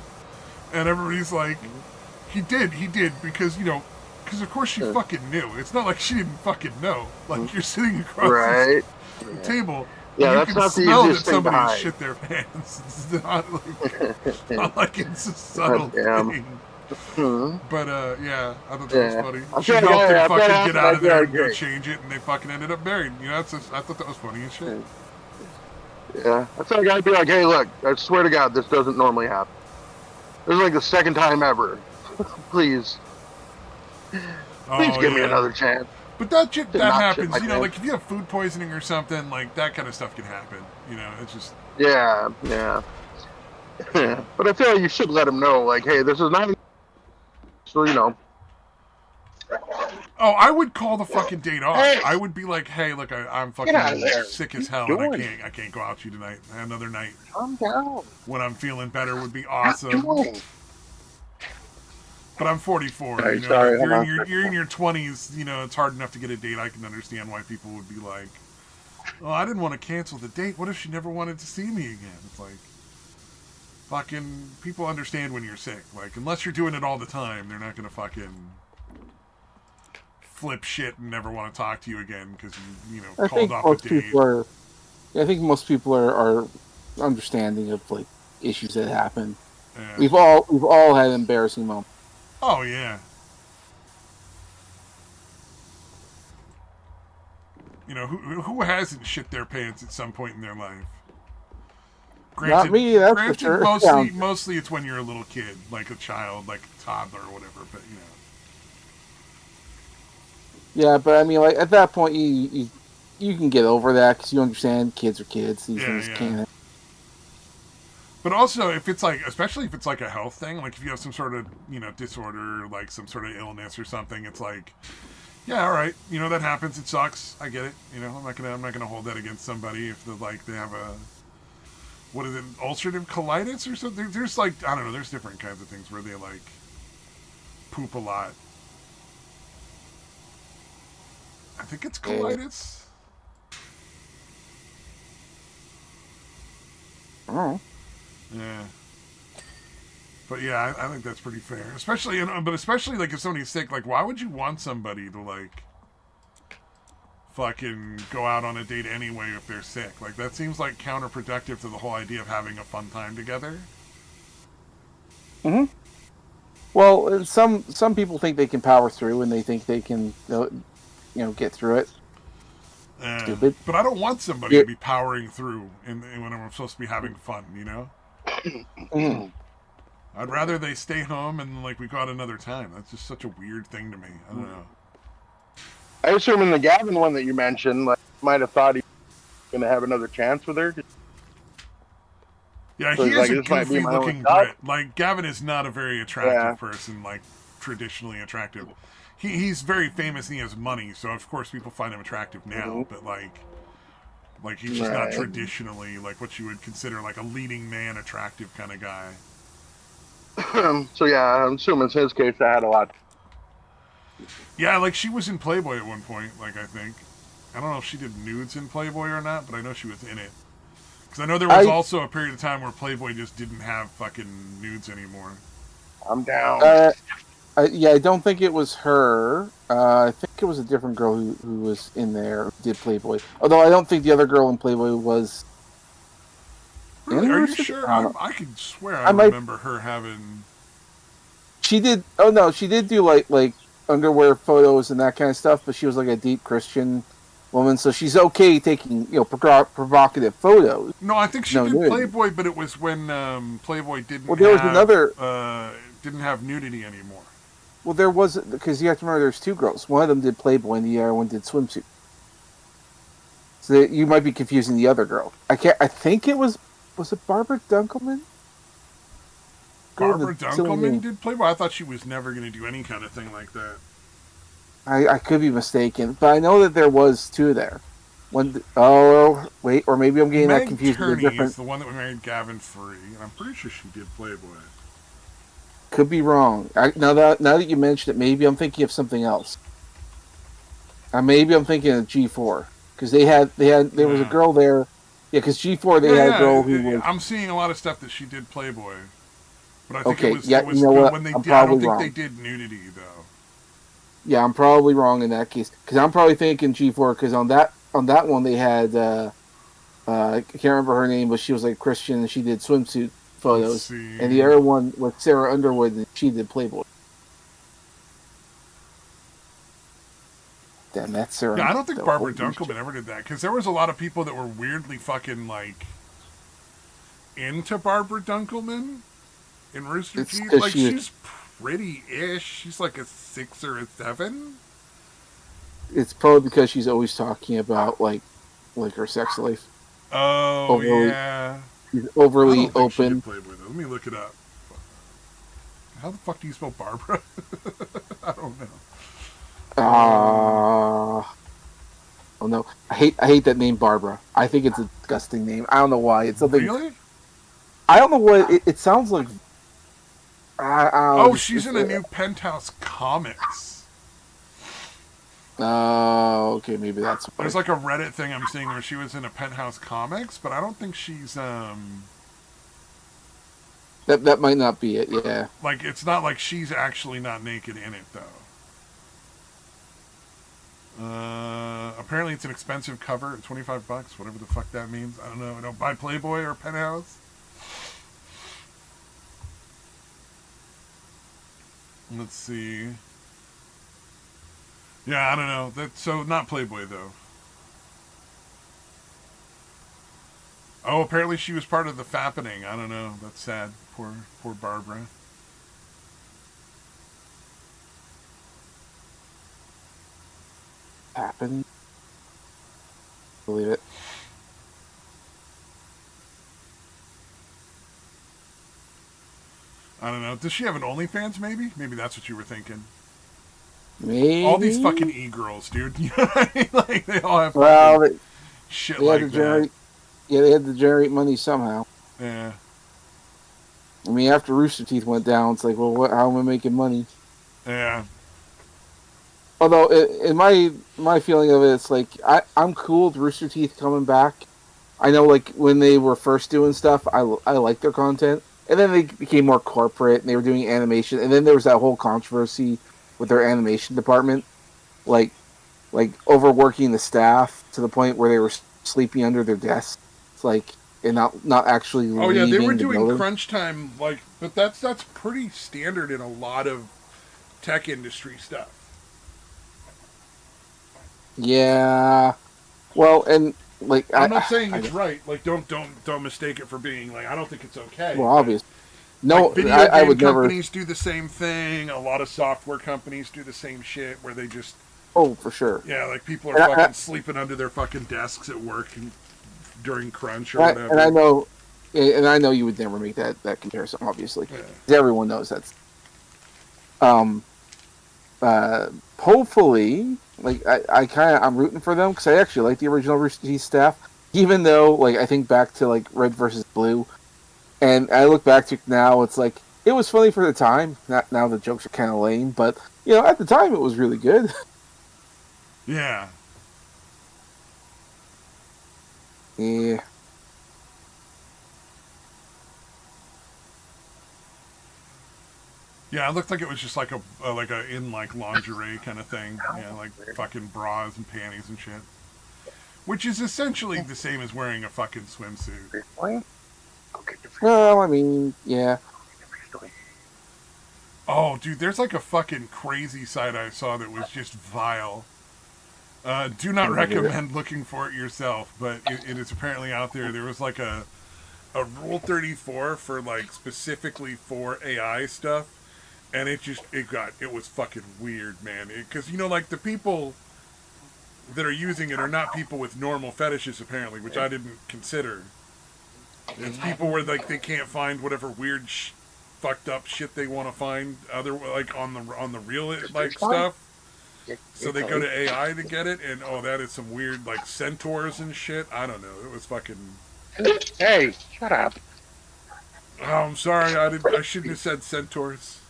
And everybody's like, he did, because, because of course she fucking knew. It's not like she didn't fucking know. Like, you're sitting across the table. Yeah, you that's can not the smell easiest that thing to somebody hide. shit their pants. It's not like it's a subtle thing. But yeah, I thought that was funny. She helped him fucking get out of there and go change it, and they fucking ended up married. I thought that was funny as shit. Yeah, I thought I'd be like, hey, look, I swear to God, this doesn't normally happen. This is like the second time ever. Please give me another chance. But that happens, like if you have food poisoning or something, like that kind of stuff can happen. It's just... Yeah. But I feel like you should let them know, like, hey, this is not... So, Oh, I would call the fucking date off. Hey. I would be like, hey, look, I'm fucking sick as hell and I can't go out with you tonight. Another night. Calm down. When I'm feeling better would be awesome. But I'm 44. Right, sorry, you're in your 20s. It's hard enough to get a date. I can understand why people would be like, "Oh, I didn't want to cancel the date. What if she never wanted to see me again?" It's like, fucking people understand when you're sick. Like, unless you're doing it all the time, they're not gonna fucking flip shit and never want to talk to you again because you called off a date. I think most people are understanding of like issues that happen. Yeah. We've all had embarrassing moments. Oh, yeah. Who hasn't shit their pants at some point in their life? Granted, not me, that's for sure. Mostly it's when you're a little kid, like a child, like a toddler or whatever, but, Yeah, but I mean, like, at that point, you can get over that because you understand kids are kids. These things can't. But also, especially if it's like a health thing, like if you have some sort of, disorder, like some sort of illness or something, it's like, yeah, all right, that happens. It sucks. I get it. I'm not gonna hold that against somebody if they have a, what is it, ulcerative colitis or something. There's like, I don't know. There's different kinds of things where they like poop a lot. I think it's colitis. Oh. Yeah. But yeah, I think that's pretty fair. Especially like if somebody's sick, like why would you want somebody to like fucking go out on a date anyway if they're sick? Like that seems like counterproductive to the whole idea of having a fun time together. Mm-hmm. Well, some people think they can power through and they think they can get through it. Stupid. But I don't want somebody to be powering through when I'm supposed to be having fun, Mm. I'd rather they stay home and like we go out another time. That's just such a weird thing to me. I don't know. I assume in the Gavin one that you mentioned, like, might have thought he was going to have another chance with her. Yeah, he is a goofy looking Brit. Like, Gavin is not a very attractive person, like, traditionally attractive. He's very famous and he has money, so of course people find him attractive now, but like, Like he's just not traditionally like what you would consider like a leading man, attractive kind of guy. So yeah, I'm assuming in his case that had a lot. Yeah, like she was in Playboy at one point. Like I think, I don't know if she did nudes in Playboy or not, but I know she was in it. Because I know there was also a period of time where Playboy just didn't have fucking nudes anymore. I'm down. Yeah, I don't think it was her. I think it was a different girl who was in there who did Playboy. Although I don't think the other girl in Playboy was. Really? Are you sure? I could swear I remember her having. She did. Oh no, she did do like underwear photos and that kind of stuff. But she was like a deep Christian woman, so she's okay taking provocative photos. No, I think she did Playboy, but it was when Playboy didn't. Well, there was another. Didn't have nudity anymore. Well, there was, because you have to remember there's two girls. One of them did Playboy and the other one did swimsuit. So you might be confusing the other girl. I think it was it Barbara Dunkelman? Barbara Dunkelman did Playboy? I thought she was never going to do any kind of thing like that. I could be mistaken, but I know that there was two there. One, wait, or maybe I'm getting that confused. Meg Turney is the one that married Gavin Free, and I'm pretty sure she did Playboy. Could be wrong. Now that you mentioned it, maybe I'm thinking of something else. Maybe I'm thinking of G4 because there was a girl there. Yeah, because G4 they had a girl who was. I'm seeing a lot of stuff that she did Playboy, but I think it was you know what? When they I'm did, I don't think wrong. they did nudity though. Yeah, I'm probably wrong in that case because I'm probably thinking G4 because on that one they had I can't remember her name, but she was like Christian and she did swimsuit photos, and the other one was Sarah Underwood, and she did Playboy. Damn, that's Sarah. Yeah, I don't think Barbara Dunkelman ever did that because there was a lot of people that were weirdly fucking like into Barbara Dunkelman in Rooster Teeth. Like she's pretty-ish. She's like a 6 or a 7. It's probably because she's always talking about like her sex life. Oh yeah. She's overly open. Playboy, though. Let me look it up. How the fuck do you spell Barbara? I don't know. Oh no! I hate that name, Barbara. I think it's a disgusting name. I don't know why. It's something. Really? I don't know what it sounds like. She's in a new Penthouse Comics. Oh, okay, maybe that's why. There's like a Reddit thing I'm seeing where she was in a Penthouse Comics, but I don't think she's That might not be it, yeah. Like it's not like she's actually not naked in it though. Apparently it's an expensive cover at $25, whatever the fuck that means. I don't know. I don't buy Playboy or Penthouse. Let's see. Yeah, I don't know. So not Playboy though. Oh, apparently she was part of the fappening. I don't know. That's sad. Poor Barbara. Happened. Believe it. I don't know. Does she have an OnlyFans? Maybe that's what you were thinking. Maybe all these fucking e-girls, dude. You know what I mean? Like they all have shit they like had to generate, that. Yeah, they had to generate money somehow. Yeah. I mean, after Rooster Teeth went down, it's like, well, how am I making money? Yeah. Although, in my feeling of it, it's like I'm cool with Rooster Teeth coming back. I know, like when they were first doing stuff, I liked their content, and then they became more corporate, and they were doing animation, and then there was that whole controversy with their animation department, like overworking the staff to the point where they were sleeping under their desks, and not actually. Oh yeah, they were doing crunch time, but that's pretty standard in a lot of tech industry stuff. Yeah, well, and I'm not saying it's right. Like, don't mistake it for being like I don't think it's okay. Well, obvious. No, video game companies do the same thing. A lot of software companies do the same shit where they just. Oh, for sure. Yeah, like people are fucking sleeping under their fucking desks at work during crunch or whatever. And I know you would never make that comparison, obviously. Yeah. Everyone knows that's. Hopefully, I'm rooting for them because I actually like the original Rooster Teeth staff. even though, like, I think back to, like, Red versus Blue, and I look back to it now, it's like, it was funny for the time. Now the jokes are kind of lame, but, you know, at the time it was really good. Yeah. Yeah. Yeah, it looked like it was just like a in like lingerie kind of thing. Yeah, like fucking bras and panties and shit. Which is essentially the same as wearing a fucking swimsuit. Well, I mean, yeah. Oh, dude, there's like a fucking crazy site I saw that was just vile. Do not recommend looking for it yourself, but it is apparently out there. There was like a Rule 34 for like specifically for AI stuff, and it was fucking weird, man. Because you know, like the people that are using it are not people with normal fetishes apparently, which I didn't consider. It's people where like they can't find whatever weird fucked up shit they want to find other like on the real like stuff. So they go to AI to get it, and oh, that is some weird like centaurs and shit. I don't know. It was fucking. Hey, shut up. Oh, I'm sorry. I shouldn't have said centaurs.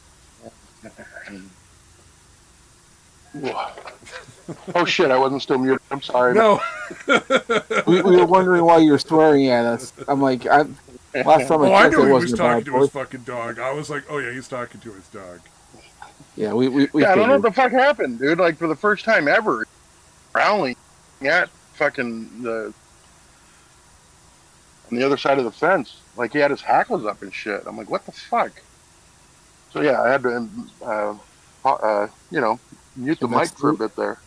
Oh shit! I wasn't still muted. I'm sorry. No. we were wondering why you were swearing at us. I'm like, last time I I checked, knew it he was wasn't talking a to bad his boy. fucking dog. I was like, oh yeah, he's talking to his dog. Yeah, we Yeah, I don't know what figured. the fuck happened, dude. Like for the first time ever, growling at fucking on the other side of the fence. Like he had his hackles up and shit. I'm like, what the fuck? So yeah, I had to, you know, mute the mic for a bit there.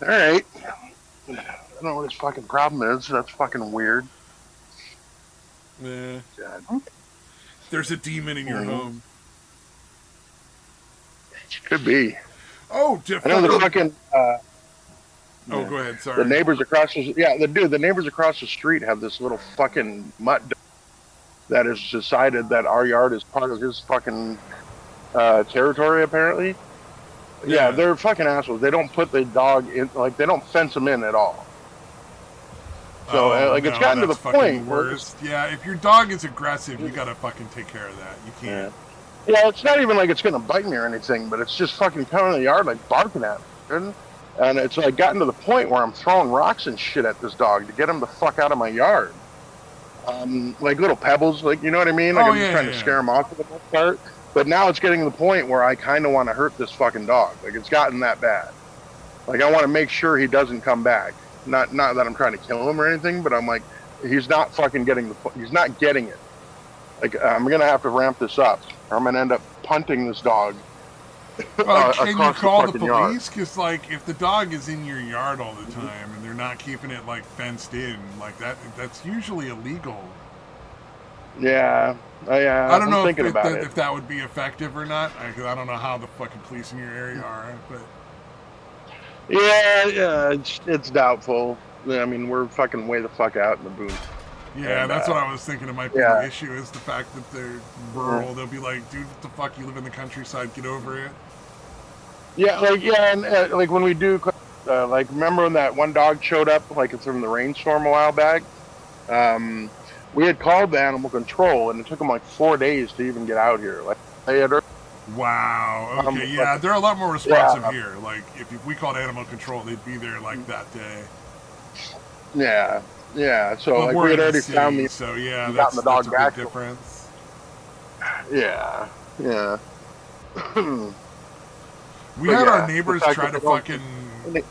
All right. I don't know what his fucking problem is. That's fucking weird. Yeah. God. There's a demon in your home. Could be. Oh, I know the fucking. Oh, go ahead. Sorry. The neighbors across the neighbors across the street have this little fucking mutt that has decided that our yard is part of his fucking territory. Apparently, yeah, they're fucking assholes. They don't put the dog in, like they don't fence him in at all. So it's gotten to the point where yeah, if your dog is aggressive, you gotta fucking take care of that. You can't. Yeah, it's not even like it's gonna bite me or anything, but it's just fucking coming in the yard like barking at me. And it's like gotten to the point where I'm throwing rocks and shit at this dog to get him the fuck out of my yard. Like little pebbles, like, you know what I mean? Like I'm just trying to scare him off for the most part. But now it's getting to the point where I kind of want to hurt this fucking dog. Like it's gotten that bad. Like I want to make sure he doesn't come back. Not that I'm trying to kill him or anything, but I'm like, he's not fucking he's not getting it. Like I'm gonna have to ramp this up, or I'm gonna end up punting this dog. Well, can you call the police? Because, like, if the dog is in your yard all the time and they're not keeping it, like, fenced in, like, that's usually illegal. Yeah. I don't know if that would be effective or not. I don't know how the fucking police in your area are, but... Yeah, it's doubtful. I mean, we're fucking way the fuck out in the boot. Yeah, and, that's what I was thinking. It might be the issue is the fact that they're rural. They'll be like, dude, what the fuck? You live in the countryside. Get over it. Yeah, and like when we do, like remember when that one dog showed up, like it's from the rainstorm a while back? We had called the animal control, and it took them like 4 days to even get out here. Like they had. Wow. Okay. Yeah, they're a lot more responsive here. Like if we called animal control, they'd be there like that day. Yeah. Yeah, so like we had already found me. So yeah, that's a big difference. Yeah. We had our neighbors try to fucking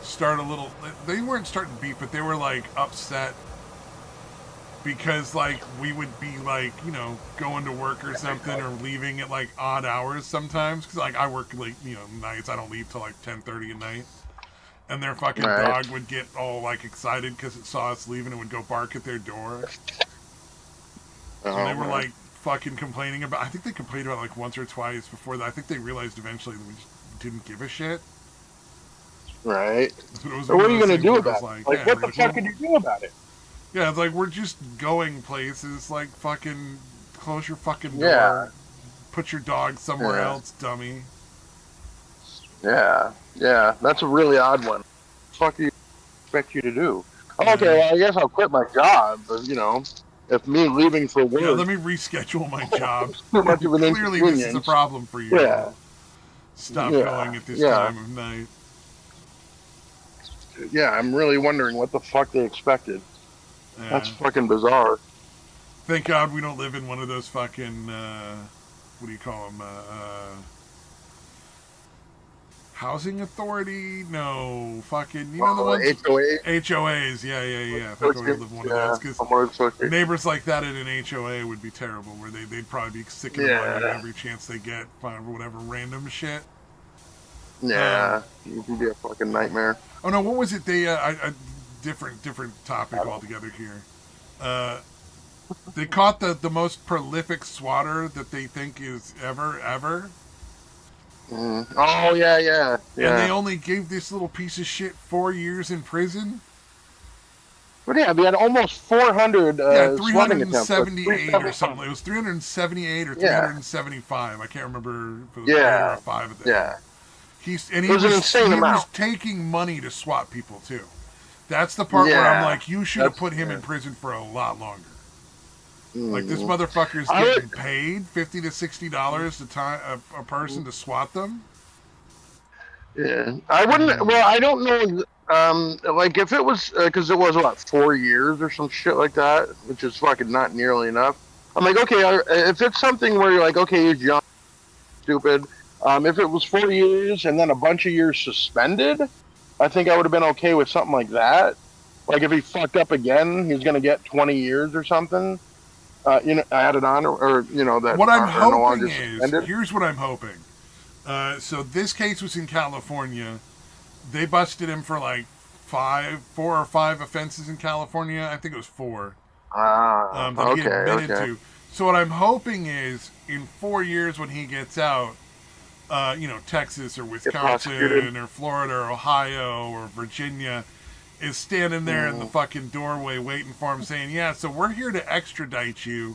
start a little. They weren't starting beef, but they were like upset because like we would be like, you know, going to work or something or leaving at like odd hours sometimes because like I work like, you know, nights. I don't leave till like 10:30 at night. And their fucking dog would get all, like, excited because it saw us leaving and would go bark at their door. And they were, like, fucking complaining about... I think they complained about, like, once or twice before that. I think they realized eventually that we just didn't give a shit. Right. So what are you going to do about it? Like, what the fuck can you do about it? Yeah, it's like, we're just going places. Like, fucking close your fucking door. Yeah. Put your dog somewhere else, dummy. Yeah, that's a really odd one. Fuck you. expect you to do? Oh, Yeah. okay, well, I guess I'll quit my job. But, you know, if me leaving for work Yeah, let me reschedule my job. is too much of an Clearly, this is a inconvenience. problem for you. Yeah, Stop going at this time of night. Yeah, I'm really wondering what the fuck they expected. Yeah. That's fucking bizarre. Thank God we don't live in one of those fucking, what do you call them? Housing authority? No, fucking, you know the ones? HOA? HOAs, yeah. If I could live one of those, because neighbors like that in an HOA would be terrible, where they'd probably be sick of money every chance they get for whatever random shit. Yeah, it would be a fucking nightmare. Oh no, what was it? They, different topic altogether here. They caught the most prolific swatter that they think is ever. Oh, yeah. And they only gave this little piece of shit 4 years in prison? But yeah, we had almost 400 swatting attempts. 378 or something. It was 378 or 375. I can't remember if it was 4 or 5 of them. Yeah. He was taking money to swat people, too. That's the part where I'm like, you should have put him in prison for a lot longer. Like, this motherfucker's getting paid $50 to $60 a person to swat them. Yeah, I wouldn't. Well, I don't know. Like if it was because it was what 4 years or some shit like that, which is fucking not nearly enough. I'm like, okay, if it's something where you're like, okay, he's young, stupid. If it was 4 years and then a bunch of years suspended, I think I would have been okay with something like that. Like if he fucked up again, he's gonna get 20 years or something. Added on, or that. What I'm hoping is, here's what I'm hoping. So this case was in California. They busted him for like 4 or 5 offenses in California. I think it was 4. That he admitted to. So what I'm hoping is, in 4 years when he gets out, Texas or Wisconsin or Florida or Ohio or Virginia is standing there in the fucking doorway waiting for him, saying, yeah, so we're here to extradite you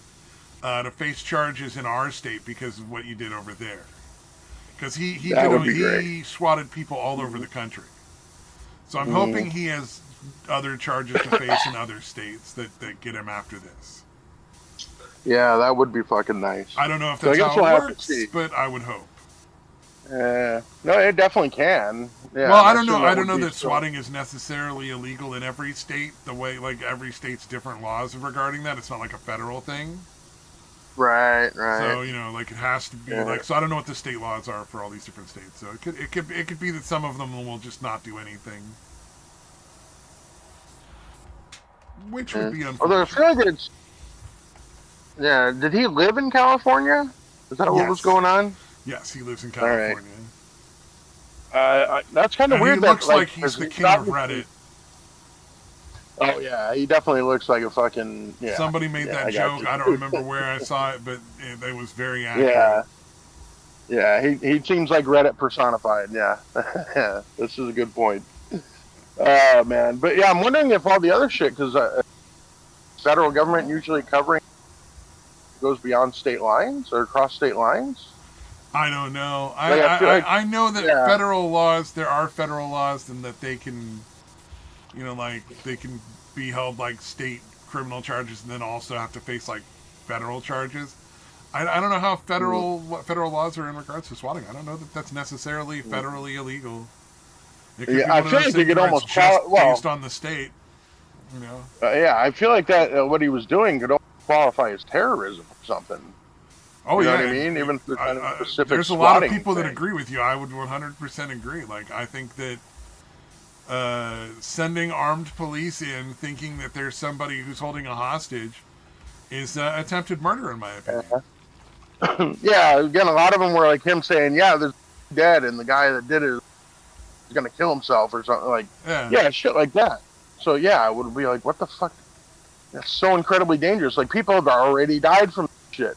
to face charges in our state because of what you did over there. Because he swatted people all over the country. So I'm hoping he has other charges to face in other states that get him after this. Yeah, that would be fucking nice. I don't know if that's how it works, but I would hope. No, it definitely can. Yeah, well, I don't know. I don't know that swatting is necessarily illegal in every state. The way, like, every state's different laws regarding that. It's not like a federal thing. Right. So like it has to be like. So I don't know what the state laws are for all these different states. So it could be that some of them will just not do anything, which would be unfortunate. Although I feel like it's. Yeah, did he live in California? Is that what was going on? Yes, he lives in California. That's kind of weird. He looks like he's the king of Reddit. Oh yeah, he definitely looks like a fucking. Yeah. Somebody made that joke. I don't remember where I saw it, but it was very accurate. Yeah. He seems like Reddit personified. Yeah, yeah. This is a good point. Oh man, but yeah, I'm wondering if all the other shit, because federal government usually covering goes beyond state lines or across state lines. I don't know. I know that federal laws, there are federal laws, and that they can, they can be held like state criminal charges and then also have to face like federal charges. I don't know how what federal laws are in regards to swatting. I don't know that that's necessarily federally illegal. It could be I feel like they could almost based on the state. I feel like that what he was doing could qualify as terrorism or something. Oh, you know what I mean? Even for kind of specific there's a lot of people that agree with you. I would 100% agree. Like, I think that sending armed police in thinking that there's somebody who's holding a hostage is attempted murder, in my opinion. Yeah, again, a lot of them were like him saying, yeah, there's dead, and the guy that did it is going to kill himself or something. Like, shit like that. So, yeah, I would be like, what the fuck? That's so incredibly dangerous. Like, people have already died from shit.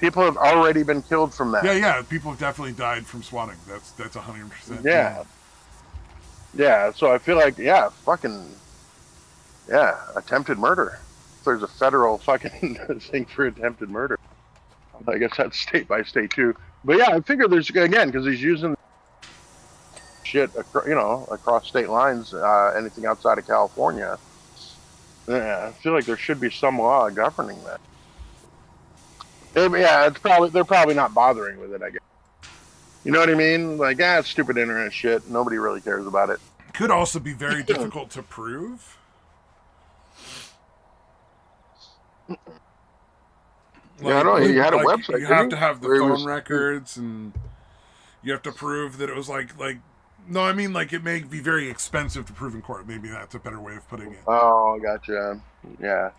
People have already been killed from that. Yeah. People have definitely died from swatting. That's 100%. Yeah. So I feel like, attempted murder. If there's a federal fucking thing for attempted murder, I guess that's state by state too. But yeah, I figure there's again because he's using shit, across state lines, anything outside of California. Yeah, I feel like there should be some law governing that. Yeah, they're probably not bothering with it, I guess. You know what I mean? Like, it's stupid internet shit. Nobody really cares about it. Could also be very difficult to prove. Yeah, I know. He had a website. You have to have the phone records, and you have to prove that it was like. No, I mean, like, it may be very expensive to prove in court. Maybe that's a better way of putting it. Oh, gotcha. Yeah.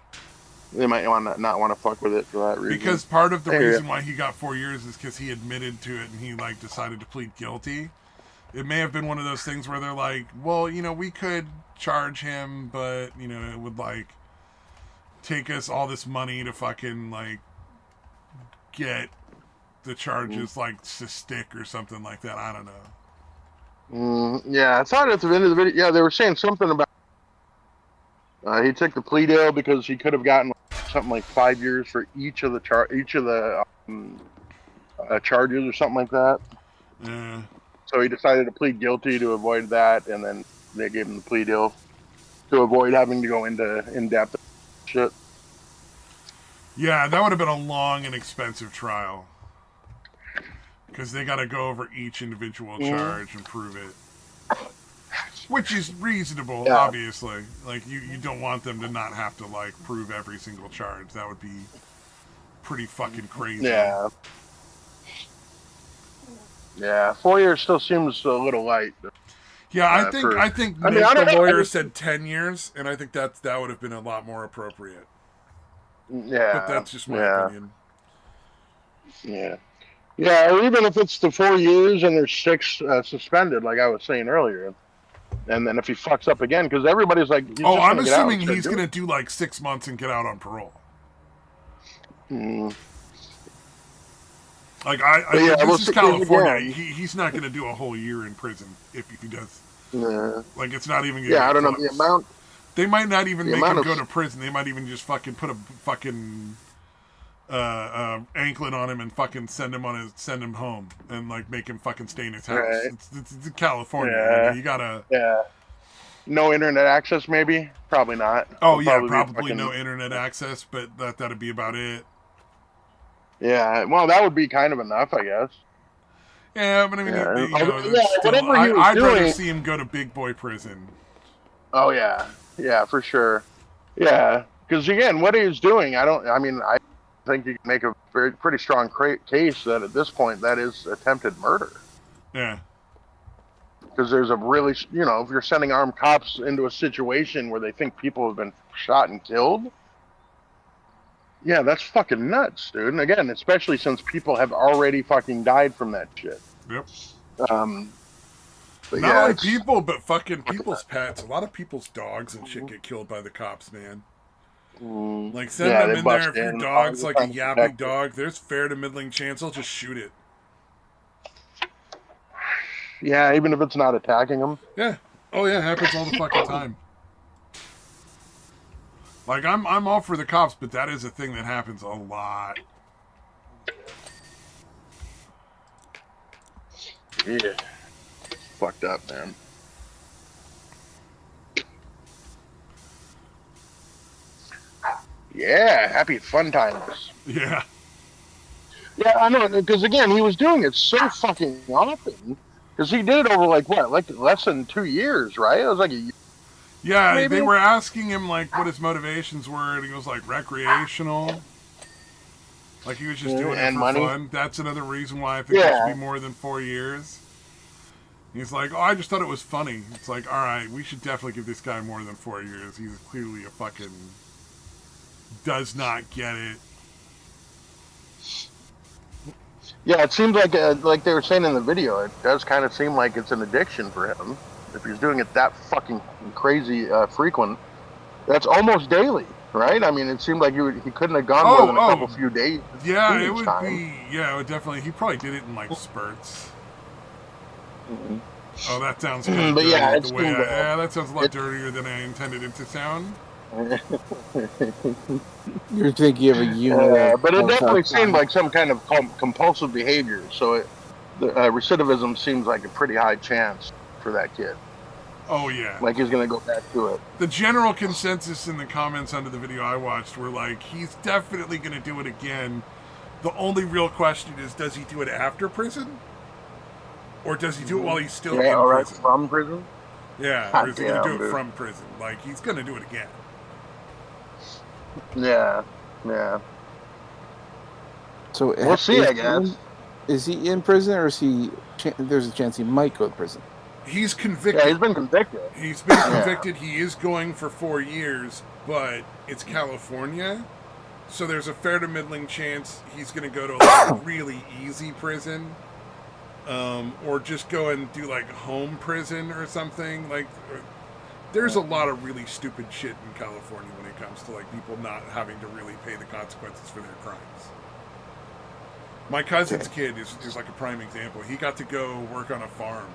They might not want to fuck with it for that reason. Because part of the reason why he got 4 years is because he admitted to it and he, like, decided to plead guilty. It may have been one of those things where they're like, well, we could charge him, but, it would, like, take us all this money to fucking, like, get the charges, like, to stick or something like that. I don't know. Yeah, I thought at the end of the video, they were saying something about he took the plea deal because he could have gotten something like 5 years for each of the charges or something like that. Yeah. So he decided to plead guilty to avoid that, and then they gave him the plea deal to avoid having to go into in-depth shit. Yeah, that would have been a long and expensive trial. Because they got to go over each individual charge and prove it. Which is reasonable, obviously. Like, you don't want them to not have to, like, prove every single charge. That would be pretty fucking crazy. Yeah. Yeah, 4 years still seems a little light. Yeah, I think the lawyer said 10 years, and I think that would have been a lot more appropriate. Yeah. But that's just my opinion. Yeah. Yeah, or even if it's the 4 years and there's 6 suspended, like I was saying earlier. And then if he fucks up again, because everybody's like... I'm assuming he's going to do like 6 months and get out on parole. Like, this is California. He's not going to do a whole year in prison if he does. Yeah. Like, it's not even... I don't know the amount... They might not even make him go to prison. They might even just fucking put a fucking... anklet on him and fucking send him home and like make him fucking stay in his house. Right. It's California. Yeah. You gotta. Yeah. No internet access, maybe. Probably not. Oh yeah, probably no internet access, but that'd be about it. Yeah. Well, that would be kind of enough, I guess. Yeah, but I mean, I'd rather see him go to big boy prison. Oh yeah, yeah, for sure. Yeah, because again, what he was doing, I think you can make a pretty strong case that at this point that is attempted murder. Yeah. Because there's a really, if you're sending armed cops into a situation where they think people have been shot and killed, yeah, that's fucking nuts, dude. And again, especially since people have already fucking died from that shit. Yep. But Not only people, but fucking people's pets. A lot of people's dogs and shit get killed by the cops, man. Like, send them in there. If your dog's like a yapping dog, there's fair to middling chance they'll just shoot it. Yeah, even if it's not attacking them. Yeah. Oh yeah, it happens all the fucking time. Like, I'm all for the cops, but that is a thing that happens a lot. Yeah. Fucked up, man. Yeah, happy fun times. Yeah. Yeah, I know, because again, he was doing it so fucking often. Because he did it over, like less than 2 years, right? It was like a year. Yeah, maybe? They were asking him, like, what his motivations were, and he was like, recreational. Like, he was just doing it for fun. That's another reason why I think it should be more than 4 years. He's like, I just thought it was funny. It's like, alright, we should definitely give this guy more than 4 years. He's clearly a fucking... does not get it. Yeah, it seems like they were saying in the video, it does kind of seem like it's an addiction for him. If he's doing it that fucking crazy frequent, that's almost daily, right? I mean, it seemed like he couldn't have gone more than a couple few days. Yeah, it would be. Yeah, it would definitely. He probably did it in like spurts. Mm-hmm. Oh, that sounds kind of dirty. Yeah, that sounds a lot dirtier than I intended it to sound. You're thinking of a unit. But it definitely seemed like some kind of compulsive behavior. So the recidivism seems like a pretty high chance. for that kid. Oh yeah. Like he's gonna go back to it. The general consensus in the comments under the video I watched were like, he's definitely gonna do it again. The only real question is, does he do it after prison? Or does he do it while he's still in prison? From prison? Yeah, or is he gonna do it from prison? Like, he's gonna do it again. Yeah, yeah. So we'll see, I guess. Is he in prison, or is he? There's a chance he might go to prison. He's convicted. Yeah, he's been convicted. He's been convicted. He is going for 4 years, but it's California, so there's a fair to middling chance he's going to go to a really easy prison, or just go and do like home prison or something. Like, there's a lot of really stupid shit in California when it comes to like people not having to really pay the consequences for their crimes. My cousin's kid is like a prime example. He got to go work on a farm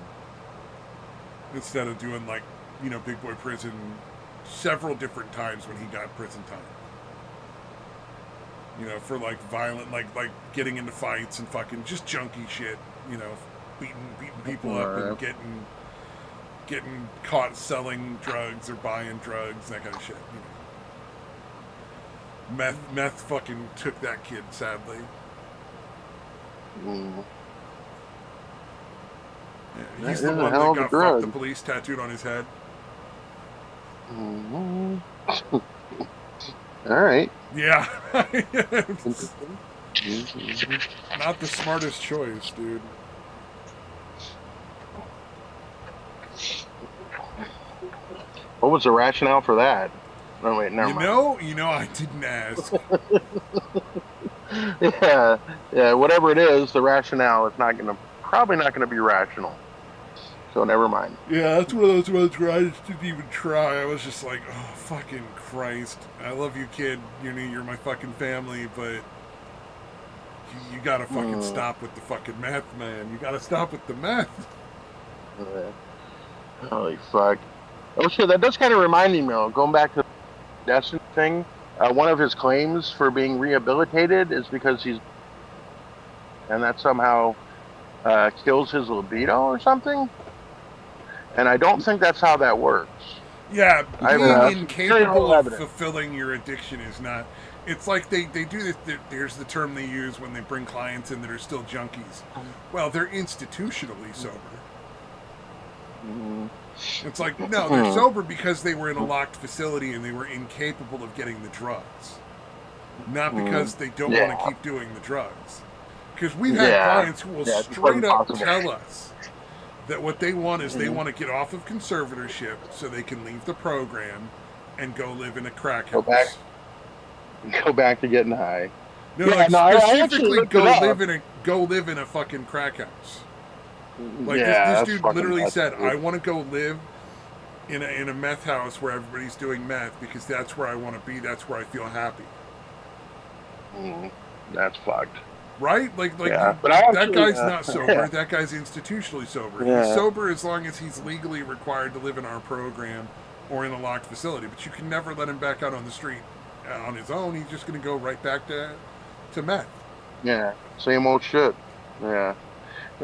instead of doing like, you know, big boy prison several different times when he got prison time. You know, for like violent, like getting into fights and fucking just junky shit. You know, beating people up and getting caught selling drugs or buying drugs, that kind of shit. You know, meth fucking took that kid, sadly. Mm. Yeah, he's the one that got fuck the police tattooed on his head. Mm-hmm. All right. Yeah. Not the smartest choice, dude. What was the rationale for that? Oh wait, never mind. You know, I didn't ask. yeah. Whatever it is, the rationale is probably not gonna be rational. So never mind. Yeah, that's one of those ones where I just didn't even try. I was just like, oh, fucking Christ. I love you, kid. You know, you're my fucking family, but you gotta fucking stop with the fucking meth, man. You gotta stop with the meth. Holy fuck. Oh shit, that does kind of remind me, Mel. Going back to the Destitute thing, one of his claims for being rehabilitated is because and that somehow kills his libido or something. And I don't think that's how that works. Yeah, being incapable of fulfilling your addiction is not. It's like they do this. There's the term they use when they bring clients in that are still junkies. Well, they're institutionally sober. Mm-hmm. It's like, no, they're sober because they were in a locked facility and they were incapable of getting the drugs. Not because they don't want to keep doing the drugs. Because we've had clients who will straight up tell us that what they want is they want to get off of conservatorship so they can leave the program and go live in a crack house. Go back to getting high. No, specifically go live in a fucking crack house. Like this dude literally said, I want to go live in a meth house where everybody's doing meth because that's where I want to be. That's where I feel happy. That's fucked. Right? Like that guy's not sober. Yeah. That guy's institutionally sober. Yeah. He's sober as long as he's legally required to live in our program or in a locked facility. But you can never let him back out on the street on his own. He's just going to go right back to meth. Yeah, same old shit. Yeah.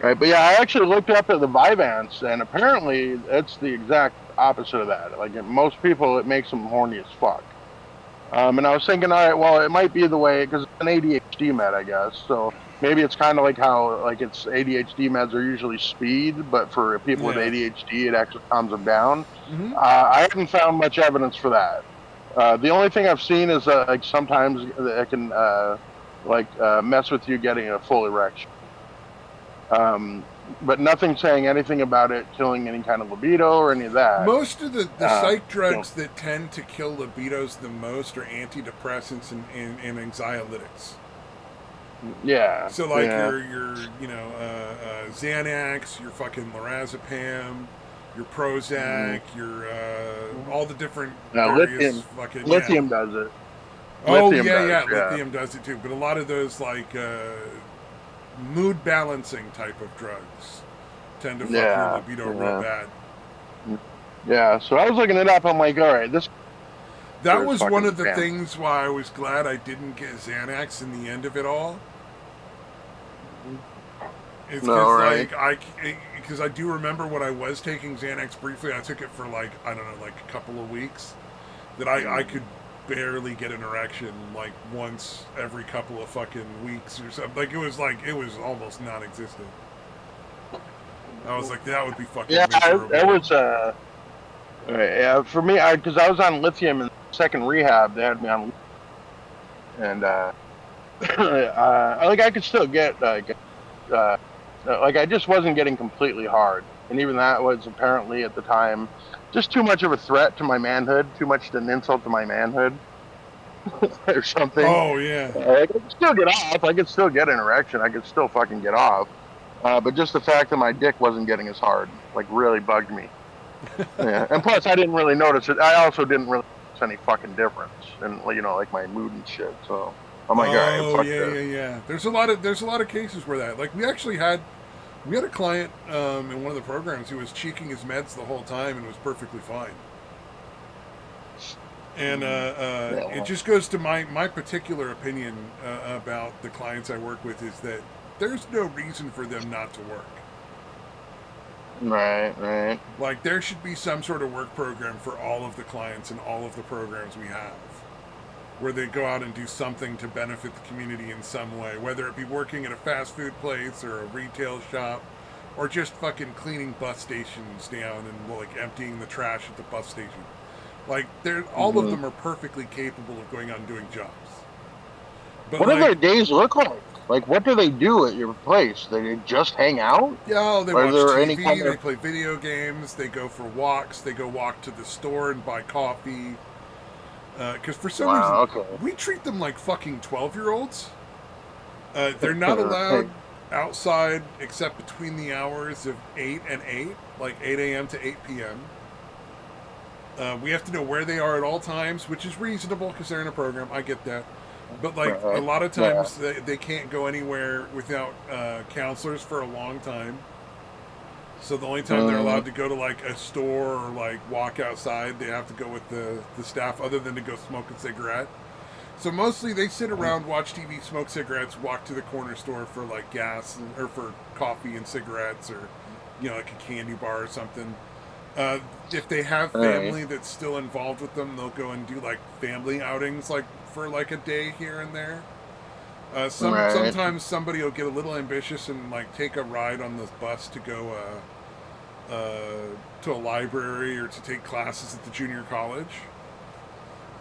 Right, but yeah, I actually looked up at the Vyvanse, and apparently it's the exact opposite of that. Like most people, it makes them horny as fuck. And I was thinking, all right, well, it might be the way, because it's an ADHD med, I guess. So maybe it's kind of like how, like, it's ADHD meds are usually speed, but for people with ADHD, it actually calms them down. Mm-hmm. I haven't found much evidence for that. The only thing I've seen is, like, sometimes it can, mess with you getting a full erection. But nothing saying anything about it killing any kind of libido or any of that. Most of the psych drugs that tend to kill libidos the most are antidepressants and anxiolytics. Yeah. So like your Xanax, your fucking lorazepam, your Prozac, your all the different lithium. Lithium does it. Lithium does it too. But a lot of those like mood balancing type of drugs tend to fuck your libido real bad. Yeah, so I was looking it up. I'm like, all right, that was one of the things why I was glad I didn't get Xanax in the end of it all. It's No, because right. because I do remember when I was taking Xanax briefly. I took it for like I don't know, like a couple of weeks. That I could barely get an erection like once every couple of fucking weeks or something. Like it was almost non-existent. I was like, that would be fucking Yeah, that miserable. was yeah, for me, because I was on lithium in second rehab. They had me on, and like I could still get uh, like I just wasn't getting completely hard, and even that was apparently at the time just too much of a threat to my manhood, too much of an insult to my manhood or something. Oh yeah. I could still get off. I could still get an erection. I could still fucking get off. But just the fact that my dick wasn't getting as hard, like, really bugged me. Yeah, and plus I didn't really notice it. I also didn't really notice any fucking difference in, like my mood and shit. So I'm like, all right, Oh fuck yeah, this. yeah, yeah. There's a lot of cases where that like we had a client in one of the programs who was cheeking his meds the whole time and was perfectly fine. And it Yeah, just goes to my particular opinion about the clients I work with is that there's no reason for them not to work. right, right. Like there should be some sort of work program for all of the clients and all of the programs we have, where they go out and do something to benefit the community in some way, whether it be working at a fast food place or a retail shop, or just fucking cleaning bus stations down and like emptying the trash at the bus station. Like they're all of Hmm. them are perfectly capable of going out and doing jobs. But What do like, their days look like? Like, what do they do at your place? They just hang out? yeah, they Or is watch there any TV, kind they of? play video games, they go for walks, they go walk to the store and buy coffee. Because for some reason, Wow. Okay. we treat them like fucking 12-year-olds. They're not Hey, allowed outside except between the hours of 8 and 8, like 8 a.m. to 8 p.m. We have to know where they are at all times, which is reasonable because they're in a program. I get that. But, like, a right. lot of Yeah. times they can't go anywhere without counselors for a long time. So the only time they're Mm, allowed to go to, like, a store or, like, walk outside, they have to go with the staff other than to go smoke a cigarette. So mostly they sit around, watch TV, smoke cigarettes, walk to the corner store for like gas or for coffee and cigarettes or, like a candy bar or something. If they have right. family that's still involved with them, they'll go and do like family outings like for like a day here and there. Right. Sometimes somebody will get a little ambitious and like take a ride on the bus to go to a library or to take classes at the junior college,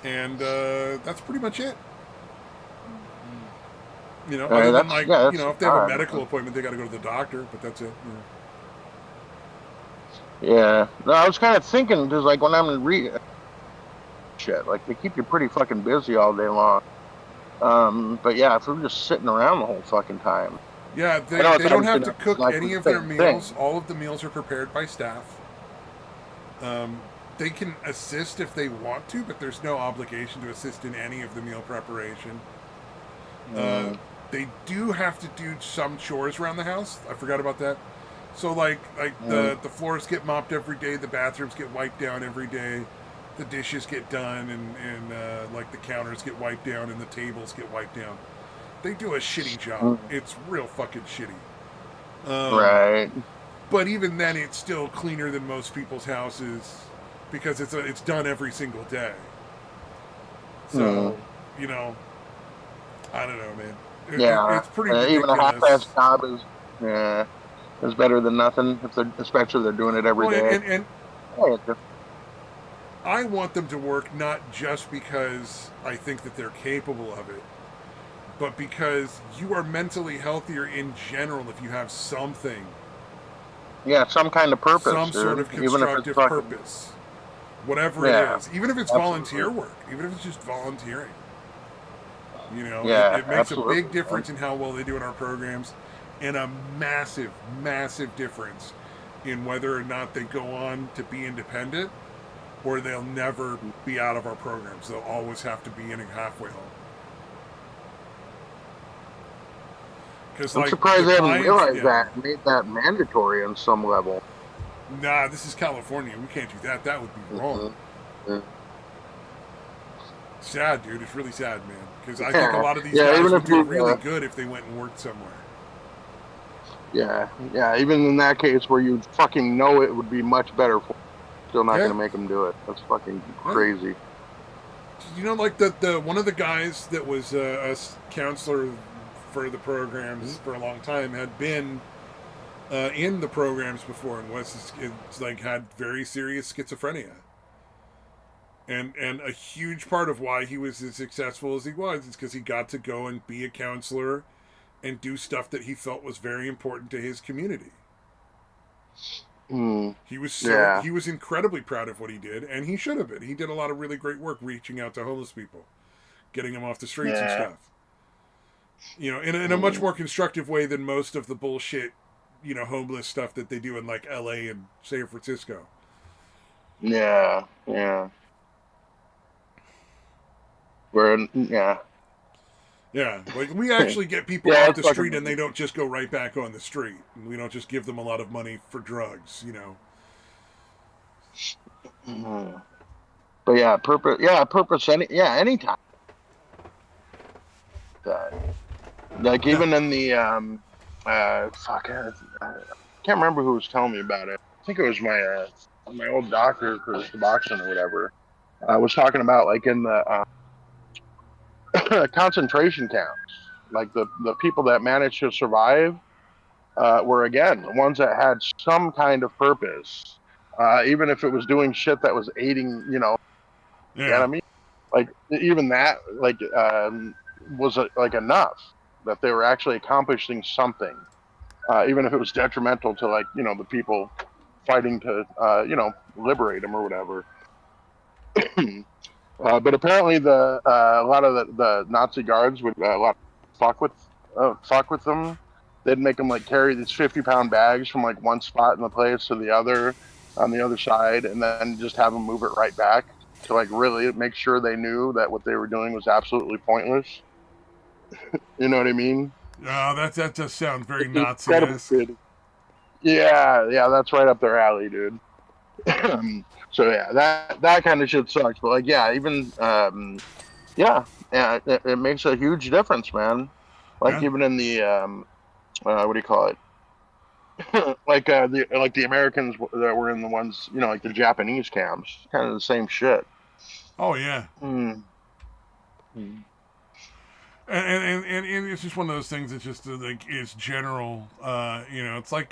and that's pretty much it. Other than That's like, yeah. That's if they have a odd. medical appointment, they got to go to the doctor, but that's it. Yeah. No, I was kind of thinking because like when I'm in shit, like they keep you pretty fucking busy all day long. But yeah, if we're just sitting around the whole fucking time, Yeah, I they, know it's they don't obviously have to not cook exactly any the of their same thing. meals. All of the meals are prepared by staff. They can assist if they want to, but there's no obligation to assist in any of the meal preparation. Uh, Mm, they do have to do some chores around the house. I forgot about that. So like mm, the floors get mopped every day, the bathrooms get wiped down every day, the dishes get done, and like the counters get wiped down and the tables get wiped down. They do a shitty job. mm, It's real fucking shitty. right. But even then, it's still cleaner than most people's houses because it's done every single day. Mm, So you know, I don't know, man. yeah. It's pretty Even a half-assed ridiculous. job is better than nothing if they're especially if they're doing it every Well, day. and Yeah, it's I want them to work not just because I think that they're capable of it, but because you are mentally healthier in general if you have something, yeah, some kind of purpose, some sort dude. of Even if it's constructive fucking purpose, whatever it yeah, is, even if it's volunteer absolutely. work, even if it's just volunteering. Yeah, It makes a big absolutely, man. difference in how well they do in our programs, and a massive, massive difference in whether or not they go on to be independent or they'll never be out of our programs. They'll always have to be in a halfway home. Because, I'm like, surprised the they haven't clients, realized that, and made that mandatory on some level. nah, this is California. We can't do that. That would be wrong. Hmm. Yeah, Sad, dude. It's really sad, man. Because I think a yeah, lot of these yeah. guys Even would if do you, really good if they went and worked somewhere. Yeah, yeah. Even in that case where you fucking know it would be much better for, still not Yeah. gonna make them do it. That's fucking Yeah. crazy. You know, like the one of the guys that was a counselor for the programs for a long time had been in the programs before and it's like had very serious schizophrenia. And a huge part of why he was as successful as he was is because he got to go and be a counselor and do stuff that he felt was very important to his community. He was incredibly proud of what he did, and he should have been. He did a lot of really great work reaching out to homeless people, getting them off the streets and stuff. You know, in a much more constructive way than most of the bullshit, you know, homeless stuff that they do in like LA and San Francisco. Yeah, yeah. Yeah, like we actually get people off the street and they don't just go right back on the street. We don't just give them a lot of money for drugs, you know. But purpose anytime. Like even in the I can't remember who was telling me about it. I think it was my old doctor for the boxing or whatever. I was talking about like in the concentration camps, like the people that managed to survive were again the ones that had some kind of purpose, even if it was doing shit that was aiding, you know, the enemy. Like even that, like was like enough that they were actually accomplishing something, even if it was detrimental to like, you know, the people fighting to you know, liberate them or whatever. But apparently a lot of the Nazi guards would a lot fuck with them. They'd make them like carry these 50-pound bags from like one spot in the place to the other on the other side, and then just have them move it right back to like really make sure they knew that what they were doing was absolutely pointless. You know what I mean? Oh, that does sound very Nazi-esque. Yeah, that's right up their alley, dude. So yeah, that kind of shit sucks. But like, yeah, even it makes a huge difference, man. Like even in the what do you call it? Like the Americans that were in the ones, you know, like the Japanese camps, kind of the same shit. Oh yeah. And it's just one of those things. It's just like it's general. You know, it's like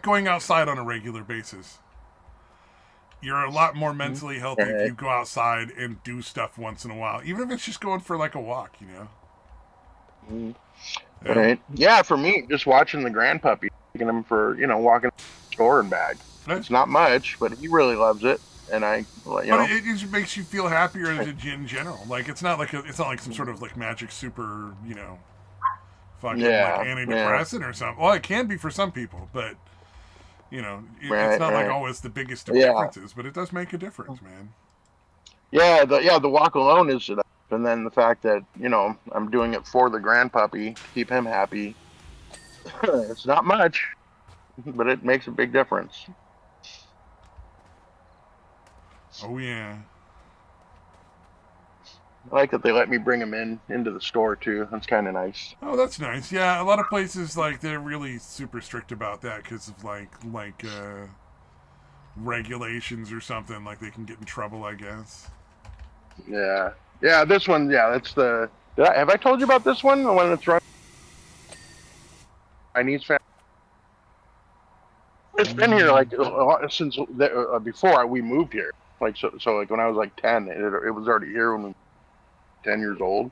going outside on a regular basis. You're a lot more mentally healthy if you go outside and do stuff once in a while, even if it's just going for like a walk. You know. Yeah. Right. Yeah, for me, just watching the grand puppy, taking him for, you know, walking to the store and back. Right. It's not much, but he really loves it, and you know. It just makes you feel happier in general. Like it's not like some sort of like magic super, you know, fucking like antidepressant or something. Well, it can be for some people, but you know, it's not like always the biggest of differences, but it does make a difference, man. Yeah, the walk alone is enough. And then the fact that, you know, I'm doing it for the grand puppy, keep him happy. It's not much, but it makes a big difference. Oh, yeah. I like that they let me bring him into the store, too. That's kind of nice. Oh, that's nice. Yeah, a lot of places, like, they're really super strict about that because of, like regulations or something. Like, they can get in trouble, I guess. Yeah. Yeah, this one, that's the... have I told you about this one? The one that's run... Chinese family? It's been here, like, since before we moved here. Like, so like, when I was, like, 10, it was already here when we were 10 years old.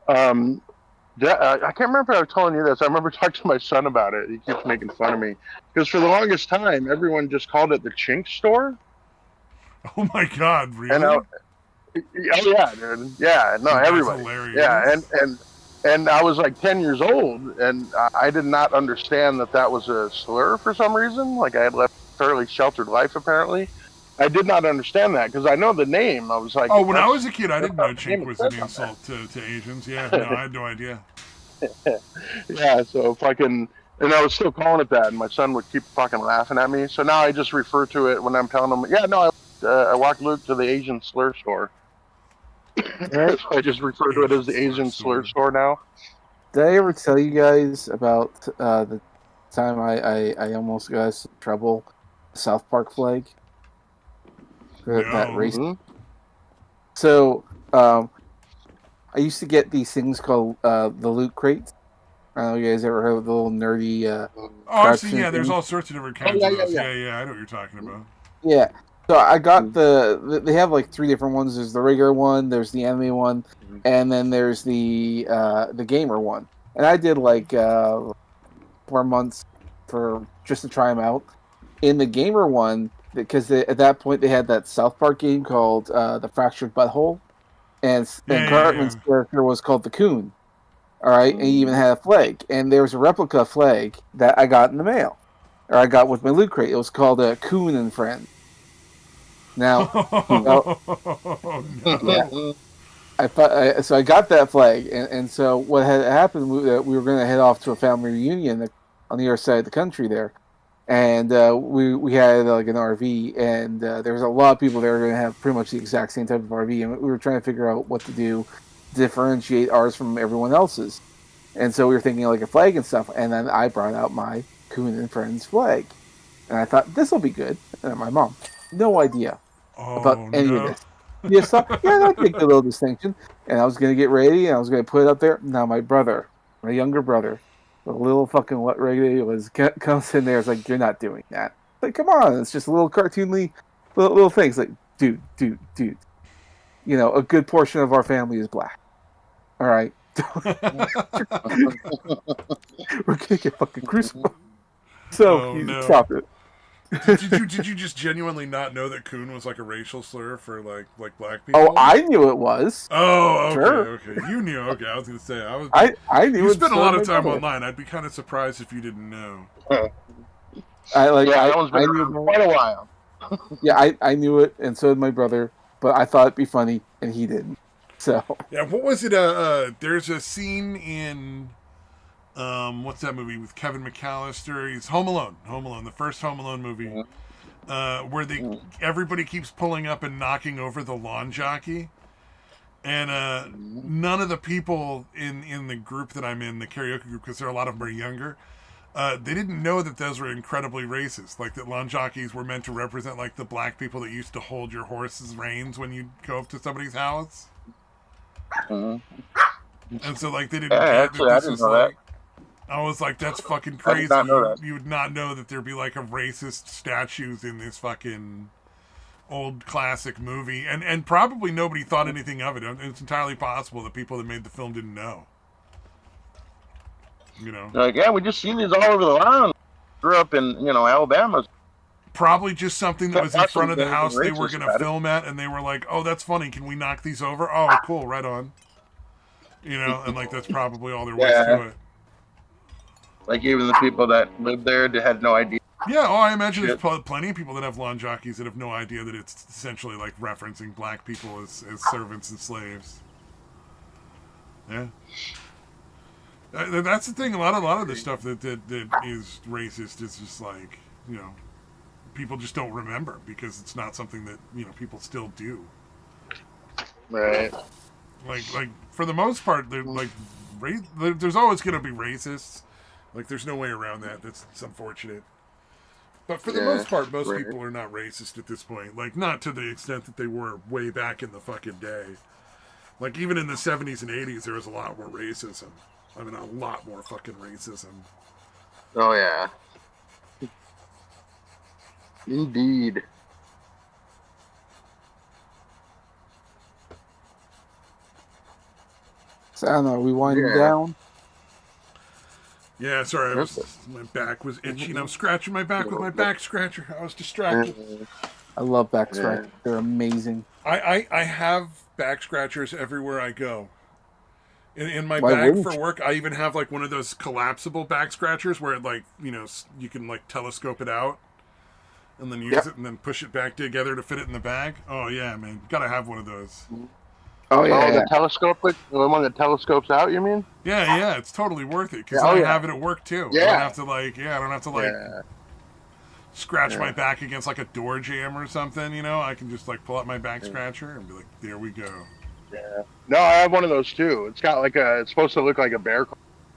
I can't remember if I was telling you this. I remember talking to my son about it. He keeps making fun of me. Because for the longest time, everyone just called it the Chink store. Oh, my God, really? Oh yeah, dude. Yeah, no, everybody. Hilarious. Yeah, and I was like 10 years old, and I did not understand that was a slur for some reason. Like I had left a fairly sheltered life, apparently. I did not understand that because I know the name. I was like, oh, when I was a kid, I didn't know chink was an insult to Asians. Yeah, no, I had no idea. Yeah, so fucking, and I was still calling it that, and my son would keep fucking laughing at me. So now I just refer to it when I'm telling him, I walked Luke to the Asian slur store. So I just refer to it as the Asian slur store now. Did I ever tell you guys about the time I almost got us in trouble. South Park flag. That No. race. Mhm. So I used to get these things called the loot crates. I don't know if you guys ever heard of the little nerdy Oh, I see. crouching Yeah, there's thing. all sorts of different Oh kinds yeah, of yeah, those. yeah. Yeah, I know what you're talking about. Yeah. So I got they have like 3 different ones. There's the regular one, there's the anime one, and then there's the gamer one. And I did like 4 months for just to try them out. In the gamer one, because at that point they had that South Park game called The Fractured Butthole, and Cartman's Yeah. character was called the Coon. All right, and he even had a flag, and there was a replica flag that I got in the mail, or I got with my loot crate. It was called a Coon and Friends. Now, well, Oh yeah, no. so I got that flag, and so what had happened, we were going to head off to a family reunion on the other side of the country there, and we had like an RV, and there was a lot of people that were going to have pretty much the exact same type of RV, and we were trying to figure out what to do to differentiate ours from everyone else's. And so we were thinking like a flag and stuff, and then I brought out my Coon and Friends flag, and I thought this will be good. And my mom, no idea about Oh any of no. this. Yes, so, yeah, that's a good little distinction. And I was gonna get ready, and I was gonna put it up there. Now my brother, my younger brother, the little fucking what reggae was comes in there. It's like you're not doing that. Like, come on, it's just a little cartoonly little things. Like, dude. You know, a good portion of our family is black. All right, we're gonna get fucking crucified. So Oh you no. stop it. Did you just genuinely not know that coon was like a racial slur for like black people? Oh, I knew it was. Oh, okay, Sure. okay. You knew. Okay, I was gonna say I knew You it. spent a lot of time brother. online. I'd be kind of surprised if you didn't know. I like. Yeah, that one's been I knew around about quite a while. Yeah, I knew it, and so did my brother. But I thought it'd be funny, and he didn't. So Yeah, what was it? There's a scene in what's that movie with Kevin McAllister? He's Home Alone. Home Alone, the first Home Alone movie, where everybody keeps pulling up and knocking over the lawn jockey, and none of the people in the group that I'm in, the karaoke group, because there are a lot of them are younger. They didn't know that those were incredibly racist. Like that lawn jockeys were meant to represent like the black people that used to hold your horse's reins when you go up to somebody's house. And so like they didn't Yeah, get actually, that I this didn't is know like I was like, that's fucking I crazy. did not know that. You would not know that there'd be like a racist statues in this fucking old classic movie, and probably nobody thought anything of it. It's entirely possible that people that made the film didn't know. You know, Like, yeah, we just seen these all over the land. Grew up in, Alabama. probably just something that was in front of the Anything house they were racist going to about it. film at, and they were like, "Oh, that's funny. Can we knock these over? Oh, cool, right on." You know, and like that's probably all there was to it. Like, even the people that lived there had no idea. Yeah, oh, I imagine Shit. there's plenty of people that have lawn jockeys that have no idea that it's essentially like referencing black people as servants and slaves. Yeah. That's the thing. A lot of the stuff that is racist is just like, people just don't remember because it's not something that people still do. Right. Like for the most part, there's always going to be racists. Like there's no way around that. That's unfortunate. But for the most part, most people are not racist at this point. Like not to the extent that they were way back in the fucking day. Like even in the 70s and 80s, there was a lot more racism. I mean, a lot more fucking racism. Oh, yeah. Indeed. I don't know. We winding down. Yeah, sorry, my back was itching. I'm scratching my back with my back scratcher. I was distracted. I love back scratchers. They're amazing. I have back scratchers everywhere I go. In my Why bag wouldn't for you? work, I even have like one of those collapsible back scratchers where you can like telescope it out and then use it and then push it back together to fit it in the bag. Oh yeah, man, gotta have one of those. Oh yeah. The telescope, the one that telescopes out, you mean? Yeah, it's totally worth it because Yeah, I have it at work too. Yeah. I don't have to scratch my back against like a door jamb or something. I can just like pull out my back scratcher and be like, there we go. Yeah. No, I have one of those too. It's got it's supposed to look like a bear,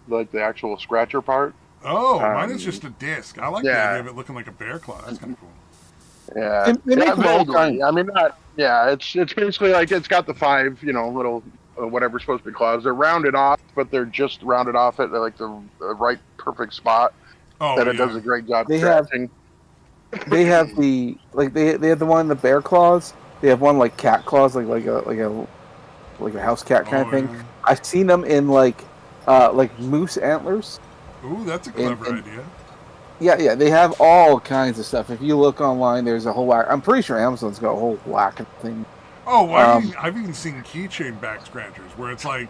like the actual scratcher part. Oh, mine is just a disc. I like the yeah. idea of it looking like a bear claw. That's kind of cool. Yeah, They make yeah, them all vaguely. kinds. I mean, not. Yeah, it's basically like it's got the five, little whatever supposed to be claws. They're rounded off, but they're just rounded off at like the right perfect spot Oh, that it does yeah. a great job They have scratching. they have the one in the bear claws. They have one like cat claws, like a house cat kind of Oh, thing. yeah. I've seen them in like moose antlers. Ooh, that's a And, clever idea. yeah, they have all kinds of stuff. If you look online, there's a whole whack. I'm pretty sure Amazon's got a whole whack of things. Oh, well, Um, I've even seen keychain back scratchers where it's like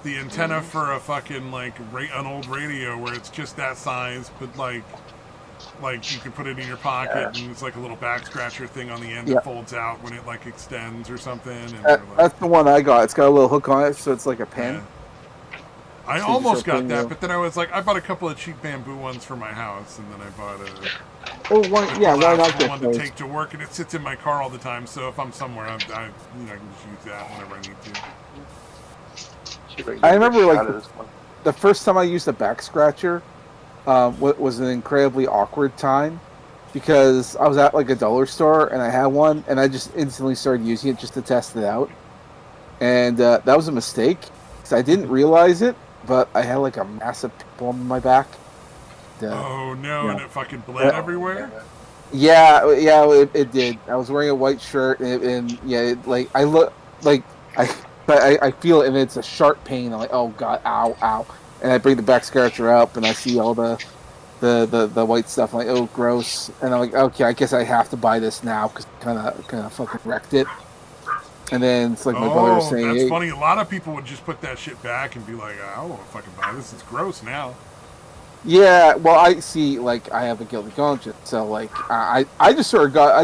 the antenna for a fucking an old radio where it's just that size, but like you can put it in your pocket and it's like a little back scratcher thing on the end Yeah. that folds out when it like extends or something. And that's the one I got. It's got a little hook on it, so it's like a pen. yeah. I So you almost start got putting that, the- but then I was like, I bought a couple of cheap bamboo ones for my house, and then I bought Oh, why not collapsible get one to those? take to work, and it sits in my car all the time. So if I'm somewhere, I can just use that whenever I need to. I remember, like, the first time I used a back scratcher was an incredibly awkward time because I was at like a dollar store and I had one and I just instantly started using it just to test it out, and that was a mistake because I didn't realize it, but I had like a massive pimple on my back. Oh no! yeah. And it fucking bled everywhere. Yeah, it did. I was wearing a white shirt and yeah, I look like I feel it and it's a sharp pain. I'm like, oh god, ow, and I bring the back scratcher up and I see all the white stuff. I'm like, oh, gross. And I'm like, okay, I guess I have to buy this now because kind of fucking wrecked it. And then it's like my brother was saying, that's hey, funny. A lot of people would just put that shit back and be like, I don't want to fucking buy this. It's gross now. yeah, well, I see, like, I have a guilty conscience, so like, I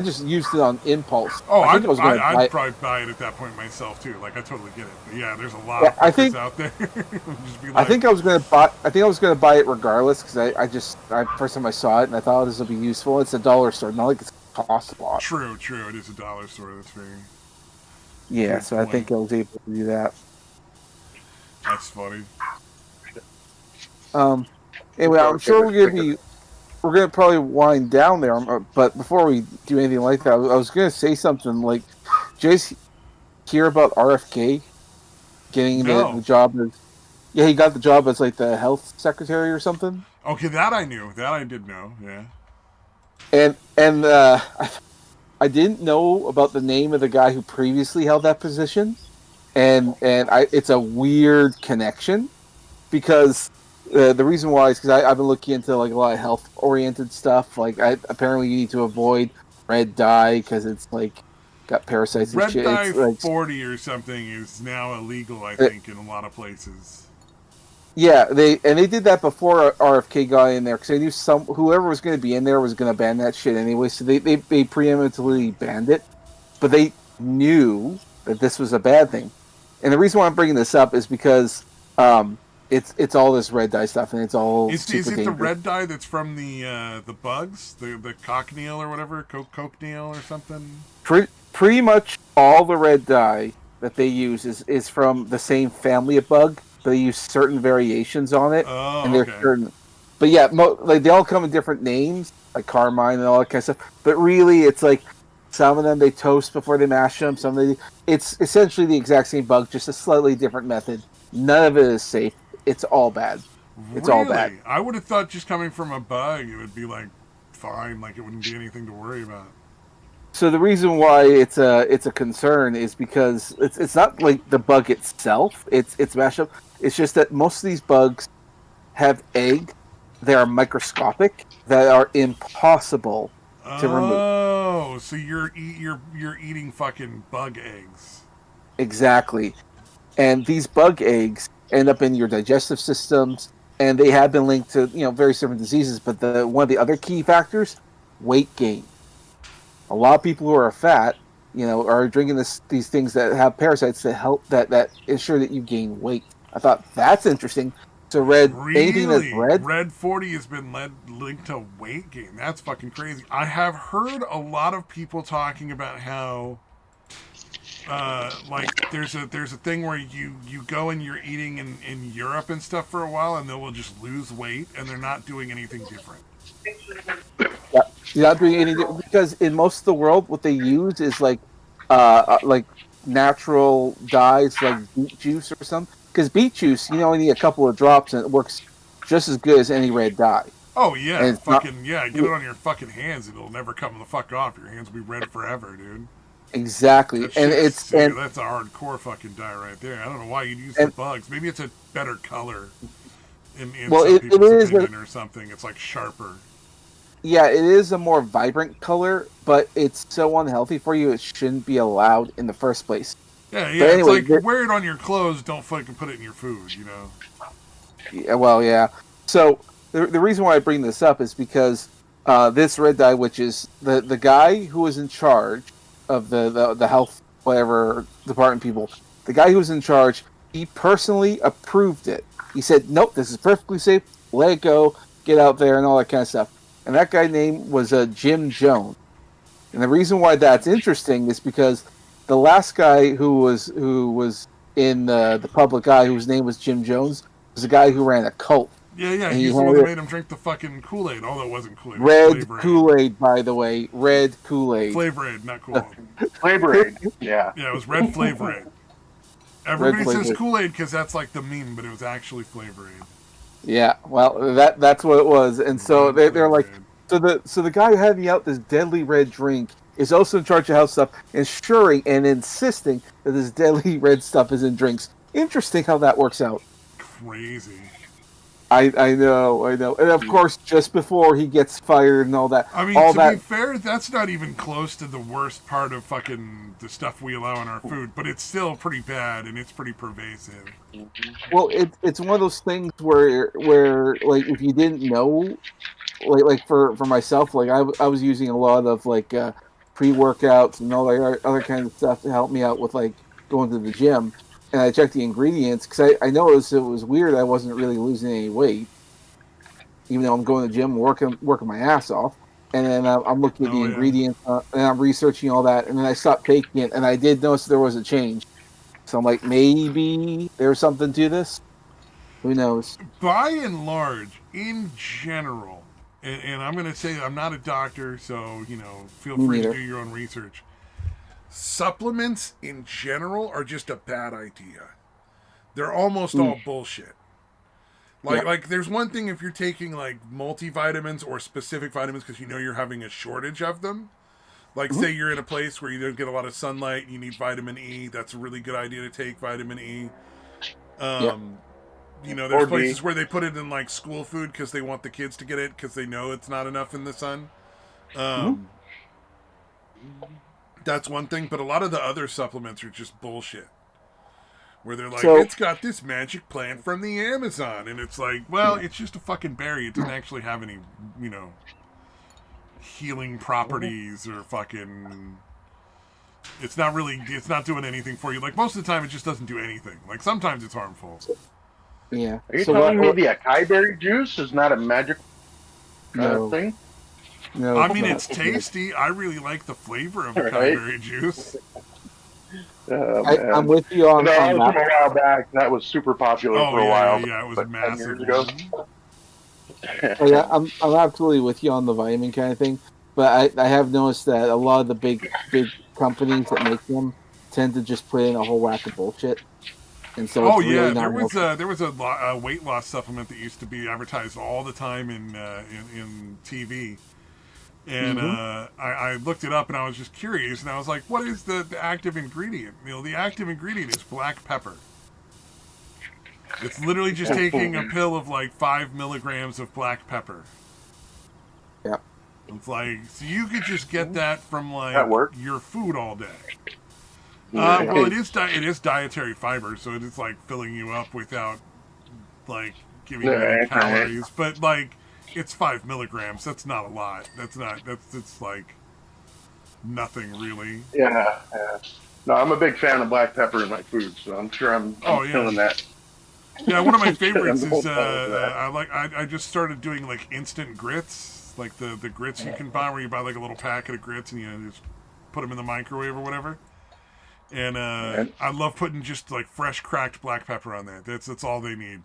just used it on impulse. Oh, I think I was gonna buy I'd it. probably buy it at that point myself too. Like, I totally get it. But yeah, there's a lot Yeah, of I fuckers think- out there. Just be I like, think I was gonna buy it regardless because I first time I saw it and I thought this would be useful. It's a dollar store, not like it's cost a lot. True. It is a dollar store. That's very. Yeah, Good so I think I was able to do that. That's funny. Anyway, I'm sure we're gonna probably wind down there. But before we do anything like that, I was gonna say something like, did you guys hear about RFK getting No. the job as? Yeah, he got the job as like the health secretary or something. Okay, that I knew. That I did know. Yeah. And I didn't know about the name of the guy who previously held that position, and it's a weird connection because the reason why is because I've been looking into like a lot of health oriented stuff. Like apparently you need to avoid red dye because it's like got parasites and Red shit. dye It's, like, 40 or something is now illegal, I think, in a lot of places. yeah, they did that before RFK got in there because they knew whoever was going to be in there was going to ban that shit anyway. So they preemptively banned it, but they knew that this was a bad thing. And the reason why I'm bringing this up is because it's all this red dye stuff and it's all Is super it dangerous. the red dye that's from the bugs, the cochineal or whatever, cochineal or something? Pretty much all the red dye that they use is from the same family of bug. They use certain variations on it, Oh, and they're okay. certain. But yeah, like they all come in different names, like carmine and all that kind of stuff. But really, it's like some of them they toast before they mash them. It's essentially the exact same bug, just a slightly different method. None of it is safe. It's all bad. It's all bad. Really? I would have thought just coming from a bug, it would be like fine, like it wouldn't be anything to worry about. So the reason why it's a concern is because it's not like the bug itself. It's mashup. It's just that most of these bugs have eggs that are microscopic that are impossible to remove. Oh, so you're eating fucking bug eggs. Exactly. And these bug eggs end up in your digestive systems, and they have been linked to various different diseases. But one of the other key factors, weight gain. A lot of people who are fat, are drinking these things that have parasites that help that ensure that you gain weight. I thought that's interesting. So anything that's Red 40 has been linked to weight gain. That's fucking crazy. I have heard a lot of people talking about how like there's a thing where you go and you're eating in Europe and stuff for a while, and they will just lose weight, and they're not doing anything different. Yeah, you're not doing anything because in most of the world, what they use is like natural dyes, like beet juice or something. Because beet juice, you only need a couple of drops, and it works just as good as any red dye. Oh And yeah, it's not get it on your fucking hands, and it'll never come the fuck off. Your hands will be red forever, dude. exactly, That and shit's it's and that's a hardcore fucking dye right there. I don't know why you'd use the and bugs. Maybe it's a better color in well, some it people's is opinion or something. It's like sharper. yeah, it is a more vibrant color, but it's so unhealthy for you. It shouldn't be allowed in the first place. Yeah, But it's anyway, like wear it on your clothes. Don't fucking put it in your food. You know. yeah, well, yeah. So the reason why I bring this up is because this red dye, which is the guy who was in charge of the health whatever department people, the guy who was in charge, he personally approved it. He said, "Nope, this is perfectly safe. Let it go. Get out there and all that kind of stuff." And that guy's name was Jim Jones. And the reason why that's interesting is because the last guy who was in the public eye, whose name was Jim Jones, was a guy who ran a cult. Yeah, And he he's the had one that it made him drink the fucking Kool-Aid, although it wasn't Kool-Aid. It was red Flavor Aid. Kool-Aid, by the way, red Kool-Aid. Flavor Aid, not Kool-Aid. Flavor Aid. Yeah. Yeah, it was red Flavor Aid. Everybody Flavor says Aid. Kool-Aid because that's like the meme, but it was actually Flavor Aid. Yeah, well, that's what it was. And so they're like, so the guy handing out this deadly red drink is also in charge of health stuff, ensuring and insisting that this deadly red stuff is in drinks. Interesting how that works out. Crazy. I know, and of course, just before he gets fired and all that. I mean, all to that, be fair, that's not even close to the worst part of fucking the stuff we allow in our food, but it's still pretty bad and it's pretty pervasive. well, it's one of those things where like if you didn't know, like for myself, like I was using a lot of like pre-workouts and all that other kinds of stuff to help me out with like going to the gym. And I checked the ingredients because I noticed it was weird. I wasn't really losing any weight, even though I'm going to the gym and working my ass off. And then I'm looking at the ingredients and I'm researching all that. And then I stopped taking it, and I did notice there was a change. So I'm like, maybe there's something to this. Who knows? By and large, in general, and I'm going to say I'm not a doctor, so feel free to do your own research. Supplements in general are just a bad idea. They're almost all bullshit. Like there's one thing if you're taking like multivitamins or specific vitamins because you're having a shortage of them. Like say you're in a place where you don't get a lot of sunlight and you need vitamin E. That's a really good idea to take vitamin E. There's places where they put it in like school food because they want the kids to get it because they know it's not enough in the sun. That's one thing, but a lot of the other supplements are just bullshit. Where they're like, it's got this magic plant from the Amazon. And it's like, well, it's just a fucking berry. It doesn't actually have any, healing properties or fucking... It's not doing anything for you. Like, most of the time, it just doesn't do anything. Like, sometimes it's harmful. Yeah. Are you telling me the acai berry juice is not a magic thing? No, I mean, it's tasty. I really like the flavor of acai berry juice. I'm with you on that. On From a while back, that was super popular for a while. Yeah, it was massive. 10 years ago. Yeah, I'm absolutely with you on the vitamin kind of thing, but I have noticed that a lot of the big companies that make them tend to just put in a whole whack of bullshit. And so there was a weight loss supplement that used to be advertised all the time in TV. And I looked it up and I was just curious and I was like, what is the active ingredient? The active ingredient is black pepper. It's literally just taking a pill of like 5 milligrams of black pepper. Yeah. It's like, so you could just get that from like your food all day. Well, it is dietary fiber, so it is like filling you up without like giving you any calories. But like, it's 5 milligrams. That's not a lot. It's like nothing really. Yeah. No, I'm a big fan of black pepper in my food, so I'm sure I'm feeling that. Yeah, one of my favorites is I just started doing like instant grits, like the grits you can buy where you buy like a little packet of grits and you just put them in the microwave or whatever. And I love putting just like fresh cracked black pepper on that. That's all they need.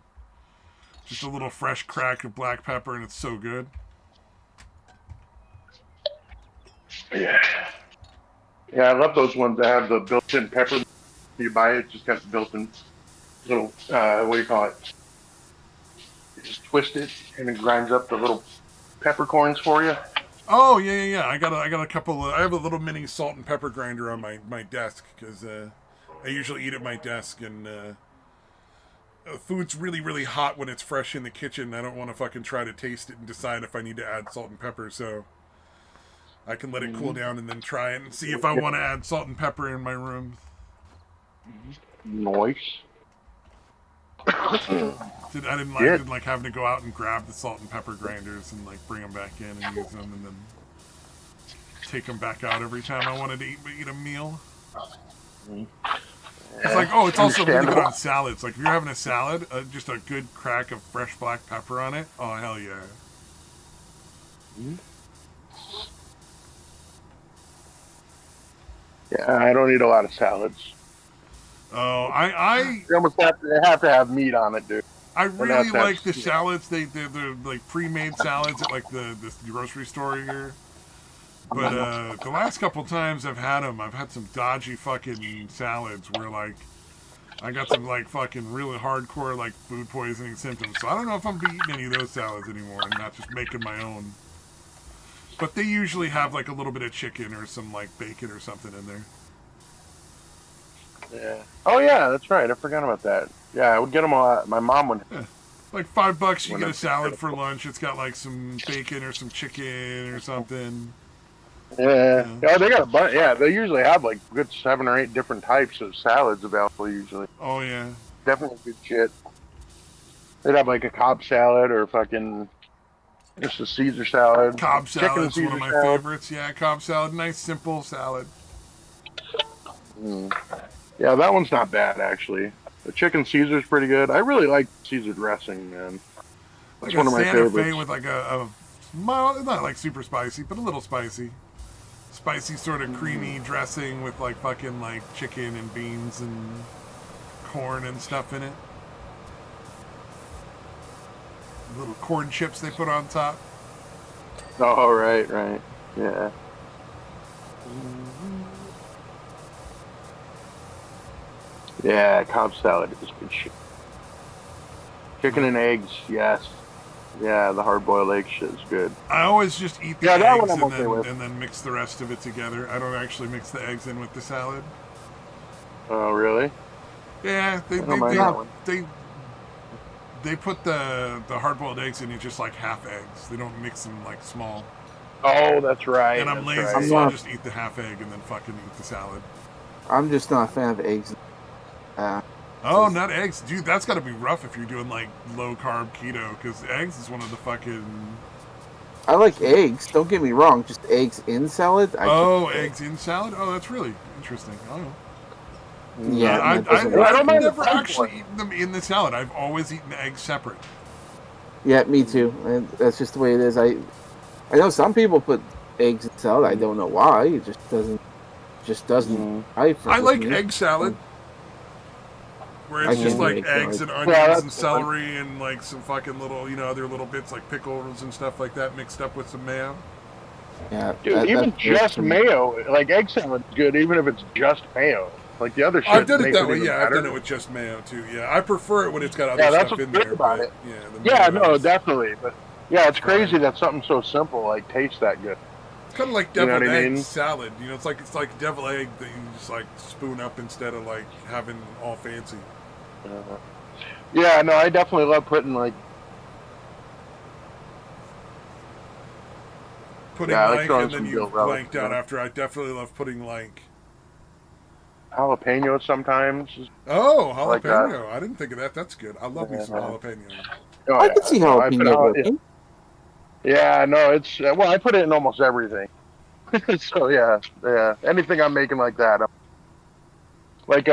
Just a little fresh crack of black pepper, and it's so good. Yeah. Yeah, I love those ones that have the built-in pepper. You buy it, just got the built-in little, what do you call it? You just twist it, and it grinds up the little peppercorns for you. Oh yeah. I got a couple. I have a little mini salt and pepper grinder on my desk because I usually eat at my desk, and food's really hot when it's fresh in the kitchen. I don't want to fucking try to taste it and decide if I need to add salt and pepper, so I can let it cool down and then try it and see if I want to add salt and pepper in my room. Nice. I didn't like having to go out and grab the salt and pepper grinders and like bring them back in and use them and then take them back out every time I wanted to eat a meal. It's like, oh, it's also really good on salads. Like if you're having a salad, just a good crack of fresh black pepper on it. Oh hell yeah. Yeah, I don't eat a lot of salads. Oh, You almost have to have meat on it, dude. I really like the salads. They're like pre-made salads at like the grocery store here. But the last couple times I've had them, I've had some dodgy fucking salads where like I got some like fucking really hardcore like food poisoning symptoms. So I don't know if I'm eating any of those salads anymore and not just making my own. But they usually have like a little bit of chicken or some like bacon or something in there. Yeah. Oh yeah, that's right. I forgot about that. Yeah, I would get them a lot. My mom would. Yeah. Like $5, you get a salad for lunch. It's got like some bacon or some chicken or something. Yeah. Oh, they got a bunch. Yeah, they usually have like good 7 or 8 different types of salads available usually. Oh yeah. Definitely good shit. They'd have like a Cobb salad or fucking just a Caesar salad. Cobb salad's one of my salad. favorites. Yeah, Cobb salad, nice simple salad. Yeah, that one's not bad actually. The chicken Caesar's pretty good. I really like Caesar dressing, man. That's Like one a of my Santa favorites. Fe with like a mild, not like super spicy, but a little spicy. Spicy sort of creamy dressing with like fucking like chicken and beans and corn and stuff in it. Little corn chips they put on top. Oh, right. Yeah. Yeah, Cobb salad is good shit. Chicken and eggs, yes. Yeah, the hard-boiled egg shit is good. I always just eat the Yeah, that eggs one I'm okay with. and then mix the rest of it together. I don't actually mix the eggs in with the salad. Oh, really? Yeah, I don't mind that one. they put the hard-boiled eggs in just like half eggs. They don't mix them like small. Oh, that's right. And I'm that's lazy, right. so I'll just eat the half egg and then fucking eat the salad. I'm just not a fan of eggs. Oh, not eggs. Dude, that's got to be rough if you're doing like low-carb keto, because eggs is one of the fucking... I like eggs. Don't get me wrong. Just eggs in salad. Eggs in salad? Oh, that's really interesting. Oh. Yeah, I've never actually eaten them in the salad. I've always eaten the eggs separate. Yeah, me too. And that's just the way it is. I know some people put eggs in salad. I don't know why. It just doesn't. I like egg salad, where it's just like eggs and onions and celery and like some fucking little, other little bits like pickles and stuff like that mixed up with some mayo. Yeah, dude, even just mayo, like egg salad's good, even if it's just mayo. Like the other shit. I've done it that way. Yeah, I've done it with just mayo too. Yeah, I prefer it when it's got other that's stuff what's in good there. About it. Yeah, no, definitely. But yeah, it's crazy that something so simple like tastes that good. It's kind of like deviled egg salad. It's like deviled egg that you just like spoon up instead of like having all fancy. Yeah, no, I definitely love putting like and then you blanked out after. I definitely love putting like jalapenos sometimes. Oh, jalapeno! Like I didn't think of that. That's good. I love me some jalapeno. Oh, I can see jalapeno. Yeah, no, it's I put it in almost everything. So yeah, anything I'm making like that, like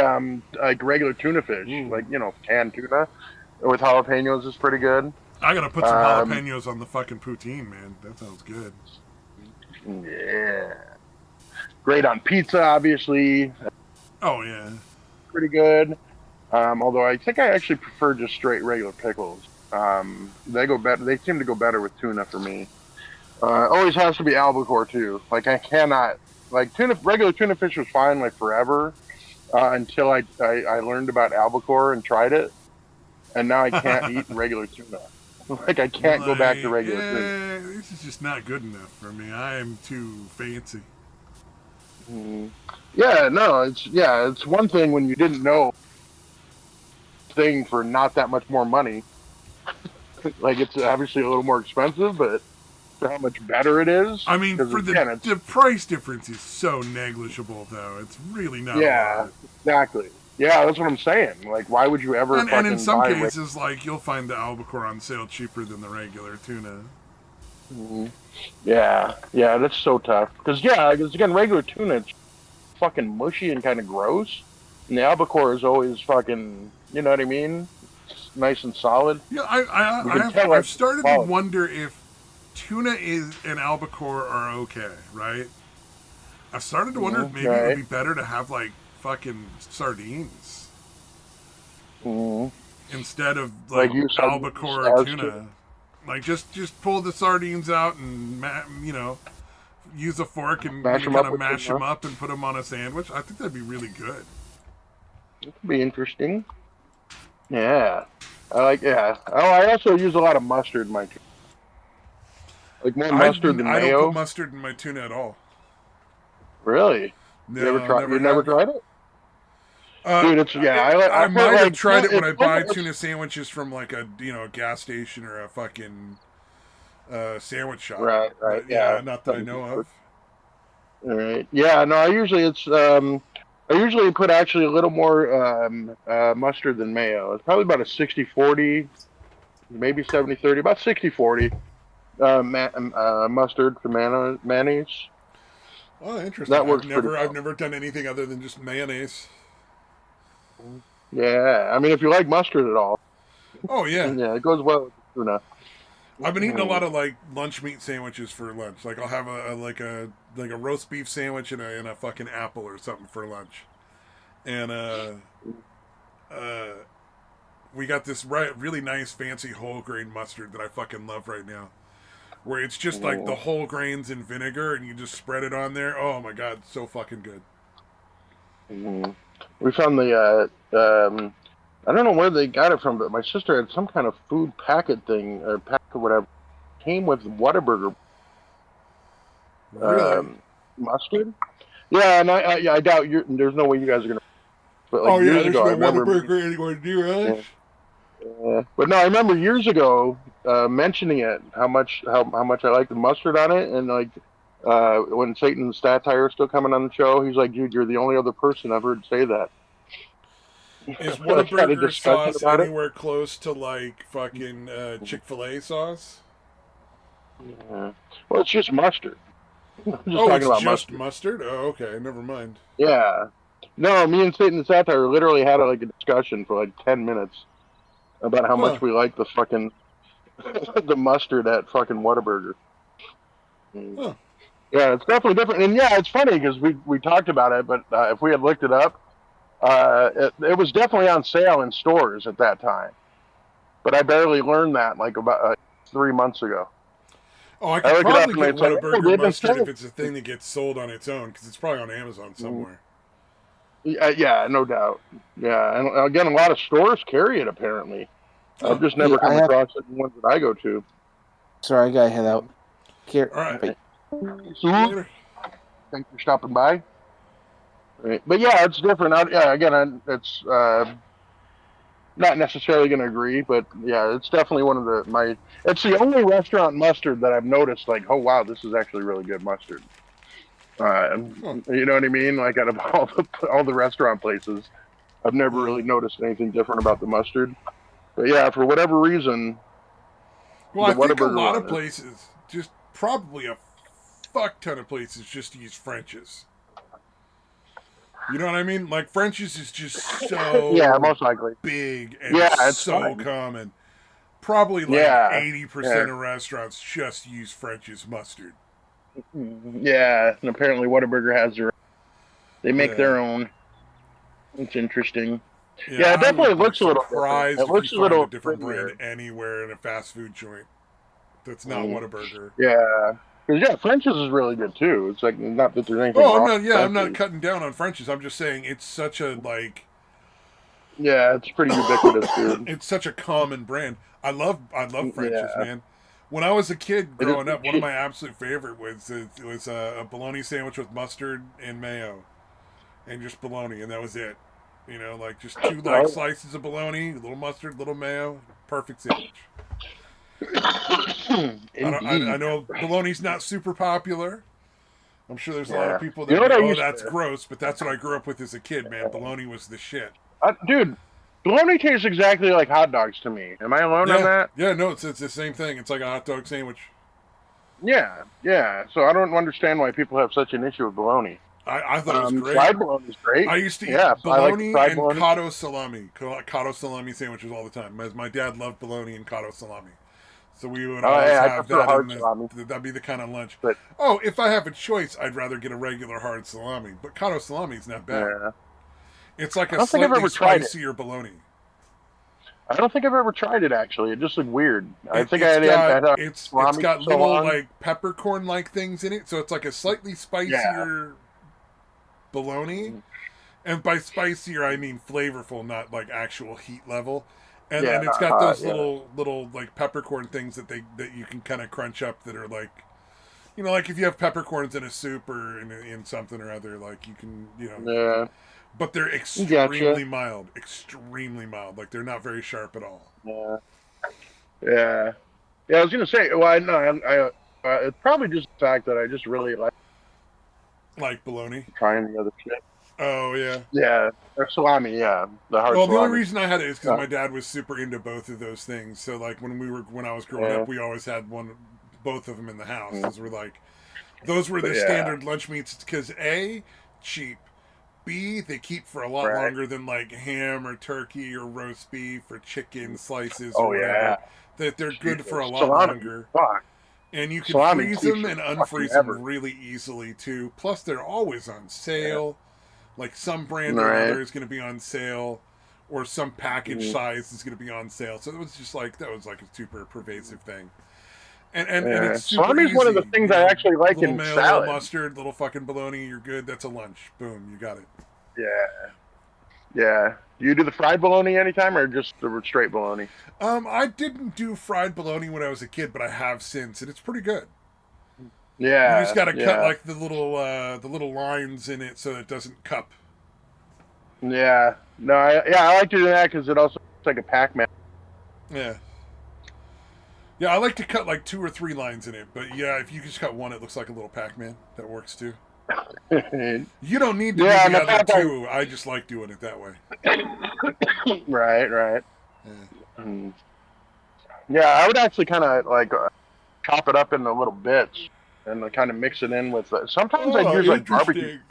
regular tuna fish, like canned tuna with jalapenos is pretty good. I gotta put some jalapenos on the fucking poutine, man. That sounds good. Yeah, great on pizza, obviously. Oh yeah. pretty good. Although I think I actually prefer just straight regular pickles. They go better. They seem to go better with tuna for me. Always has to be albacore too. Like I cannot like tuna. Regular tuna fish was fine like forever until I learned about albacore and tried it, and now I can't eat regular tuna. Like I can't go back to Like, regular tuna. this is just not good enough for me. I am too fancy. Mm. Yeah, no, it's one thing when you didn't know thing for not that much more money. Like it's obviously a little more expensive, but for how much better it is, I mean, because for again, the price difference is so negligible, though. It's really not a yeah, lot. exactly. Yeah, that's what I'm saying. Like, why would you ever And in fucking some buy? cases, like you'll find the albacore on sale cheaper than the regular tuna. Mhm. Yeah, yeah, that's so tough. Because again, regular tuna it's fucking mushy and kind of gross, and the albacore is always fucking. You know what I mean? It's nice and solid. Yeah, You can tell I've like started to quality. wonder if tuna is and albacore are okay, right? I've started to wonder if maybe it would Right. be better to have like fucking sardines Mm-hmm. instead of Like like you sardines albacore or as tuna. tuna. Like just pull the sardines out and use a fork and Mash them kind up of with mash them tuna. up and put them on a sandwich. I think that'd be really good. It could be interesting. Yeah. I like. Yeah. Oh, I also use a lot of mustard in my tuna. Like more mustard than I don't put mayo. mustard in my tuna at all. Really? You ever No, try? never You never have. tried it, dude? It's yeah. I I put might have like tried it when it's I kind buy of it's tuna sandwiches from like a a gas station or a fucking sandwich shop. right, right. But Yeah. yeah, not that I Something know different. of. All right. Yeah. No. I usually put actually a little more mustard than mayo. It's probably about a 60-40, maybe 70-30, about 60-40 mustard to mayonnaise. Oh, interesting. That works pretty I've well. never done anything other than just mayonnaise. Yeah, I mean, if you like mustard at all, Oh yeah. yeah, it goes well with the tuna. I've been eating a lot Mm. of like lunch meat sandwiches for lunch. Like I'll have like a roast beef sandwich and a fucking apple or something for lunch. And uh we got this really nice fancy whole grain mustard that I fucking love right now. Where it's just like the Mm. whole grains in vinegar and you just spread it on there. Oh my god, so fucking good. Mm. We found I don't know where they got it from, but my sister had some kind of food packet thing or pack or whatever. Came with Whataburger Really? mustard. Yeah, and yeah, I doubt there's no way you guys are gonna. But like Oh yeah, years there's ago, I no remember. Whataburger anywhere near us. Yeah, but no, I remember years ago mentioning it how much I liked the mustard on it, and like when Satan and Satire are still coming on the show, he's like, "Dude, you're the only other person I've heard say that." Is We like had a Whataburger discussion sauce about it. anywhere close to like fucking Chick-fil-A sauce? Yeah. Well, it's just mustard. I'm just Oh, talking it's about just mustard. mustard? Oh, okay, never mind. Yeah. No, me and Satan and Satire literally had like a discussion for like 10 minutes about how Huh. much we like the fucking the mustard at fucking Whataburger. Mm. Huh. Yeah, it's definitely different, and yeah, it's funny because we talked about it, but if we had looked it up, it was definitely on sale in stores at that time. But I barely learned that like about 3 months ago. Oh, I I could look it up probably and get it's like, oh, Whataburger they've been mustard if selling. it's a thing that gets sold on its own, because it's probably on Amazon Mm. somewhere. Yeah, no doubt. Yeah, and again, a lot of stores carry it apparently. Huh. I've just Hey, never come across it in the ones that I go to. Sorry, I gotta head out. Here, All right. wait. So, Later. thanks for stopping by. Right. But yeah, it's different. Yeah, again, it's not necessarily going to agree, but yeah, it's definitely one of my. It's the only restaurant mustard that I've noticed. Like, oh wow, this is actually really good mustard. Huh. You know what I mean? Like out of all the restaurant places, I've never Yeah. really noticed anything different about the mustard. But yeah, for whatever reason, Well, the I think a Whataburger lot of one is. places, just probably a fuck ton of places, just use French's. You know what I mean? Like French's is just Yeah, so most likely. big and Yeah, it's so fine. common. Probably like Yeah, 80% of restaurants just use French's mustard. yeah, and apparently Whataburger has their. They make Yeah. their own. It's interesting. Yeah, Yeah, it I definitely would be looks a little different. surprised It if you looks a find a little different brand prettier. anywhere in a fast food joint that's not Whataburger. Yeah. 'Cause, yeah, French's is really good too. It's like not that there's anything Oh, I'm wrong not. with Yeah, I'm not French's. cutting down on French's. I'm just saying it's such a like. Yeah, it's pretty ubiquitous, dude. It's such a common brand. I love French's, Yeah, man. When I was a kid it is. growing up, one of my absolute favorite was a bologna sandwich with mustard and mayo, and just bologna, and that was it. You know, like just two like Oh, slices of bologna, a little mustard, little mayo, perfect sandwich. I indeed. know bologna's not super popular. I'm sure there's a lot of Yeah. people You that know what be, I oh, used that's to, gross, but that's what I grew up with as a kid, man. Bologna was the shit. dude? Bologna tastes exactly like hot dogs to me. Am I alone on Yeah, that? yeah, no, it's the same thing. It's like a hot dog sandwich. Yeah, yeah. So I don't understand why people have such an issue with bologna. I thought it was great. Fried bologna is great. I used to Yeah, eat so I like the bologna fried and bologna. cotto salami, cotto salami sandwiches all the time. As my dad loved bologna and cotto salami, so we would always Yeah, I have prefer that in hard the. salami, That'd be the kind of lunch. but Oh, if I have a choice, I'd rather get a regular hard salami, but cotto salami is not bad. yeah. It's like I a don't think I've slightly ever tried it. spicier bologna. I don't think I've ever tried it actually. It just looked weird. I It, think I it's had got had it's salami got for so little long. like peppercorn like things in it, so it's like a slightly Yeah, spicier bologna. And by spicier, I mean flavorful, not like actual heat level. yeah, And it's not got hot. those Yeah, little like peppercorn things that you can kind of crunch up that are like, you know, like if you have peppercorns in a soup or in something or other, like you can, you know, yeah. but they're Gotcha. extremely mild. Like they're not very sharp at all. Yeah, yeah, yeah. I was gonna say. Well, I know. It's probably just the fact that I just really like Like bologna. trying the other shit. Oh yeah. Yeah, or salami. Yeah, the hard Well, the only salami. reason I had it is because Uh, my dad was super into both of those things. So like when I was growing yeah, up, we always had both of them in the house. mm, Those were but the yeah, standard lunch meats because A, cheap. B, they keep for a lot right. longer than like ham or turkey or roast beef or chicken slices or Oh whatever. yeah, That they're good for a Jesus. lot Salami. longer. Fuck, And you can salami freeze keeps them you and fucking unfreeze them ever. really easily too. Plus, they're always on Yeah. sale. Like some brand or Right. another is going to be on sale, or some package Mm, size is going to be on sale. So it was just like that was like a super pervasive thing. And yeah. it's super Salami is one of the easy. things You I know, actually like little in mayo, little salad. mustard, little fucking bologna. You're good. That's a lunch. Boom, you got it. Yeah, yeah. Do you do the fried bologna anytime, or just the straight bologna? I didn't do fried bologna when I was a kid, but I have since, and it's pretty good. You just Yeah, got to cut yeah, like the little lines in it so it doesn't cup. yeah. No, I like to do that because it also looks like a Pac-Man. Yeah. Yeah, I like to cut like 2 or 3 lines in it, but yeah, if you just cut one, it looks like a little Pac-Man. That works too. Yeah, You don't need to do and the the other fact that two. I just like doing it that way. right, right. Yeah. Mm. Yeah, I would actually kind of like chop it up into little bits and kind of mix it in with. Sometimes I'd Oh, use like barbecue. interesting.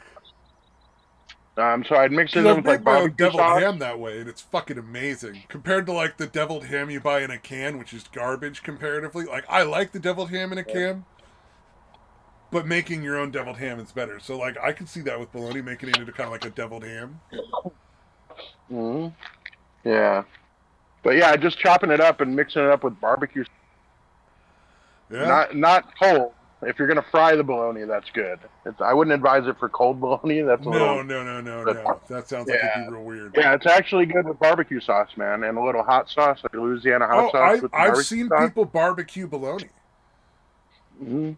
So I'd mix it Because in I've with like made my own barbecue deviled sauce. ham that way, and it's fucking amazing. Compared to like the deviled ham you buy in a can, which is garbage comparatively. Like I like the deviled ham in a can, but making your own deviled ham is better. So like I can see that with bologna, making it into kind of like a deviled ham. Hmm. Yeah, but yeah, just chopping it up and mixing it up with barbecue. Yeah. Not cold. If you're gonna fry the bologna, that's good. I wouldn't advise it for cold bologna. That's a No, little. no, no, no, But, no. That sounds like it'd be yeah, real weird. yeah, it's actually good with barbecue sauce, man, and a little hot sauce, like Louisiana hot Oh, sauce with the I've barbecue seen sauce. people barbecue bologna. Hmm.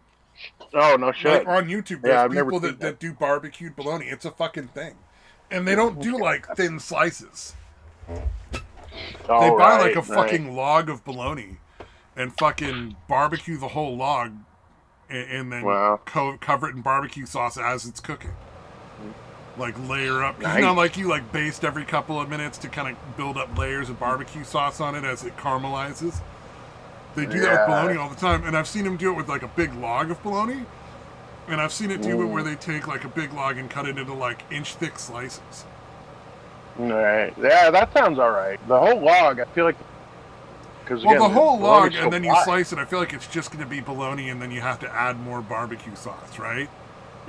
Oh no Like shit. on YouTube, Yeah, there's I've never people seen that do barbecued bologna. It's a fucking thing. And they don't do like thin slices. They Oh buy like right, a right. fucking log of bologna and fucking barbecue the whole log and then Wow. cover it in barbecue sauce as it's cooking. Like layer up. 'Cause you know, Nice. like you like baste every couple of minutes to kind of build up layers of barbecue sauce on it as it caramelizes. They do that with Yeah. bologna all the time, and I've seen them do it with like a big log of bologna, and I've seen it do it where Mm. they take like a big log and cut it into like inch-thick slices. Right. Yeah, that sounds all right. The whole log, I feel like, because Well, again, the whole log, bologna's and so then you wide. slice it. I feel like it's just going to be bologna, and then you have to add more barbecue sauce, right?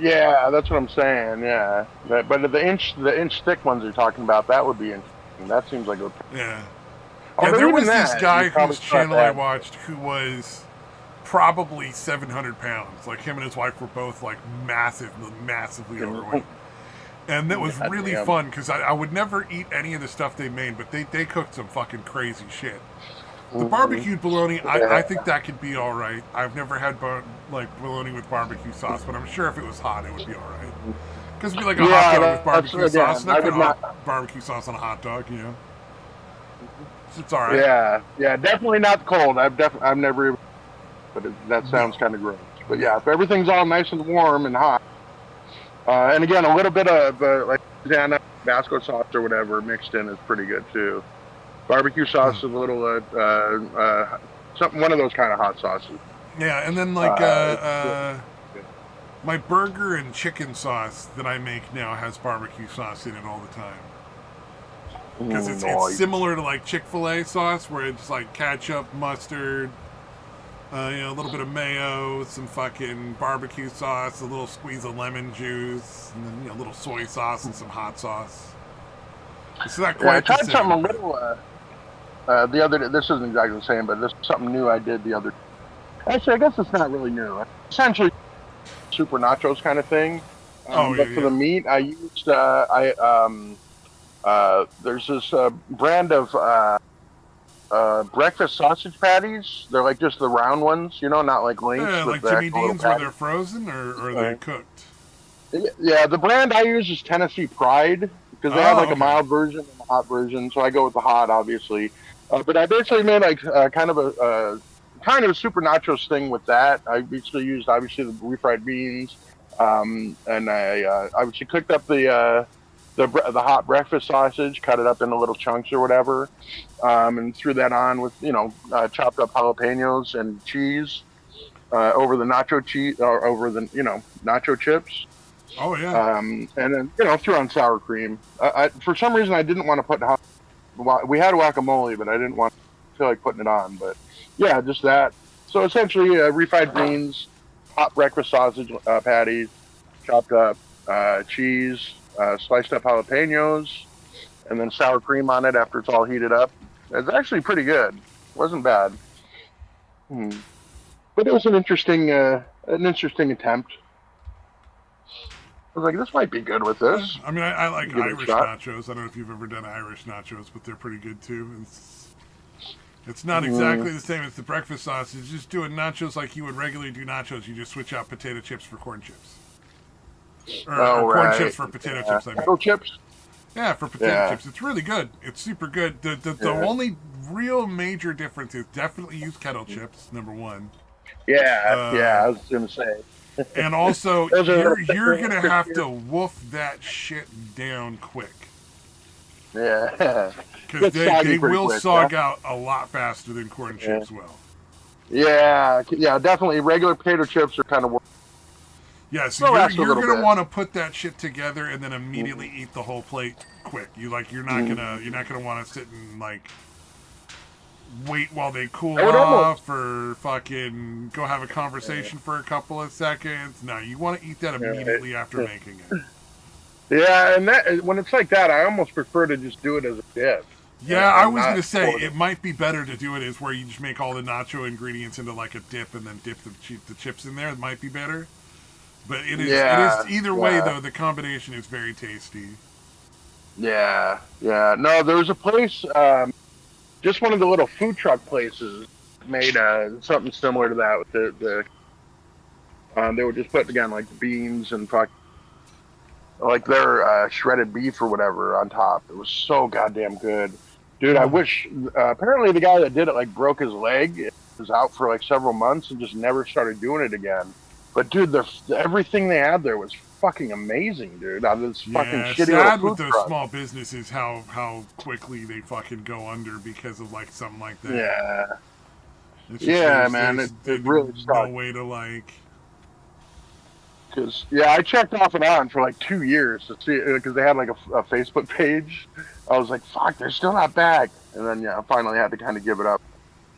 Yeah, that's what I'm saying. Yeah, but the inch thick ones you're talking about, that would be interesting. That seems like a. Yeah. Yeah, Although there even was this that, you guy probably whose still have to channel I have. watched who was probably 700 pounds. Like, him and his wife were both, like, massively overweight. And that was God really damn. fun, because I would never eat any of the stuff they made, but they cooked some fucking crazy shit. The barbecued bologna, I think that could be all right. I've never had bologna with barbecue sauce, but I'm sure if it was hot, it would be all right. Because it'd be like a hot dog with barbecue sauce. And I put barbecue sauce on a hot dog, you know. It's all right. Yeah, definitely not cold. I've never, but that sounds kind of gross. But yeah, if everything's all nice and warm and hot, and again, a little bit of like Tabasco sauce or whatever mixed in is pretty good too. Barbecue sauce is a little one of those kind of hot sauces. Yeah, and then my burger and chicken sauce that I make now has barbecue sauce in it all the time. Because it's similar to like Chick-fil-A sauce, where it's like ketchup, mustard, a little bit of mayo, some fucking barbecue sauce, a little squeeze of lemon juice, and then a little soy sauce and some hot sauce. It's not quite I tried something a little the other day. This isn't exactly the same, but this is something new I did the other. Actually, I guess it's not really new. Essentially, super nachos kind of thing. But for the meat, I used there's this brand of breakfast sausage patties. They're like just the round ones, not like links. Yeah, like Jimmy Dean's, where they're frozen or are they cooked? Yeah, the brand I use is Tennessee Pride, because they have like a mild version and a hot version, so I go with the hot, obviously. But I basically made like kind of a super nachos thing with that. I basically used the refried beans, and I obviously cooked up the hot breakfast sausage, cut it up into little chunks or whatever, and threw that on with chopped up jalapenos and cheese over the nacho cheese or over the nacho chips. Oh yeah. And then threw on sour cream. For some reason I didn't want to put we had guacamole, but I didn't feel like putting it on. But yeah, just that. So essentially, refried beans, hot breakfast sausage patties, chopped up cheese, sliced up jalapenos, and then sour cream on it after it's all heated up. It's actually pretty good. Wasn't bad. But it was an interesting attempt. I was like, this might be good with this. I mean, I like Irish nachos. I don't know if you've ever done Irish nachos, but they're pretty good too. It's not exactly the same as the breakfast sausage. Just doing nachos like you would regularly do nachos. You just switch out potato chips for corn chips. Or corn chips for potato chips, I mean. Potato chips? Yeah, for potato chips. It's really good. It's super good. The only real major difference is definitely use kettle chips, number one. Yeah, I was going to say. And also, you're going to have to woof that shit down quick. Yeah. Because they will sog out a lot faster than corn chips will. Yeah, definitely. Regular potato chips are kind of worse. Yeah, so you're going to want to put that shit together and then immediately eat the whole plate quick. You're not gonna want to sit and like wait while they cool off or fucking go have a conversation for a couple of seconds. No, you want to eat that immediately after making it. Yeah, and when it's like that, I almost prefer to just do it as a dip. Yeah, I was going to say, it might be better to do it as where you just make all the nacho ingredients into like a dip and then dip the chips in there. It might be better. But it is either way, though, the combination is very tasty. Yeah. No, there was a place, just one of the little food truck places made something similar to that with they would just put, again, like beans and like their shredded beef or whatever on top. It was so goddamn good. Dude, I wish, apparently the guy that did it like broke his leg. It was out for like several months and just never started doing it again. But dude, everything they had there was fucking amazing, dude. Out of this fucking shitty sad little with those truck. small businesses how quickly they fucking go under because of like something like that. Yeah. It's just, man, it really sucks. No way to like. Because I checked off and on for like 2 years to see because they had like a Facebook page. I was like, fuck, they're still not back. And then I finally had to kind of give it up.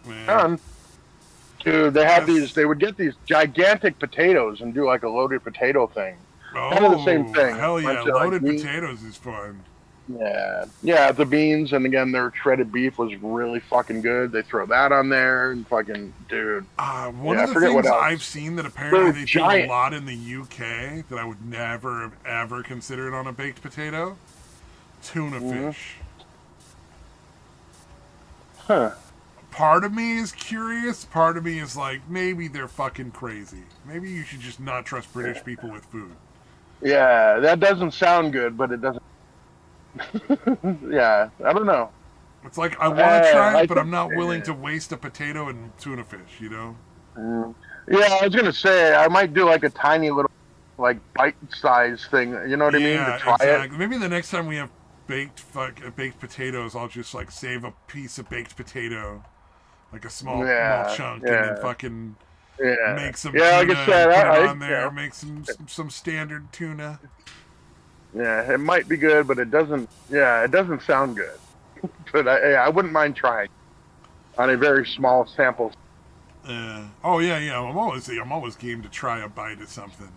Man. Dude, they had they would get these gigantic potatoes and do like a loaded potato thing. kind of the same thing. Hell yeah, Bunch of, loaded beans. potatoes is fun. Yeah, the beans, and again, their shredded beef was really fucking good. They throw that on there, and fucking dude. One of the things I've seen that apparently they do a lot in the UK that I would never have ever considered on a baked potato: tuna fish. Huh. Part of me is curious. Part of me is like, maybe they're fucking crazy. Maybe you should just not trust British people with food. Yeah, that doesn't sound good, but it doesn't. Yeah, I don't know. It's like, I want to try it, but I'm not willing to waste a potato and tuna fish, you know? Yeah, I was going to say, I might do like a tiny little, like, bite-sized thing, you know what I mean, to try it. Maybe the next time we have baked potatoes, I'll just, like, save a piece of baked potato, like a small chunk, and then fucking make some tuna, like I said, put it on there, make some standard tuna. Yeah, it might be good, but it doesn't sound good. But I wouldn't mind trying on a very small sample. I'm always game to try a bite of something.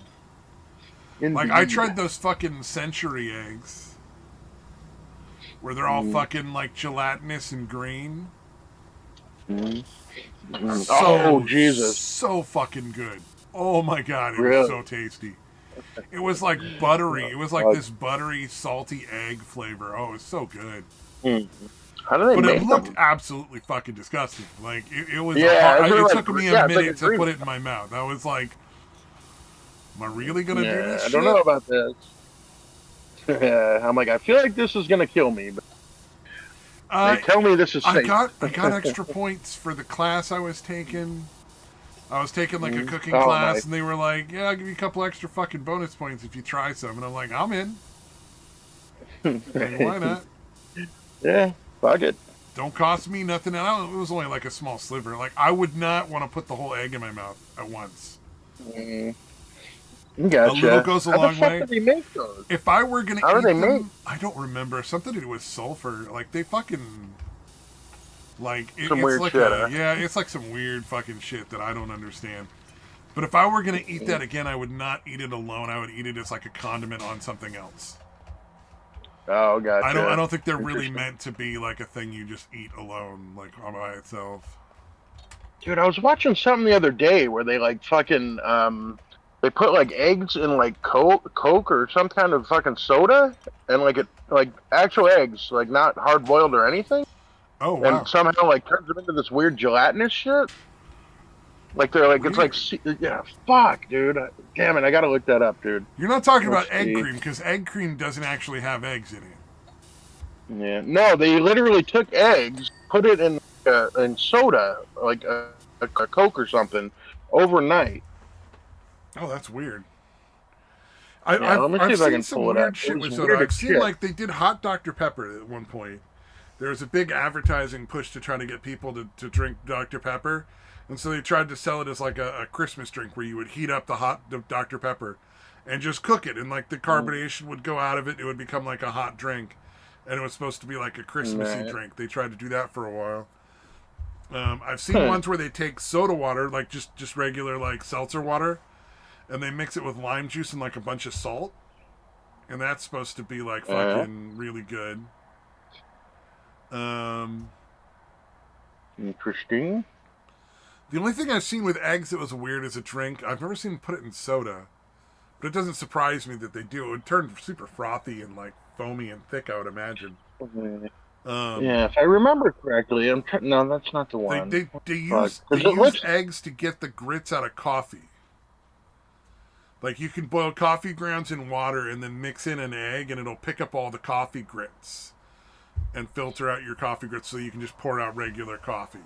Indeed. Like, I tried those fucking century eggs, where they're all fucking, like, gelatinous and green. Jesus. So fucking good. Oh my god, it was so tasty. It was like buttery. It was like this buttery, salty egg flavor. Oh, it was so good. How do they make it looked them? absolutely fucking disgusting. Like, it was it took me a minute to put it in my mouth. I was like, am I really going to do this I don't know about this. I'm like, I feel like this is going to kill me. But they tell me this is safe. I got extra points for the class I was taking. I was taking like a cooking class, and they were like, yeah, I'll give you a couple extra fucking bonus points if you try some. And I'm like, I'm in. Like, why not? Yeah, fuck it. Don't cost me nothing. And it was only like a small sliver. Like, I would not want to put the whole egg in my mouth at once. Gotcha. A little goes a long way. How do they make those? If I were going to eat them, I don't remember. Something to do with sulfur. Like, they fucking... Like, it's weird like shit, it's like some weird fucking shit that I don't understand. But if I were going to eat that again, I would not eat it alone. I would eat it as like a condiment on something else. Oh, gotcha. I don't think they're really meant to be like a thing you just eat alone, like all by itself. Dude, I was watching something the other day where they like fucking they put like eggs in like Coke or some kind of fucking soda, and like actual eggs, like not hard boiled or anything. Oh, wow. And somehow like turns them into this weird gelatinous shit. Like they're like weird. It's like fuck, dude. Damn it, I gotta look that up, dude. You're not talking about egg cream, because egg cream doesn't actually have eggs in it. Yeah, no, they literally took eggs, put it in soda, like a Coke or something, overnight. Oh, that's weird. Let me see I've if I seen can some pull it weird up. shit with soda. I've seen like they did hot Dr. Pepper at one point. There was a big advertising push to try to get people to drink Dr. Pepper. And so they tried to sell it as like a Christmas drink where you would heat up the Dr. Pepper and just cook it. And like the carbonation would go out of it. It would become like a hot drink. And it was supposed to be like a Christmassy drink. They tried to do that for a while. I've seen ones where they take soda water, like just regular like seltzer water, and they mix it with lime juice and like a bunch of salt. And that's supposed to be like fucking really good. Interesting. The only thing I've seen with eggs that was weird as a drink, I've never seen them put it in soda. But it doesn't surprise me that they do. It would turn super frothy and like foamy and thick, I would imagine. Yeah, if I remember correctly, no, that's not the one. They use eggs to get the grits out of coffee. Like, you can boil coffee grounds in water and then mix in an egg, and it'll pick up all the coffee grits and filter out your coffee grits so you can just pour out regular coffee.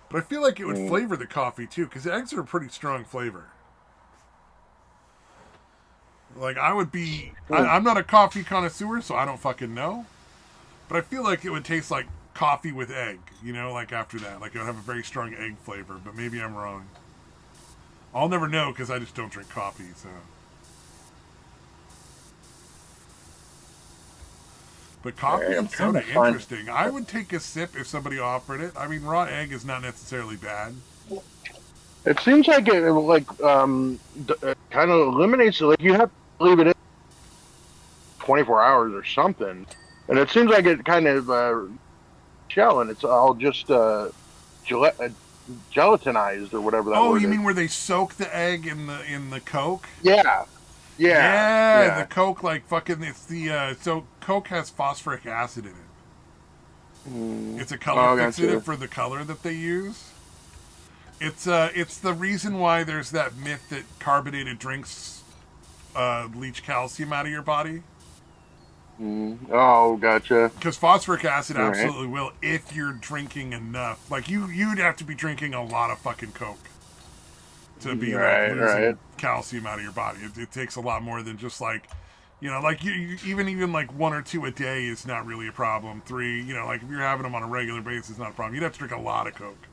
But I feel like it would flavor the coffee, too, because eggs are a pretty strong flavor. Like, I'm not a coffee connoisseur, so I don't fucking know. But I feel like it would taste like coffee with egg, you know, like after that. Like, it would have a very strong egg flavor, but maybe I'm wrong. I'll never know because I just don't drink coffee, so. But coffee and soda, interesting. I would take a sip if somebody offered it. I mean, raw egg is not necessarily bad. It seems like it kind of eliminates it. Like you have believe it is 24 hours or something. And it seems like it kind of shell, and it's all just gelatinized or whatever that Oh, word you is. mean where they soak the egg in the Coke? Yeah. Yeah, the Coke, like fucking, it's the, so Coke has phosphoric acid in it. It's a color fixative gotcha. for the color that they use. It's the reason why there's that myth that carbonated drinks leach calcium out of your body. Oh, gotcha. Because phosphoric acid All right. absolutely will if you're drinking enough. Like you'd have to be drinking a lot of fucking Coke to be like losing calcium out of your body. It takes a lot more than just like, you know, like you even like 1 or 2 a day is not really a problem. 3, you know, like if you're having them on a regular basis, it's not a problem. You'd have to drink a lot of Coke.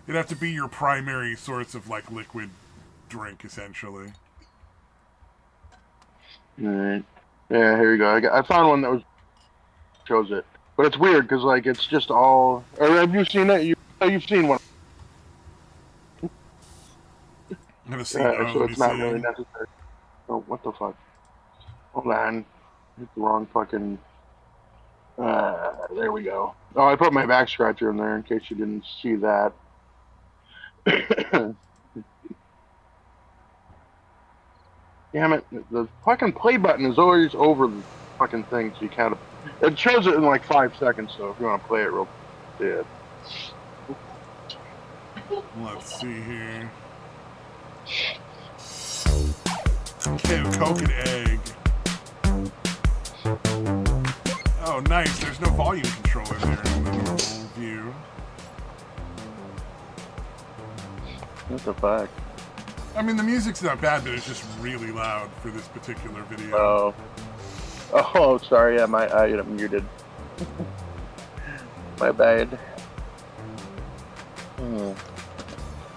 It'd have to be your primary source of like liquid drink, essentially. All right. Yeah, here you go. I found one that shows it, but it's weird because like it's just all. Or have you seen it? You've seen one. I'm gonna see. So it's not really necessary. Oh, what the fuck? Hold on. Hit the wrong fucking. There we go. Oh, I put my back scratcher in there in case you didn't see that. Damn it! The fucking play button is always over the fucking thing, so you can't. It shows it in like 5 seconds, so if you want to play it real, yeah. Let's see here. Okay, Coke and egg. Oh, nice. There's no volume control in there in the normal view. What the fuck? I mean, the music's not bad, but it's just really loud for this particular video. Oh, sorry. Yeah, I muted. My bad.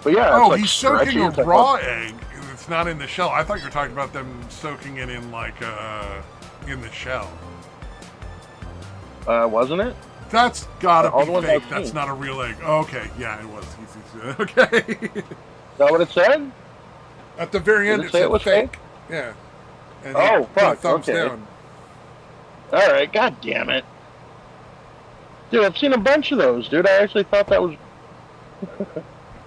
But yeah. Oh, like he's soaking a stretchy. raw egg. It's not in the shell. I thought you were talking about them soaking it in like in the shell. Wasn't it? That's gotta All the be ones fake. I've That's seen. not a real egg. Okay, yeah, it was. Okay. Is that what it said? At the very end, Did it say said it was fake. Yeah. And Oh, he put a fuck, thumbs okay. down. All right. God damn it. Dude, I've seen a bunch of those, dude. I actually thought that was.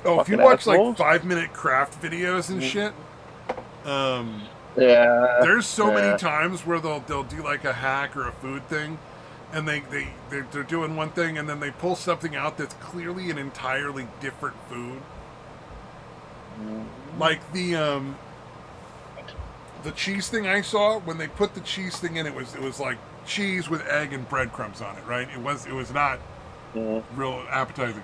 Oh, if you Fucking watch assholes. like 5-minute craft videos and shit, Yeah. there's so many times where they'll do like a hack or a food thing, and they're doing one thing and then they pull something out that's clearly an entirely different food. Like the cheese thing I saw, when they put the cheese thing in, it was like cheese with egg and breadcrumbs on it, right? It was not real appetizing.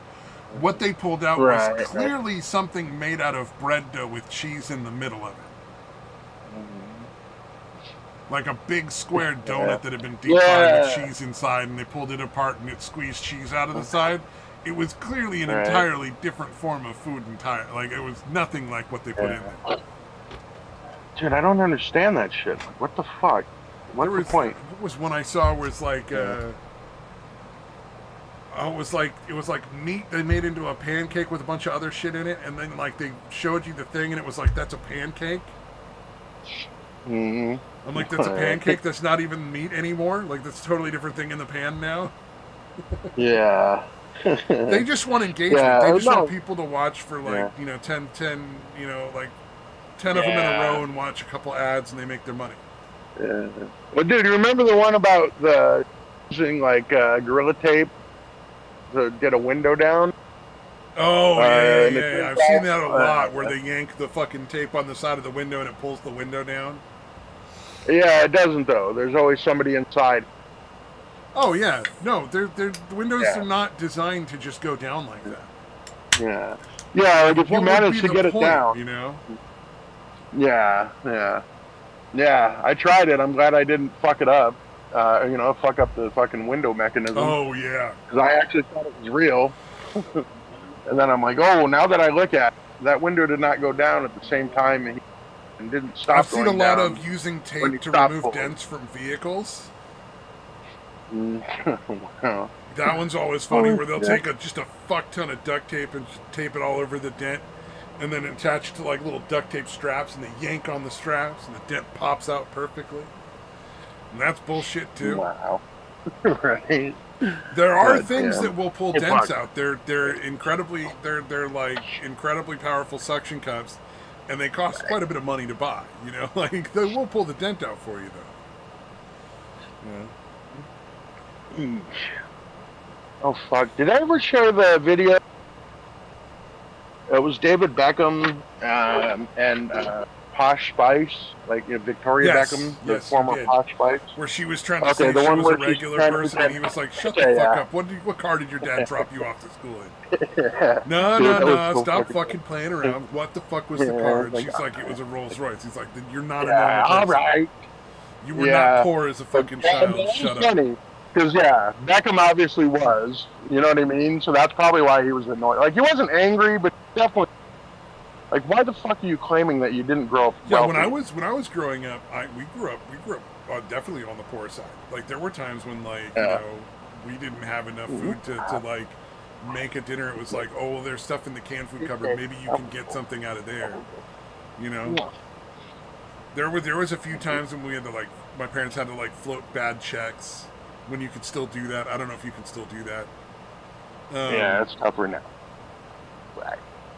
What they pulled out was clearly something made out of bread dough with cheese in the middle of it. Like a big square donut that had been deep fried with cheese inside, and they pulled it apart and it squeezed cheese out of the side. It was clearly an entirely different form of food. Like, it was nothing like what they put in there. Dude, I don't understand that shit. Like, what the fuck? What's the point? What was one I saw was like, it was like meat they made into a pancake with a bunch of other shit in it, and then like they showed you the thing, and it was like, that's a pancake. I'm like, that's a pancake that's not even meat anymore. Like, that's a totally different thing in the pan now. Yeah. They just want engagement. They just want people to watch for like, 10, like 10 of them in a row and watch a couple ads, and they make their money. Yeah. Well, dude, you remember the one about the using like Gorilla Tape to get a window down? Oh, yeah. I've seen that a lot, where they yank the fucking tape on the side of the window and it pulls the window down. Yeah, it doesn't though. There's always somebody inside. Oh yeah, no, the windows are not designed to just go down like that. Yeah, like if you manage to get it down, you know. Yeah. I tried it. I'm glad I didn't fuck it up. Fuck up the fucking window mechanism. Oh yeah. Because I actually thought it was real, and then I'm like, oh, now that I look at it, that window did not go down at the same time and didn't stop. I've seen a lot of using tape to remove dents from vehicles. Wow. That one's always funny, where they'll take just a fuck ton of duct tape and tape it all over the dent, and then attach it to like little duct tape straps, and they yank on the straps, and the dent pops out perfectly. And that's bullshit too. Wow. Right. There are God things damn. that will pull Hey, dents fuck. out. They're like incredibly powerful suction cups, and they cost quite a bit of money to buy. You know, like they will pull the dent out for you though. Yeah. Eesh. Oh fuck! Did I ever share the video? It was David Beckham and Posh Spice, like Victoria Yes, Beckham, the yes, you former did. Posh Spice. Where she was trying to Okay, say the she one was a where she's regular trying to person, and he was like, "Shut the Yeah, fuck yeah. up! What car did your dad drop you off to school in?" Yeah. No, Dude, no, that was no! so Stop fucking playing around. What the fuck was the Yeah, car? And like, she's like, "It was a Rolls Royce." He's like, "Then you're not a Yeah, normal all person. right. You were Yeah. not poor as a fucking Yeah, child. that was Shut up." funny. Because, yeah, Beckham obviously was. You know what I mean? So that's probably why he was annoyed. Like, he wasn't angry, but definitely. Like, why the fuck are you claiming that you didn't grow up Yeah, wealthy? when I was growing up, we grew up definitely on the poor side. Like there were times when like Yeah. you know we didn't have enough food to like make a dinner. It was like, oh well, there's stuff in the canned food cupboard. Maybe you can get something out of there. You know, there was a few times when we had to like my parents had to like float bad checks when you could still do that. I don't know if you can still do that. Yeah, it's tougher now. Right.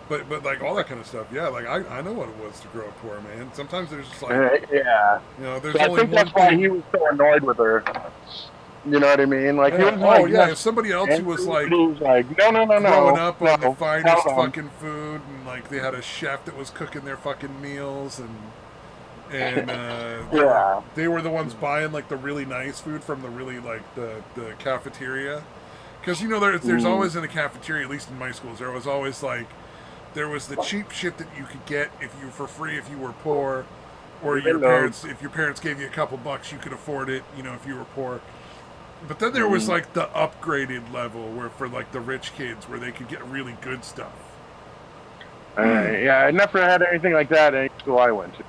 But like all that kind of stuff, yeah. Like I know what it was to grow up poor, man. Sometimes there's just like Yeah. you know there's So I only think one that's why thing. he was so annoyed with her. You know what I mean? Like, he Yeah. was Oh like, yeah, yes, if somebody else who was like he was like, no, growing up on the no, finest hold on. fucking food, and like they had a chef that was cooking their fucking meals, and Yeah. they were the ones buying like the really nice food from the really like the cafeteria, because you know there's always in the cafeteria, at least in my schools, there was always like there was the cheap shit that you could get if you for free if you were poor, or your parents gave you a couple bucks you could afford it, you know, if you were poor. But then there was like the upgraded level where for like the rich kids where they could get really good stuff. Yeah, I never had anything like that in any school I went to.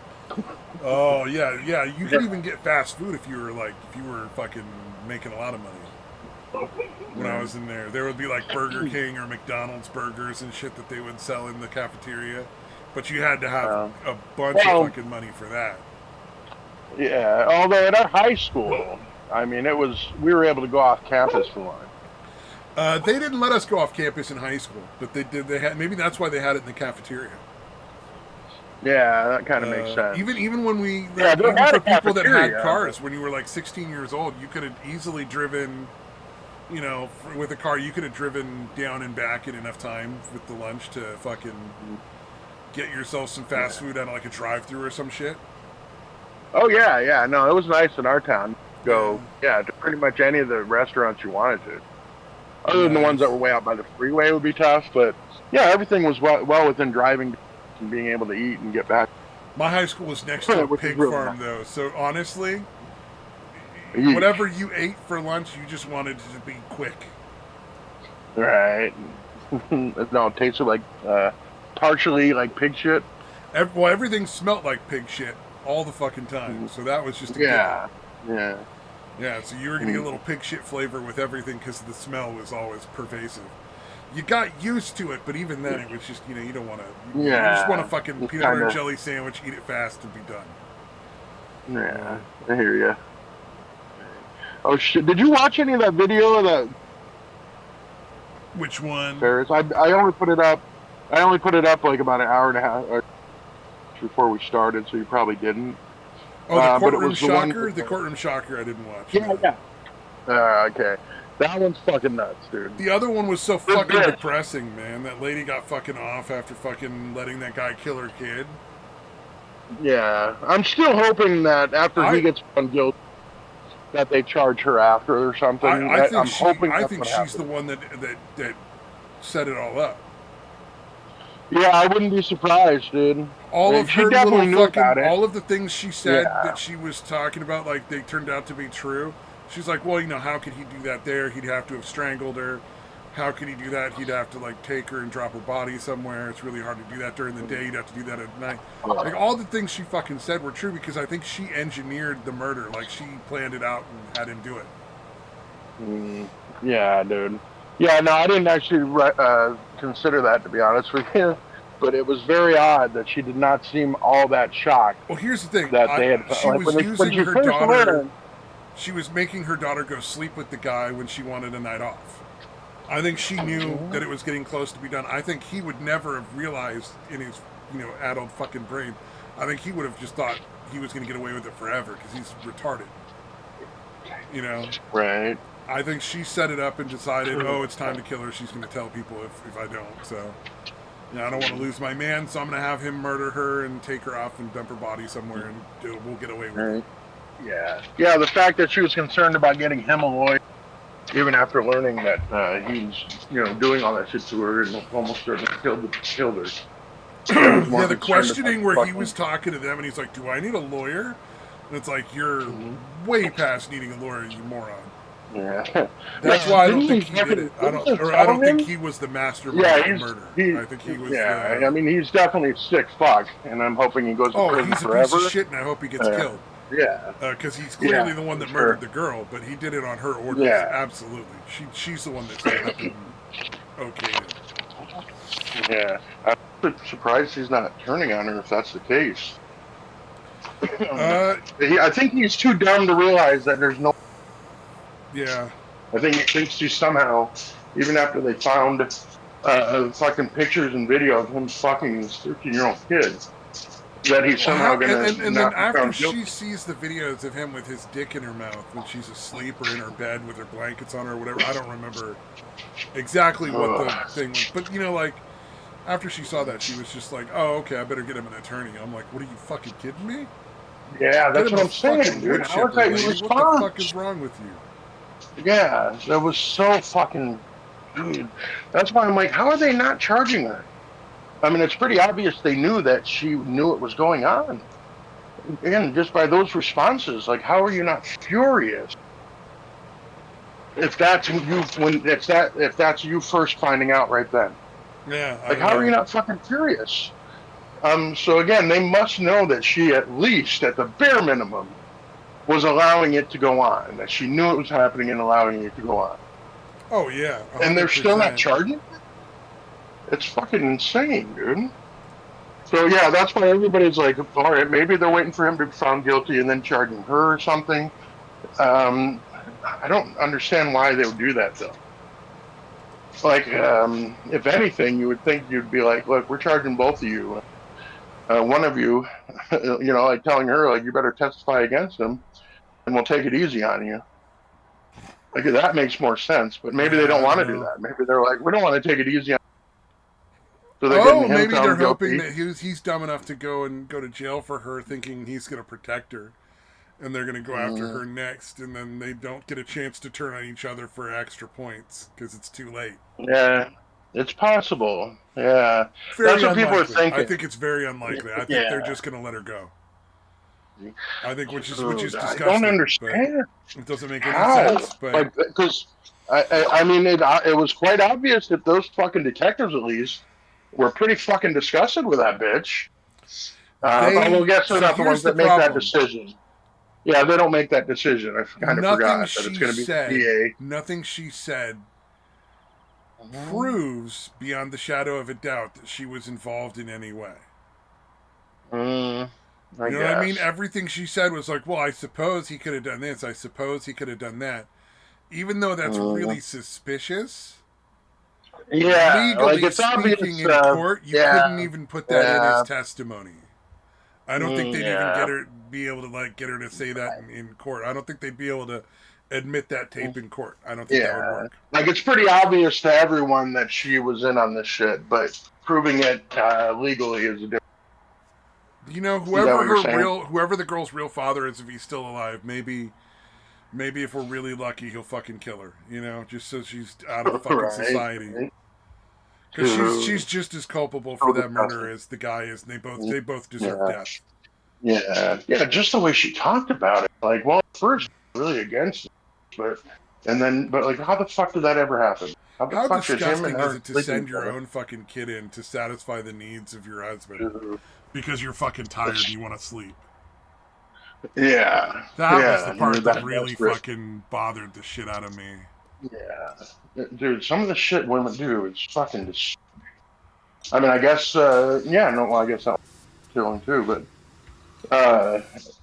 Oh yeah, yeah. You could even get fast food if you were fucking making a lot of money. When I was in there would be like Burger King or McDonald's burgers and shit that they would sell in the cafeteria, but you had to have a bunch of fucking money for that. Yeah, although at our high school, I mean, we were able to go off campus for lunch. They didn't let us go off campus in high school, but they did. They had maybe that's why they had it in the cafeteria. Yeah, that kind of makes sense. Even when we Yeah, they even had for a people that had cafeteria. cars when you were like 16 years old, you could have easily driven, you know, with a car you could have driven down and back in enough time with the lunch to fucking get yourself some fast food out of like a drive-through or some shit. Oh yeah, no, it was nice in our town. Go, to pretty much any of the restaurants you wanted to. Other than the ones that were way out by the freeway would be tough, but yeah, everything was well within driving and being able to eat and get back. My high school was next to a Which is pig really farm, nice. though, so honestly, Yeesh. whatever you ate for lunch, you just wanted it to be quick. Right. No, it tasted like partially like pig shit. Well, everything smelt like pig shit all the fucking time, so that was just a Yeah. Yeah, so you were getting a little pig shit flavor with everything because the smell was always pervasive. You got used to it, but even then, it was just, you know, you don't want to. You just want a fucking peanut butter and jelly sandwich, eat it fast, and be done. Yeah, I hear you. Oh shit! Did you watch any of that video of that? Which one? Paris? I only put it up. I only put it up like about an hour and a half before we started, so you probably didn't. Oh, the but it courtroom was the shocker. one- The courtroom shocker. I didn't watch. Yeah. Okay. That one's fucking nuts, dude. The other one was so fucking bitch. depressing, man. That lady got fucking off after fucking letting that guy kill her kid. Yeah, I'm still hoping that after he gets found guilty, that they charge her after or something. I think I'm hoping I that's think what she's the happens. one that set it all up. Yeah, I wouldn't be surprised, dude. All of She her definitely little knew about fucking, it. all of the things she said Yeah. that she was talking about, like they turned out to be true. She's like, well, you know, how could he do that there? He'd have to have strangled her. How could he do that? He'd have to like take her and drop her body somewhere. It's really hard to do that during the day. You'd have to do that at night. Like all the things she fucking said were true because I think she engineered the murder. Like she planned it out and had him do it. Yeah, dude. Yeah, no, I didn't actually consider that, to be honest with you. but it was very odd that she did not seem all that shocked Well, here's the thing. that they had. She Like was when using she her first daughter. learned, She was making her daughter go sleep with the guy when she wanted a night off. I think she knew that it was getting close to be done. I think he would never have realized in his, adult fucking brain. I think he would have just thought he was going to get away with it forever because he's retarded. Right. I think she set it up and decided, oh, it's time to kill her. She's going to tell people if I don't. So, I don't want to lose my man, so I'm going to have him murder her and take her off and dump her body somewhere, and we'll get away with it. Yeah. The fact that she was concerned about getting him a lawyer, even after learning that he was, doing all that shit to her and almost killed her. Yeah, the questioning where he was talking to them and he's like, "Do I need a lawyer?" And it's like, you're way past needing a lawyer, you moron. Yeah. That's why I don't think he did it. I don't think he was the mastermind of the murder. I think he was. Yeah, I mean, he's definitely a sick fuck, and I'm hoping he goes to prison forever. He's a piece of shit, and I hope he gets killed. Yeah. Because he's clearly the one that murdered the girl, but he did it on her orders. Yeah. Absolutely. She's the one that set it up and okayed it. Yeah. I'm surprised he's not turning on her if that's the case. I think he's too dumb to realize that there's no... Yeah. I think he thinks he's somehow, even after they found fucking pictures and video of him fucking his 13-year-old kid, that he's somehow going to... And then after she sees the videos of him with his dick in her mouth when she's asleep or in her bed with her blankets on her or whatever, I don't remember exactly what the thing was. But, after she saw that, she was just like, oh, okay, I better get him an attorney. I'm like, what, are you fucking kidding me? Yeah, that's what I'm saying, dude. How is that your response? What the fuck is wrong with you? Yeah, that was so fucking... Dude, that's why I'm like, how are they not charging her? I mean, it's pretty obvious they knew that she knew it was going on. Again, just by those responses, like, how are you not furious? If that's you first finding out right then. Yeah. Like, how are you not fucking furious? So again, they must know that she, at least, at the bare minimum, was allowing it to go on. That she knew it was happening and allowing it to go on. Oh, yeah. 100%. And they're still not charging? It's fucking insane, dude. So yeah, that's why everybody's like, all right, maybe they're waiting for him to be found guilty and then charging her or something. I don't understand why they would do that, though. Like, if anything, you would think you'd be like, look, we're charging both of you. One of you, like telling her, like, you better testify against him, and we'll take it easy on you. Like, that makes more sense, but maybe they don't want to do that. Maybe they're like, we don't want to take it easy on you. So maybe they're hoping that he's dumb enough to go to jail for her, thinking he's going to protect her, and they're going to go after her next, and then they don't get a chance to turn on each other for extra points, because it's too late. Yeah. It's possible. Yeah. That's what people are thinking. I think it's very unlikely. I think they're just going to let her go. I think, which is disgusting. I don't understand. It doesn't make any sense. But because I mean, it was quite obvious that those fucking detectives, at least, were pretty fucking disgusted with that bitch. Although, guess they're not the ones that make that decision. Yeah, they don't make that decision. I kind of forgot that it's going to be the DA. Nothing she said proves beyond the shadow of a doubt that she was involved in any way. I guess. What I mean? Everything she said was like, well, I suppose he could have done this. I suppose he could have done that. Even though that's really suspicious. Yeah. Legally like it's speaking, in court, you couldn't even put that in his testimony. I don't think they'd even be able to get her to say that in court. I don't think they'd be able to admit that tape in court. I don't think that would work. Like, it's pretty obvious to everyone that she was in on this shit, but proving it legally is a different. Whoever the girl's real father is, if he's still alive, maybe if we're really lucky, he'll fucking kill her. Just so she's out of fucking society. Because she's just as culpable for that murder as the guy is, and they both deserve death. Yeah, just the way she talked about it. Like, well, at first, really against it, but how the fuck did that ever happen? How disgusting is it to send your own fucking kid in to satisfy the needs of your husband because you're fucking tired and you want to sleep? Yeah. That was the part that really fucking bothered the shit out of me. Yeah. Dude, some of the shit women do is fucking disgusting. I mean, I guess, yeah, no, well, I guess that was killing too, but,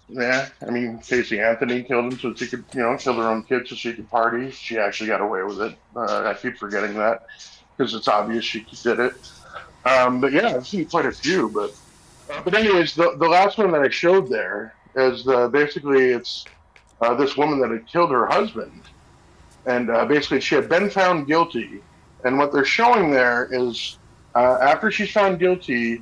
yeah, I mean, Casey Anthony killed him so she could, kill her own kids so she could party. She actually got away with it. I keep forgetting that because it's obvious she did it. But yeah, I've seen quite a few, but anyways, the last one that I showed there is basically it's this woman that had killed her husband, and basically she had been found guilty. And what they're showing there is after she's found guilty,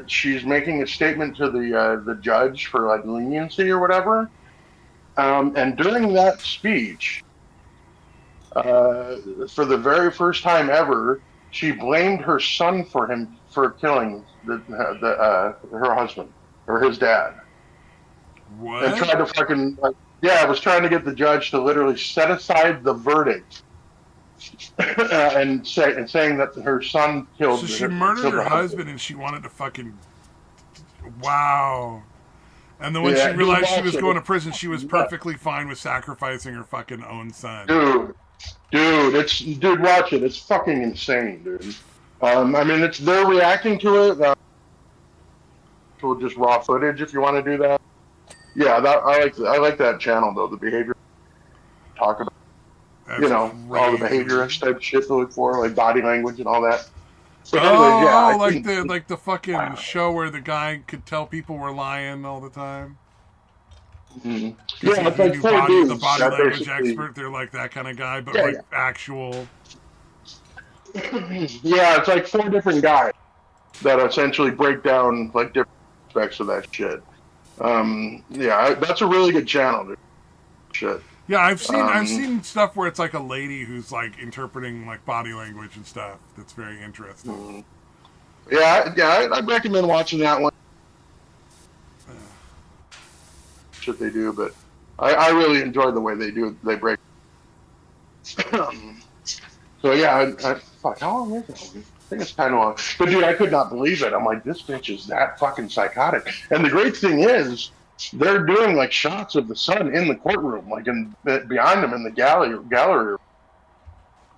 she's making a statement to the judge for like leniency or whatever. And during that speech, for the very first time ever, she blamed her son for killing her husband or his dad, and What? tried to fucking yeah, I was trying to get the judge to literally set aside the verdict and saying that her son So she murdered her husband and she wanted to fucking. Wow. And then when she realized she was going to prison, she was perfectly fine with sacrificing her fucking own son. Dude, watch it. It's fucking insane, dude. I mean, they're reacting to it. Just raw footage, if you want to do that. Yeah, I like that channel though. The behavior talk about, That's all the behaviorist type shit to look for, like body language and all that. But like the fucking show where the guy could tell people were lying all the time. Mm-hmm. Yeah, it's like four dudes. The body language expert. They're like that kind of guy, but actual. Yeah, it's like four different guys that essentially break down like different aspects of that shit. Yeah, that's a really good channel, dude. Shit. Yeah, I've seen stuff where it's like a lady who's like interpreting like body language and stuff. That's very interesting. Yeah, I'd recommend watching that one. Shit they do, but I really enjoy the way they break. So yeah, fuck, how long is it? I think it's kind of long. But dude, I could not believe it. I'm like, this bitch is that fucking psychotic. And the great thing is, they're doing like shots of the son in the courtroom, like behind him in the gallery,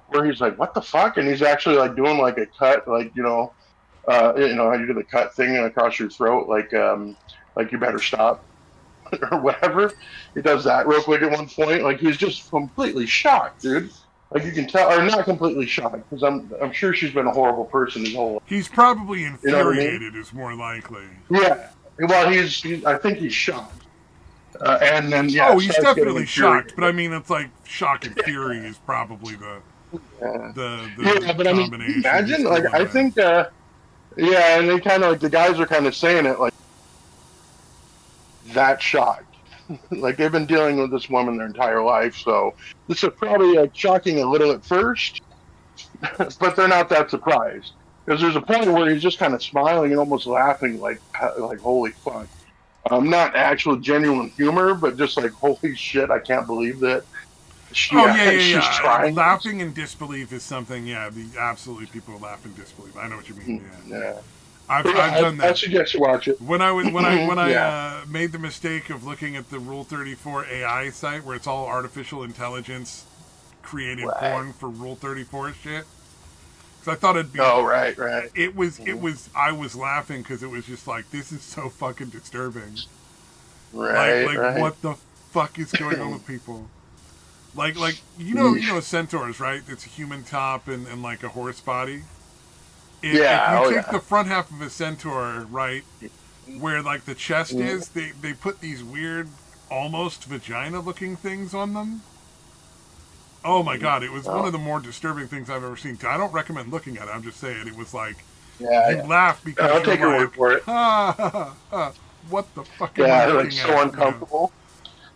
where he's like, what the fuck? And he's actually like doing like a cut, like how you do the cut thing across your throat, like you better stop or whatever. He does that real quick at one point. Like he's just completely shocked, dude. Like you can tell, or not completely shocked, because I'm sure she's been a horrible person his whole life. He's probably infuriated, is more likely. Yeah. Well, I think he's shocked. And then he's definitely shocked. But I mean, it's like shock and fury is probably the but I mean, imagine like I think and they kind of like the guys are kind of saying it like that shocked. Like they've been dealing with this woman their entire life, so this is probably like shocking a little at first, but they're not that surprised because there's a point where he's just kind of smiling and almost laughing, like holy fuck. Not actual genuine humor, but just like holy shit, I can't believe that. She's trying. Laughing in disbelief is something. Yeah, absolutely people laugh in disbelief. I know what you mean. Yeah. I've done that. I suggest you watch it. When I made the mistake of looking at the Rule 34 AI site where it's all artificial intelligence created porn for Rule 34 shit. Because I thought it'd be. Oh right. It was. I was laughing because it was just like, this is so fucking disturbing. Right. What the fuck is going on with people? Like you know centaurs, right? It's a human top and like a horse body. If you take the front half of a centaur, right, where like the chest is, they put these weird, almost vagina-looking things on them. Oh my god, it was one of the more disturbing things I've ever seen. I don't recommend looking at it. I'm just saying, it was like you laugh because I'll take your word for it. What the fuck am I looking at? So uncomfortable.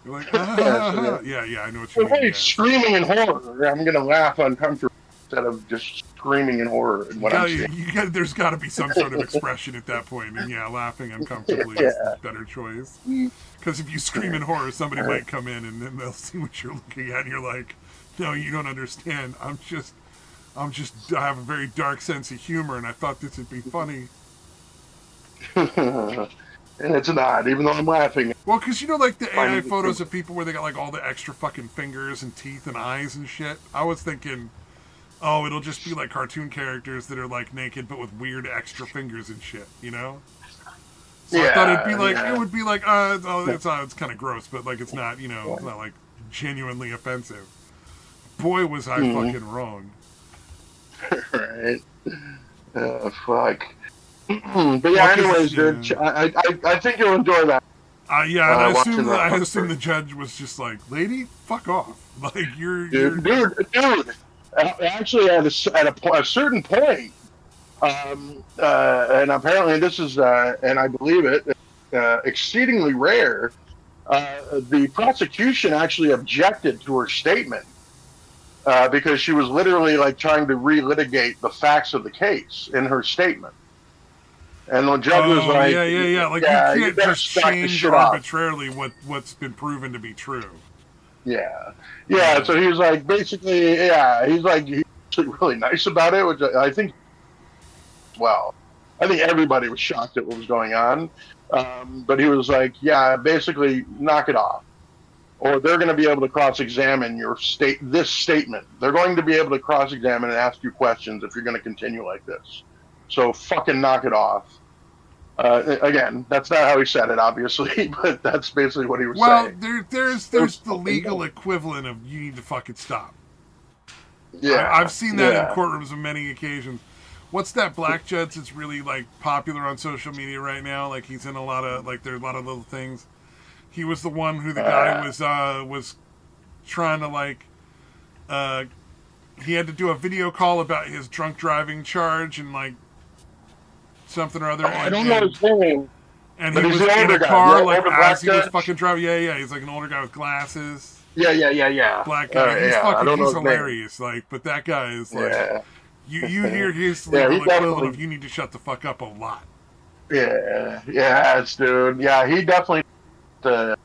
You're like, yeah, I know what you mean. Hey, screaming in horror. I'm gonna laugh uncomfortably instead of just screaming in horror. There's got to be some sort of expression at that point, and laughing uncomfortably is a better choice. Because if you scream in horror, somebody might come in and then they'll see what you're looking at, and you're like, no, you don't understand. I have a very dark sense of humor, and I thought this would be funny. And it's not, even though I'm laughing. Well, because like the AI photos of people where they got like all the extra fucking fingers and teeth and eyes and shit. I was thinking, oh, it'll just be like cartoon characters that are like naked but with weird extra fingers and shit, you know? So I thought it'd be like, it would be like, it's kind of gross, but like it's not, you know, it's not like genuinely offensive. Boy, was I fucking wrong. Right. Fuck. But yeah, anyways, dude, I think you'll enjoy that. Yeah, and I assume the judge was just like, lady, fuck off. Like, Dude. Actually, at a certain point, and apparently this is, and I believe it, exceedingly rare, the prosecution actually objected to her statement because she was literally like trying to relitigate the facts of the case in her statement. And the judge was like, yeah. Like, you can't just change arbitrarily what's been proven to be true. Yeah. So he was like, basically, he's like, he's really nice about it, which I think, well, I think everybody was shocked at what was going on. But he was like, yeah, basically, knock it off. Or they're going to be able to cross-examine this statement. They're going to be able to cross-examine and ask you questions if you're going to continue like this. So fucking knock it off. Again, that's not how he said it, obviously, but that's basically what he was saying. Well, there's the legal equivalent of you need to fucking stop. Yeah, I've seen that in courtrooms on many occasions. What's that black judge that's really like popular on social media right now? Like he's in a lot of like there's a lot of little things. He was the one who the guy was trying to like. He had to do a video call about his drunk driving charge and like. Something or other. I don't know his name. And he was in a car like as he was fucking driving. Yeah. He's like an older guy with glasses. Yeah. Black guy. He's hilarious. Like, but that guy is like, you hear his legal equivalent of you need to shut the fuck up a lot. Yeah, dude. Yeah, he definitely not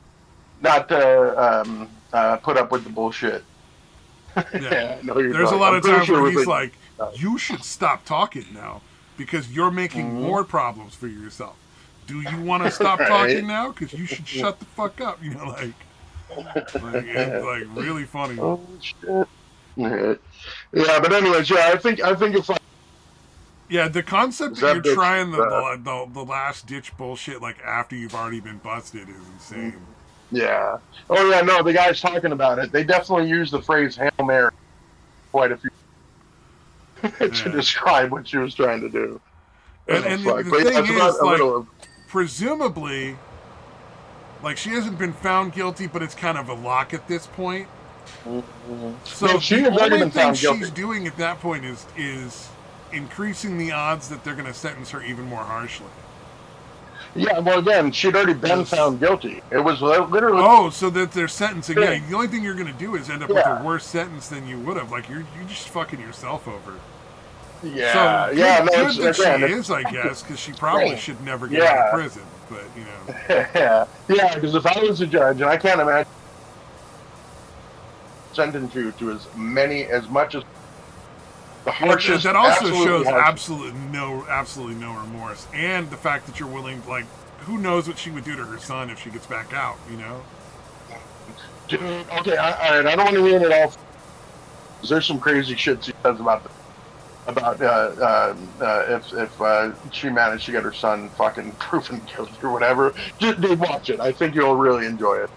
put up with the bullshit. Yeah. There's a lot of times where he's like, you should stop talking now. Because you're making more problems for yourself. Do you want to stop talking now? Because you should shut the fuck up. You know, like it's like really funny. Oh shit! Yeah, but anyways, I think you'll find. Yeah, the concept that you're trying the last ditch bullshit like after you've already been busted is insane. Yeah. Oh yeah, no, the guy's talking about it. They definitely use the phrase "Hail Mary" quite a few. To describe what she was trying to do. And the thing is, like, presumably, like, she hasn't been found guilty, but it's kind of a lock at this point. So the only thing she's doing at that point is increasing the odds that they're going to sentence her even more harshly. Yeah, well, again, she'd already been found guilty. It was literally... Oh, so that they're sentencing... Yeah, the only thing you're going to do is end up with a worse sentence than you would have. Like, you're just fucking yourself over. Yeah, so, yeah. Good that she is, I guess, because she probably should never get out of prison. But, you know... Yeah, because if I was a judge, and I can't imagine sentence you to as much as the harshest... That also shows absolutely no remorse. And the fact that you're willing, like, who knows what she would do to her son if she gets back out, you know? Dude, okay, all right, I don't want to ruin it all. There's some crazy shit she says about if she managed to get her son fucking proven guilty or whatever. Just watch it. I think you'll really enjoy it.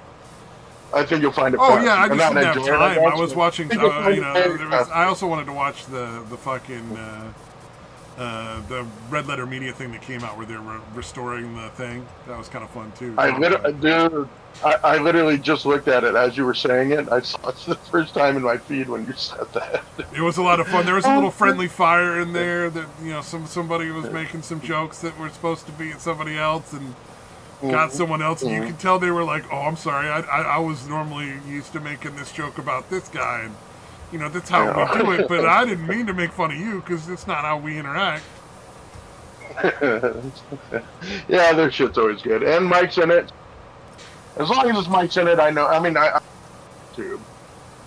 I think you'll find it. Oh yeah, I just didn't have time. I was watching. I also wanted to watch the fucking the Red Letter Media thing that came out where they're restoring the thing. That was kind of fun too. I literally just looked at it as you were saying it. I saw it the first time in my feed when you said that. It was a lot of fun. There was a little friendly fire in there that, you know, somebody was making some jokes that were supposed to be at somebody else and got someone else, and you can tell they were like, oh, I'm sorry, I was normally used to making this joke about this guy, and, you know, that's how we do it, but I didn't mean to make fun of you, because that's not how we interact. Yeah, their shit's always good. And Mike's in it. As long as it's Mike's in it, I know. I mean, too.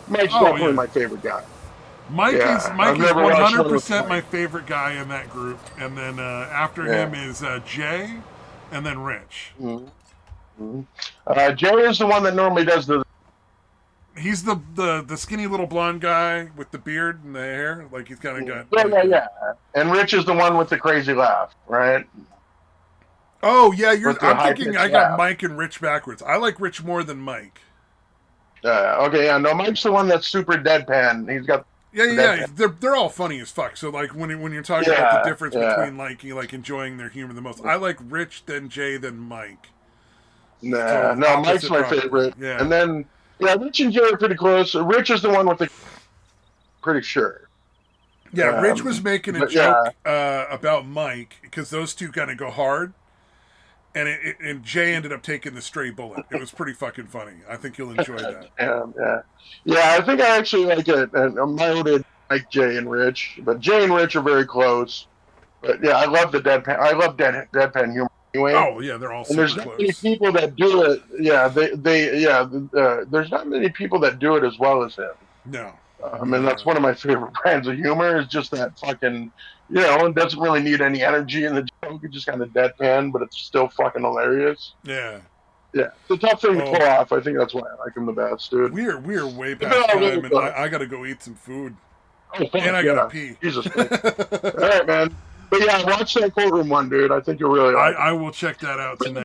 Mike's definitely my favorite guy. Mike is 100% my favorite guy in that group, and then after him is Jay, and then Rich. Jay is the one that normally does the He's the skinny little blonde guy with the beard and the hair. Like he's kind of got. Yeah, like yeah. And Rich is the one with the crazy laugh, right? Oh yeah, I'm thinking I got laugh. Mike and Rich backwards. I like Rich more than Mike. Okay, yeah, no, Mike's the one that's super deadpan. He's got Yeah. They're all funny as fuck. So like when you're talking about the difference between like enjoying their humor the most, I like Rich, then Jay, then Mike. Nah, no, Mike's my favorite. Yeah. And then Rich and Jay are pretty close. Rich is the one with the pretty sure. Yeah, Rich was making a joke about Mike because those two kind of go hard. And Jay ended up taking the stray bullet. It was pretty fucking funny. I think you'll enjoy that. Yeah. I think I actually like it. And I molded like Jay and Rich, but Jay and Rich are very close. But yeah, I love the deadpan. I love deadpan humor anyway. Oh yeah, they're all super close. There's not many people that do it. Yeah, there's not many people that do it as well as him. No. That's one of my favorite brands of humor. Is just that fucking, it doesn't really need any energy in the joke. It's just kind of deadpan, but it's still fucking hilarious. Yeah. Yeah, it's a tough thing to pull off. I think that's why I like him the best, dude. We are way past time, and I got to go eat some food. Oh, fuck, and I got to pee. Jesus. All right, man. But yeah, watch that courtroom one, dude. I think you'll really like it. I will check that out tonight.